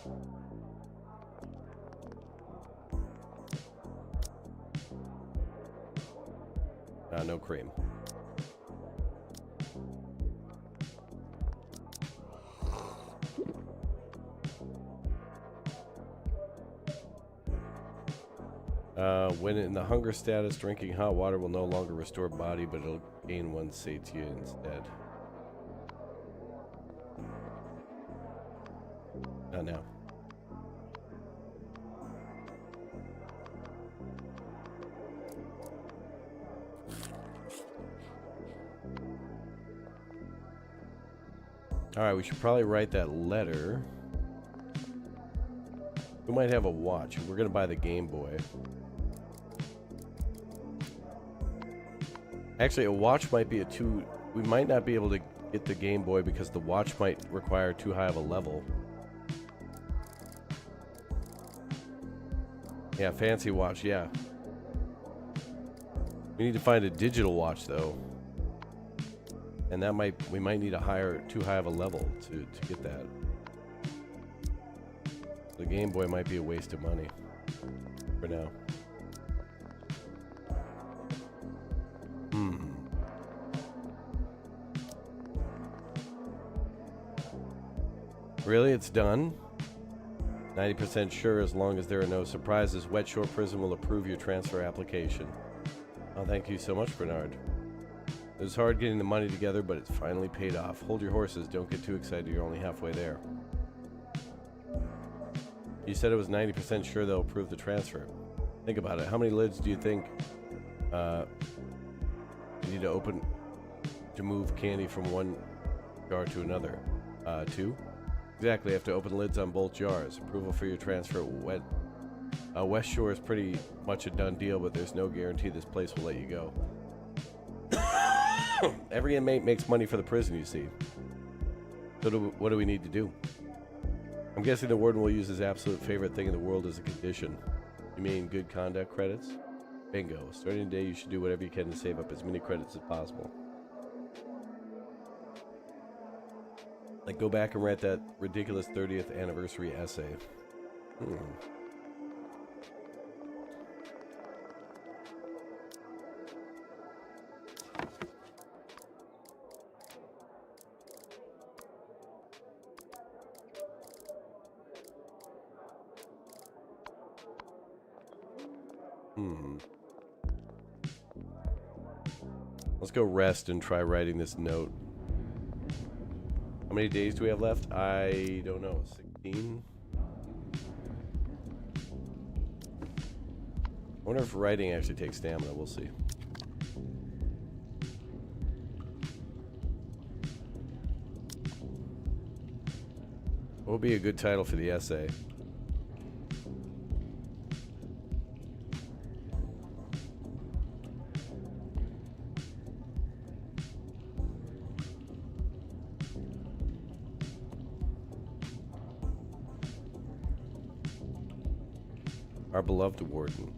No cream. When in the hunger status, drinking hot water will no longer restore body, but it'll gain one satiety instead. Not now. Alright, we should probably write that letter. We might have a watch. We're going to buy the Game Boy. Actually, a watch might be we might not be able to get the Game Boy because the watch might require too high of a level. Yeah, fancy watch, yeah. We need to find a digital watch, though. And that we might need too high of a level to get that. The Game Boy might be a waste of money for now. Really? It's done? 90% sure as long as there are no surprises. Wet Shore Prison will approve your transfer application. Oh, thank you so much, Bernard. It was hard getting the money together, but it's finally paid off. Hold your horses. Don't get too excited. You're only halfway there. You said it was 90% sure they'll approve the transfer. Think about it. How many lids do you think you need to open to move candy from one jar to another? 2? Exactly. You have to open lids on both jars. Approval for your transfer. West Shore is pretty much a done deal, but there's no guarantee this place will let you go. Every inmate makes money for the prison, you see. So what do we need to do? I'm guessing the warden will use his absolute favorite thing in the world as a condition. You mean good conduct credits? Bingo. Starting today, you should do whatever you can to save up as many credits as possible. Like, go back and write that ridiculous 30th anniversary essay. Let's go rest and try writing this note. How many days do we have left? I don't know. 16? I wonder if writing actually takes stamina. We'll see. What would be a good title for the essay? Our beloved warden.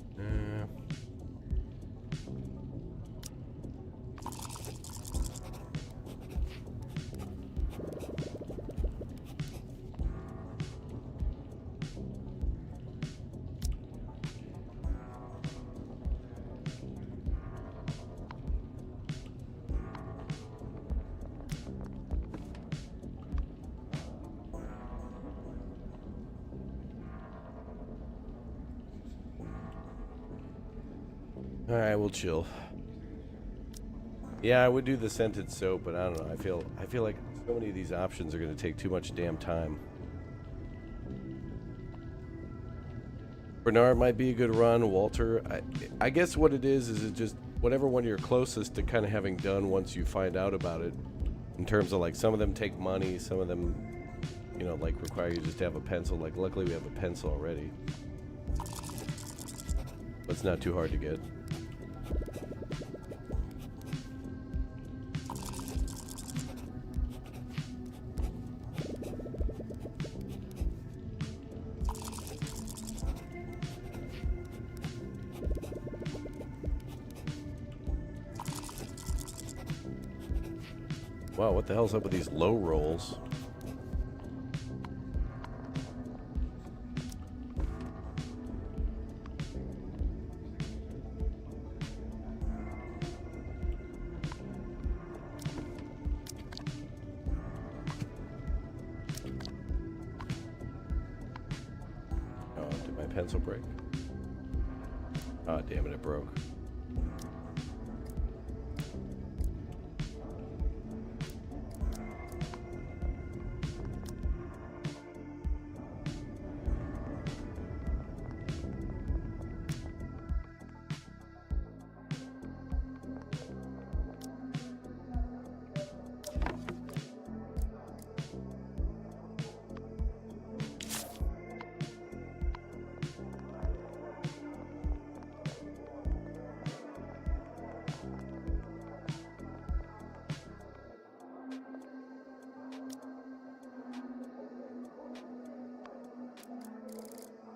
Alright, we'll chill. Yeah, I would do the scented soap, but I don't know. I feel like so many of these options are going to take too much damn time. Bernard might be a good run. Walter, I guess what it is it just whatever one you're closest to kind of having done once you find out about it. In terms of like some of them take money, some of them, you know, like require you just to have a pencil. Like luckily we have a pencil already. It's not too hard to get. Wow, what the hell's up with these low rolls? Oh, did my pencil break? Oh, damn it, it broke.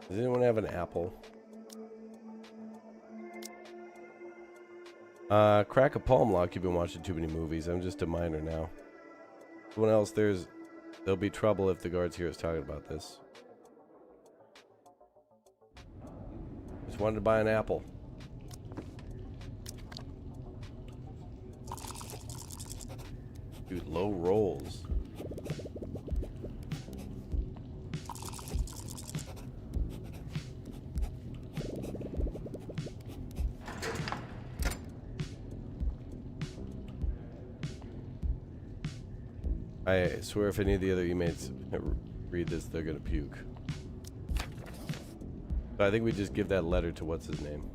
Does anyone have an apple? Crack a palm lock. You've been watching too many movies. I'm just a minor now. Someone else, there'll be trouble if the guards hear us talking about this. Just wanted to buy an apple. Dude, low rolls. I swear if any of the other inmates read this, they're gonna puke. But I think we just give that letter to what's his name.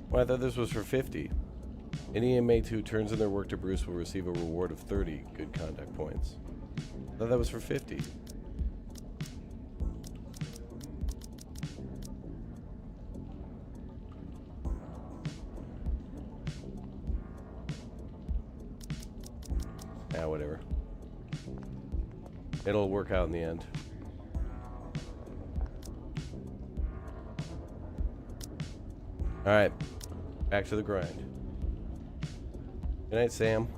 Well, I thought this was for 50. Any inmate who turns in their work to Bruce will receive a reward of 30 good conduct points. I thought that was for 50. Yeah, whatever. It'll work out in the end. Alright. Back to the grind. Good night, Sam.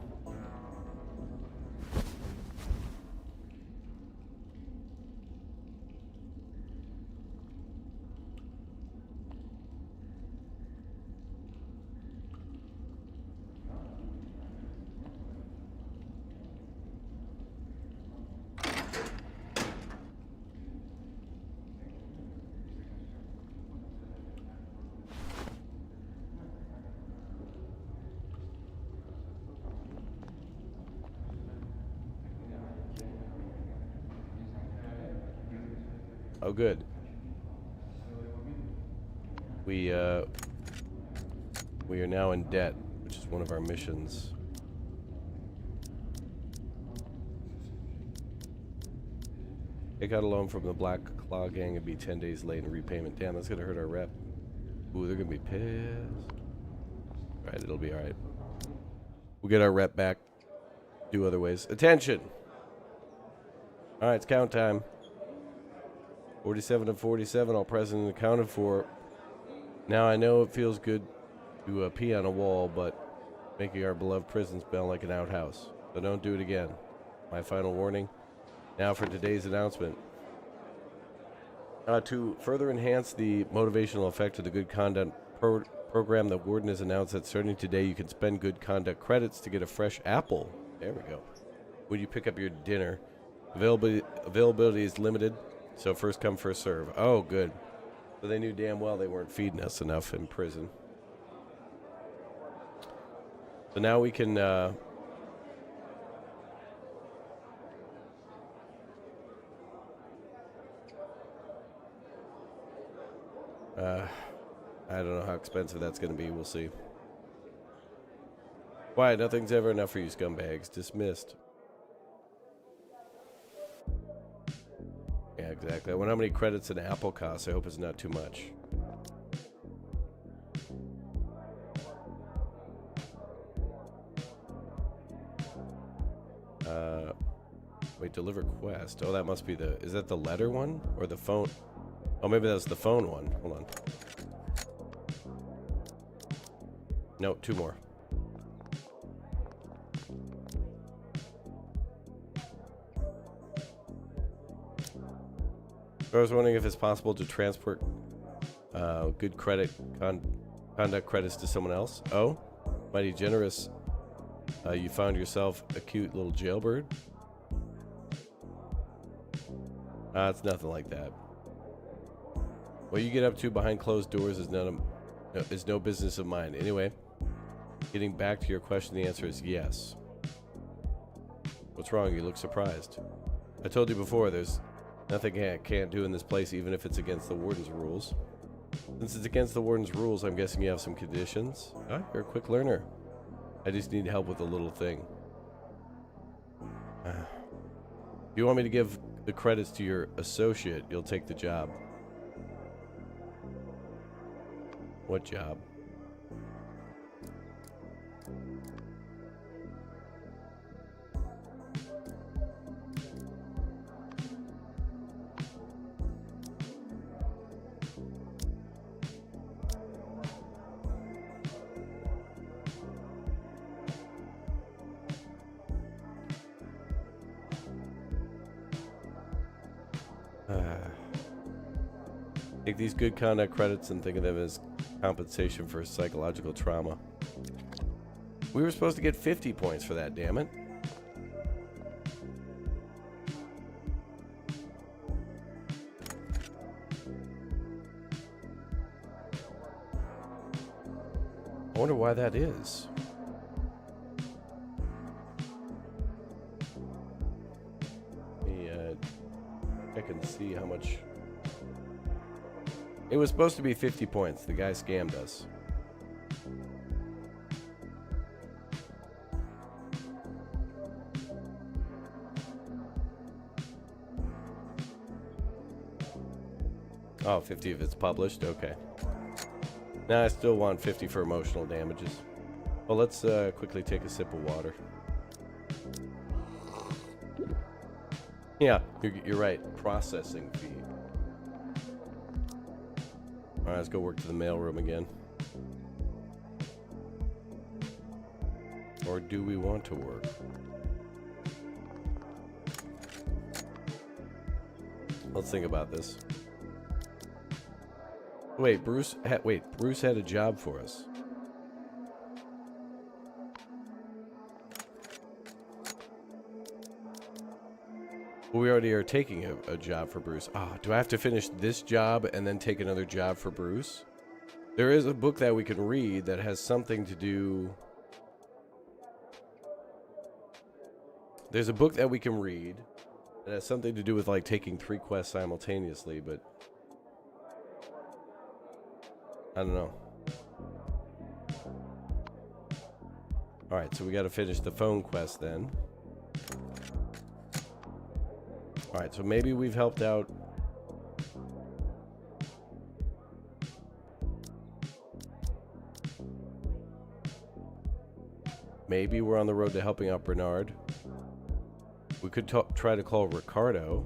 Oh, good. We are now in debt, which is one of our missions. Take out a loan from the Black Claw Gang and be 10 days late in repayment. Damn, that's gonna hurt our rep. Ooh, they're gonna be pissed. Alright, it'll be alright. We'll get our rep back. Do other ways. Attention! Alright, it's count time. 47 of 47, all present and accounted for. Now I know it feels good to pee on a wall, but making our beloved prison smell like an outhouse. So don't do it again. My final warning. Now for today's announcement. To further enhance the motivational effect of the Good Conduct program, the warden has announced that starting today you can spend Good Conduct credits to get a fresh apple. There we go. When you pick up your dinner. Availability is limited. So first come, first serve. Oh, good. So they knew damn well they weren't feeding us enough in prison. So now we can... I don't know how expensive that's going to be. We'll see. Why? Nothing's ever enough for you scumbags. Dismissed. Yeah, exactly. I wonder how many credits an apple costs. I hope it's not too much. Wait, deliver quest. Oh, that must be the... Is that the letter one? Or the phone? Oh, maybe that's the phone one. Hold on. No, 2 more. I was wondering if it's possible to transport good conduct credits to someone else. Oh, mighty generous. You found yourself a cute little jailbird. It's nothing like that. What you get up to behind closed doors is no business of mine. Anyway, getting back to your question, the answer is yes. What's wrong? You look surprised. I told you before, there's nothing I can't do in this place, even if it's against the warden's rules. Since it's against the warden's rules, I'm guessing you have some conditions. Ah, you're a quick learner. I just need help with a little thing. If you want me to give the credits to your associate, you'll take the job. What job? Take these good conduct credits and think of them as compensation for psychological trauma. We were supposed to get 50 points for that, damn it. I wonder why that is. I can see how much... It was supposed to be 50 points. The guy scammed us. Oh, 50 if it's published? Okay. Now I still want 50 for emotional damages. Well, let's quickly take a sip of water. Yeah, you're right. Processing fee. Alright, let's go work to the mailroom again. Or do we want to work? Let's think about this. Wait, Bruce had a job for us. We already are taking a job for Bruce. Do I have to finish this job and then take another job for Bruce? There is a book that we can read that has something to do... There's a book that we can read that has something to do with, like, taking 3 quests simultaneously, but... I don't know. Alright, so we gotta finish the phone quest then. Alright, so maybe we've helped out. Maybe we're on the road to helping out Bernard. We could try to call Ricardo.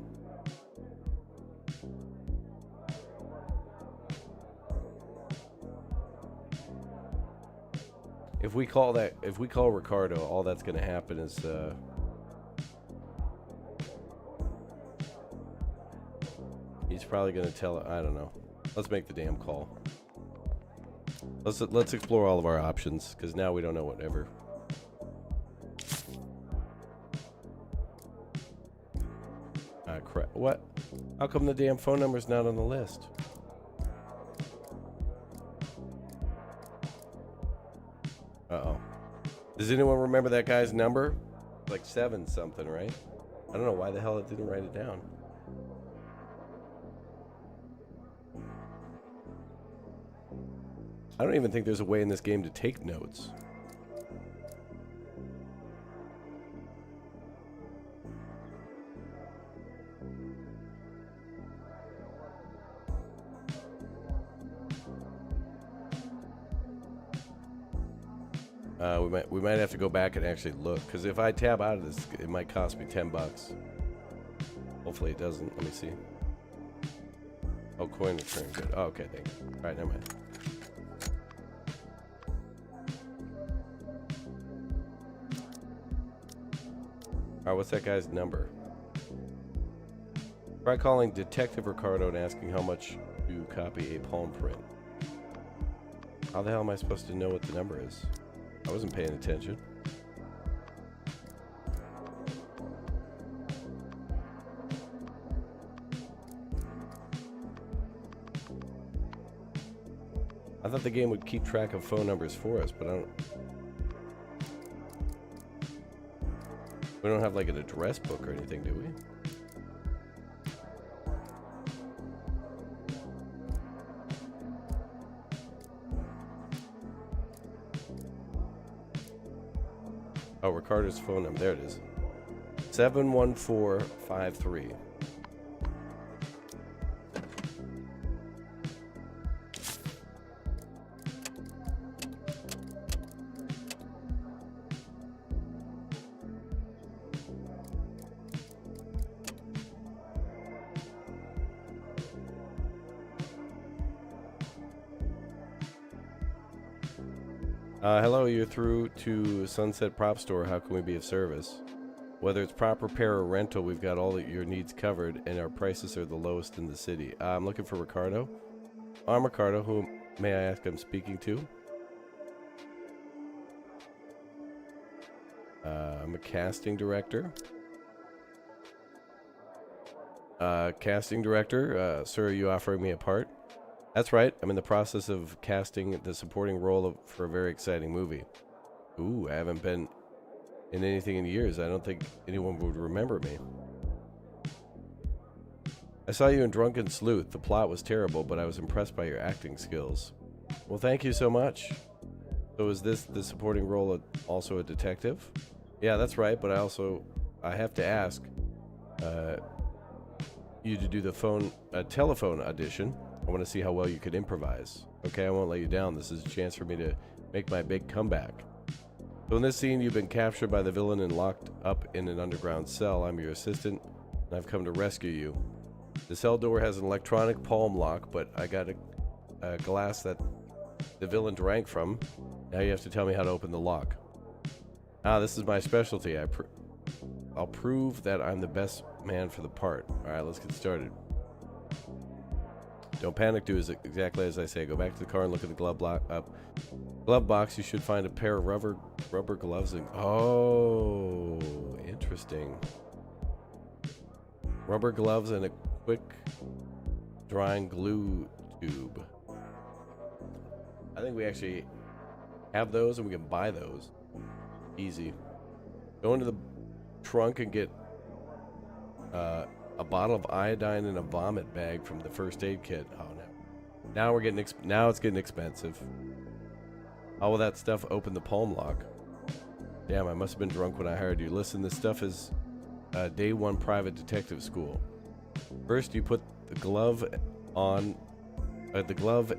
If we call Ricardo, all that's going to happen is he's probably going to tell... I don't know. Let's make the damn call. Let's explore all of our options, because now we don't know whatever. Crap. What? How come the damn phone number's not on the list? Uh-oh. Does anyone remember that guy's number? Like 7 something, right? I don't know why the hell it didn't write it down. I don't even think there's a way in this game to take notes. We might have to go back and actually look, because if I tab out of this, it might cost me $10. Hopefully it doesn't. Let me see. Oh, coin return. Good. Oh, okay, thank you. All right, never mind. All right, what's that guy's number? Try calling Detective Ricardo and asking how much to copy a palm print. How the hell am I supposed to know what the number is? I wasn't paying attention. I thought the game would keep track of phone numbers for us, but I don't. We don't have like an address book or anything, do we? Oh, Ricardo's phone number. There it is. 71453. Hello, you're through to Sunset Prop Store. How can we be of service? Whether it's prop repair or rental, we've got all your needs covered, and our prices are the lowest in the city. I'm looking for Ricardo. I'm Ricardo. Who may I ask I'm speaking to? I'm a casting director. Casting director. Sir, are you offering me a part? That's right. I'm in the process of casting the supporting role for a very exciting movie. Ooh, I haven't been in anything in years. I don't think anyone would remember me. I saw you in Drunken Sleuth. The plot was terrible, but I was impressed by your acting skills. Well, thank you so much. So is this the supporting role also a detective? Yeah, that's right, but I have to ask you to do the telephone audition. I want to see how well you could improvise. Okay, I won't let you down. This is a chance for me to make my big comeback. So in this scene, you've been captured by the villain and locked up in an underground cell. I'm your assistant, and I've come to rescue you. The cell door has an electronic palm lock, but I got a glass that the villain drank from. Now you have to tell me how to open the lock. This is my specialty. I'll prove that I'm the best man for the part. All right, let's get started. Don't panic, do exactly as I say. Go back to the car and look at the glove box. You should find a pair of rubber gloves. Oh, interesting. Rubber gloves and a quick drying glue tube. I think we actually have those and we can buy those. Easy. Go into the trunk and get a bottle of iodine and a vomit bag from the first aid kit. Oh no! Now it's getting expensive. How will that stuff open the palm lock? Damn, I must have been drunk when I hired you. Listen, this stuff is day one private detective school. First, you put the glove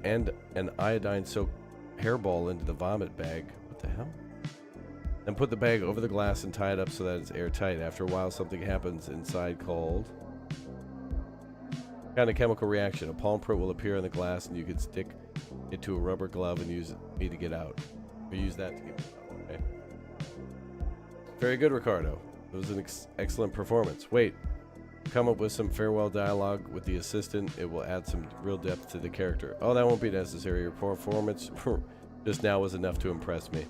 and an iodine-soaked hairball into the vomit bag. What the hell? Then put the bag over the glass and tie it up so that it's airtight. After a while, something happens inside called kind of chemical reaction. A palm print will appear in the glass, and you can stick it to a rubber glove and use me to get out. Or use that to get out. Okay. Very good, Ricardo. It was an excellent performance. Wait. Come up with some farewell dialogue with the assistant. It will add some real depth to the character. Oh, that won't be necessary. Your performance just now was enough to impress me.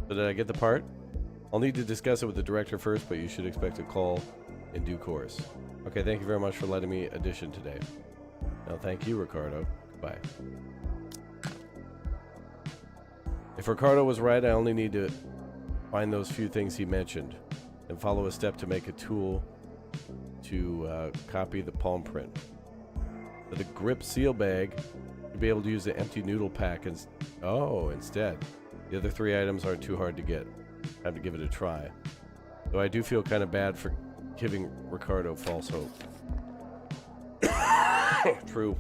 So did I get the part? I'll need to discuss it with the director first, but you should expect a call in due course. Okay, thank you very much for letting me audition today. No, thank you, Ricardo. Goodbye. If Ricardo was right, I only need to find those few things he mentioned and follow a step to make a tool to copy the palm print. For the grip seal bag, you'll be able to use the empty noodle pack instead. The other three items aren't too hard to get. I have to give it a try. Though I do feel kind of bad for giving Ricardo false hope. True.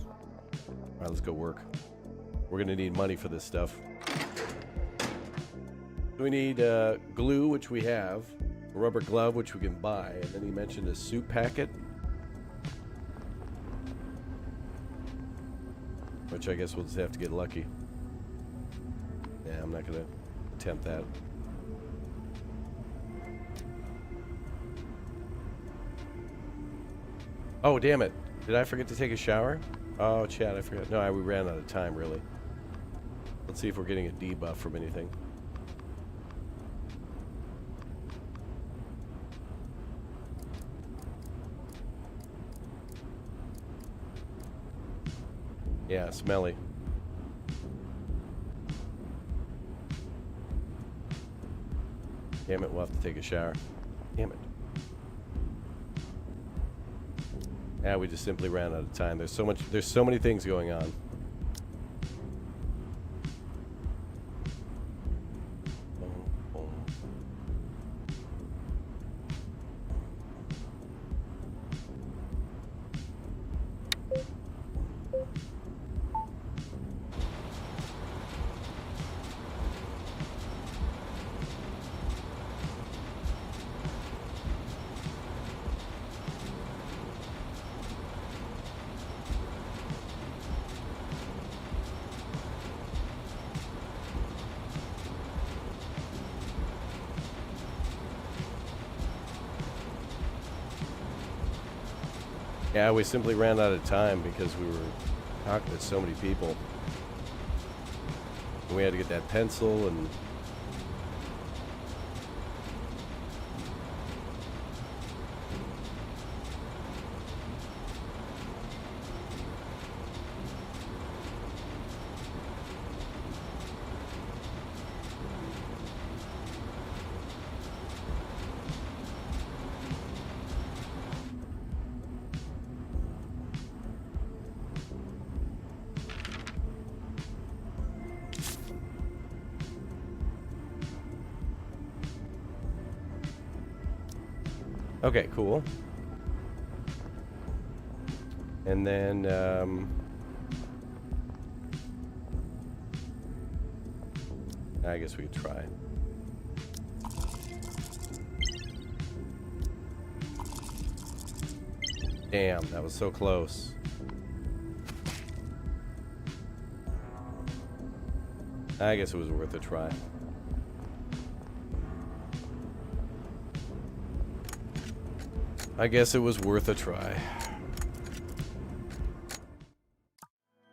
Alright, let's go work. We're gonna need money for this stuff. We need glue, which we have, a rubber glove, which we can buy, and then he mentioned a soup packet, which I guess we'll just have to get lucky. Yeah, I'm not going to attempt that. Oh, damn it. Did I forget to take a shower? Oh, Chad, I forgot. No, we ran out of time, really. Let's see if we're getting a debuff from anything. Yeah, smelly. Damn it, we'll have to take a shower. Damn it. Yeah, we just simply ran out of time. There's so many things going on. Yeah, we simply ran out of time because we were talking to so many people. And we had to get that pencil and... Okay, cool. And then, I guess we could try. Damn, that was so close. I guess it was worth a try. I guess it was worth a try.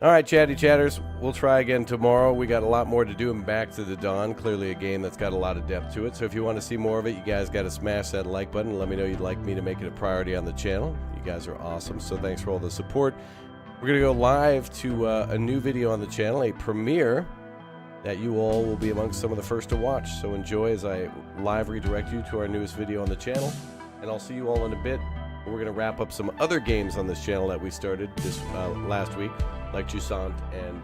All right, chatty chatters, we'll try again tomorrow. We got a lot more to do in Back to the Dawn. Clearly a game that's got a lot of depth to it. So if you want to see more of it, you guys got to smash that like button and let me know you'd like me to make it a priority on the channel. You guys are awesome, so thanks for all the support. We're going to go live to a new video on the channel, a premiere that you all will be amongst some of the first to watch. So enjoy as I live redirect you to our newest video on the channel. And I'll see you all in a bit. We're going to wrap up some other games on this channel that we started this last week, like Jusant and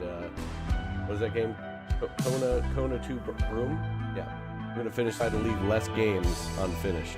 what is that game? Kona 2 Broom? Yeah. We're going to finish trying to leave less games unfinished.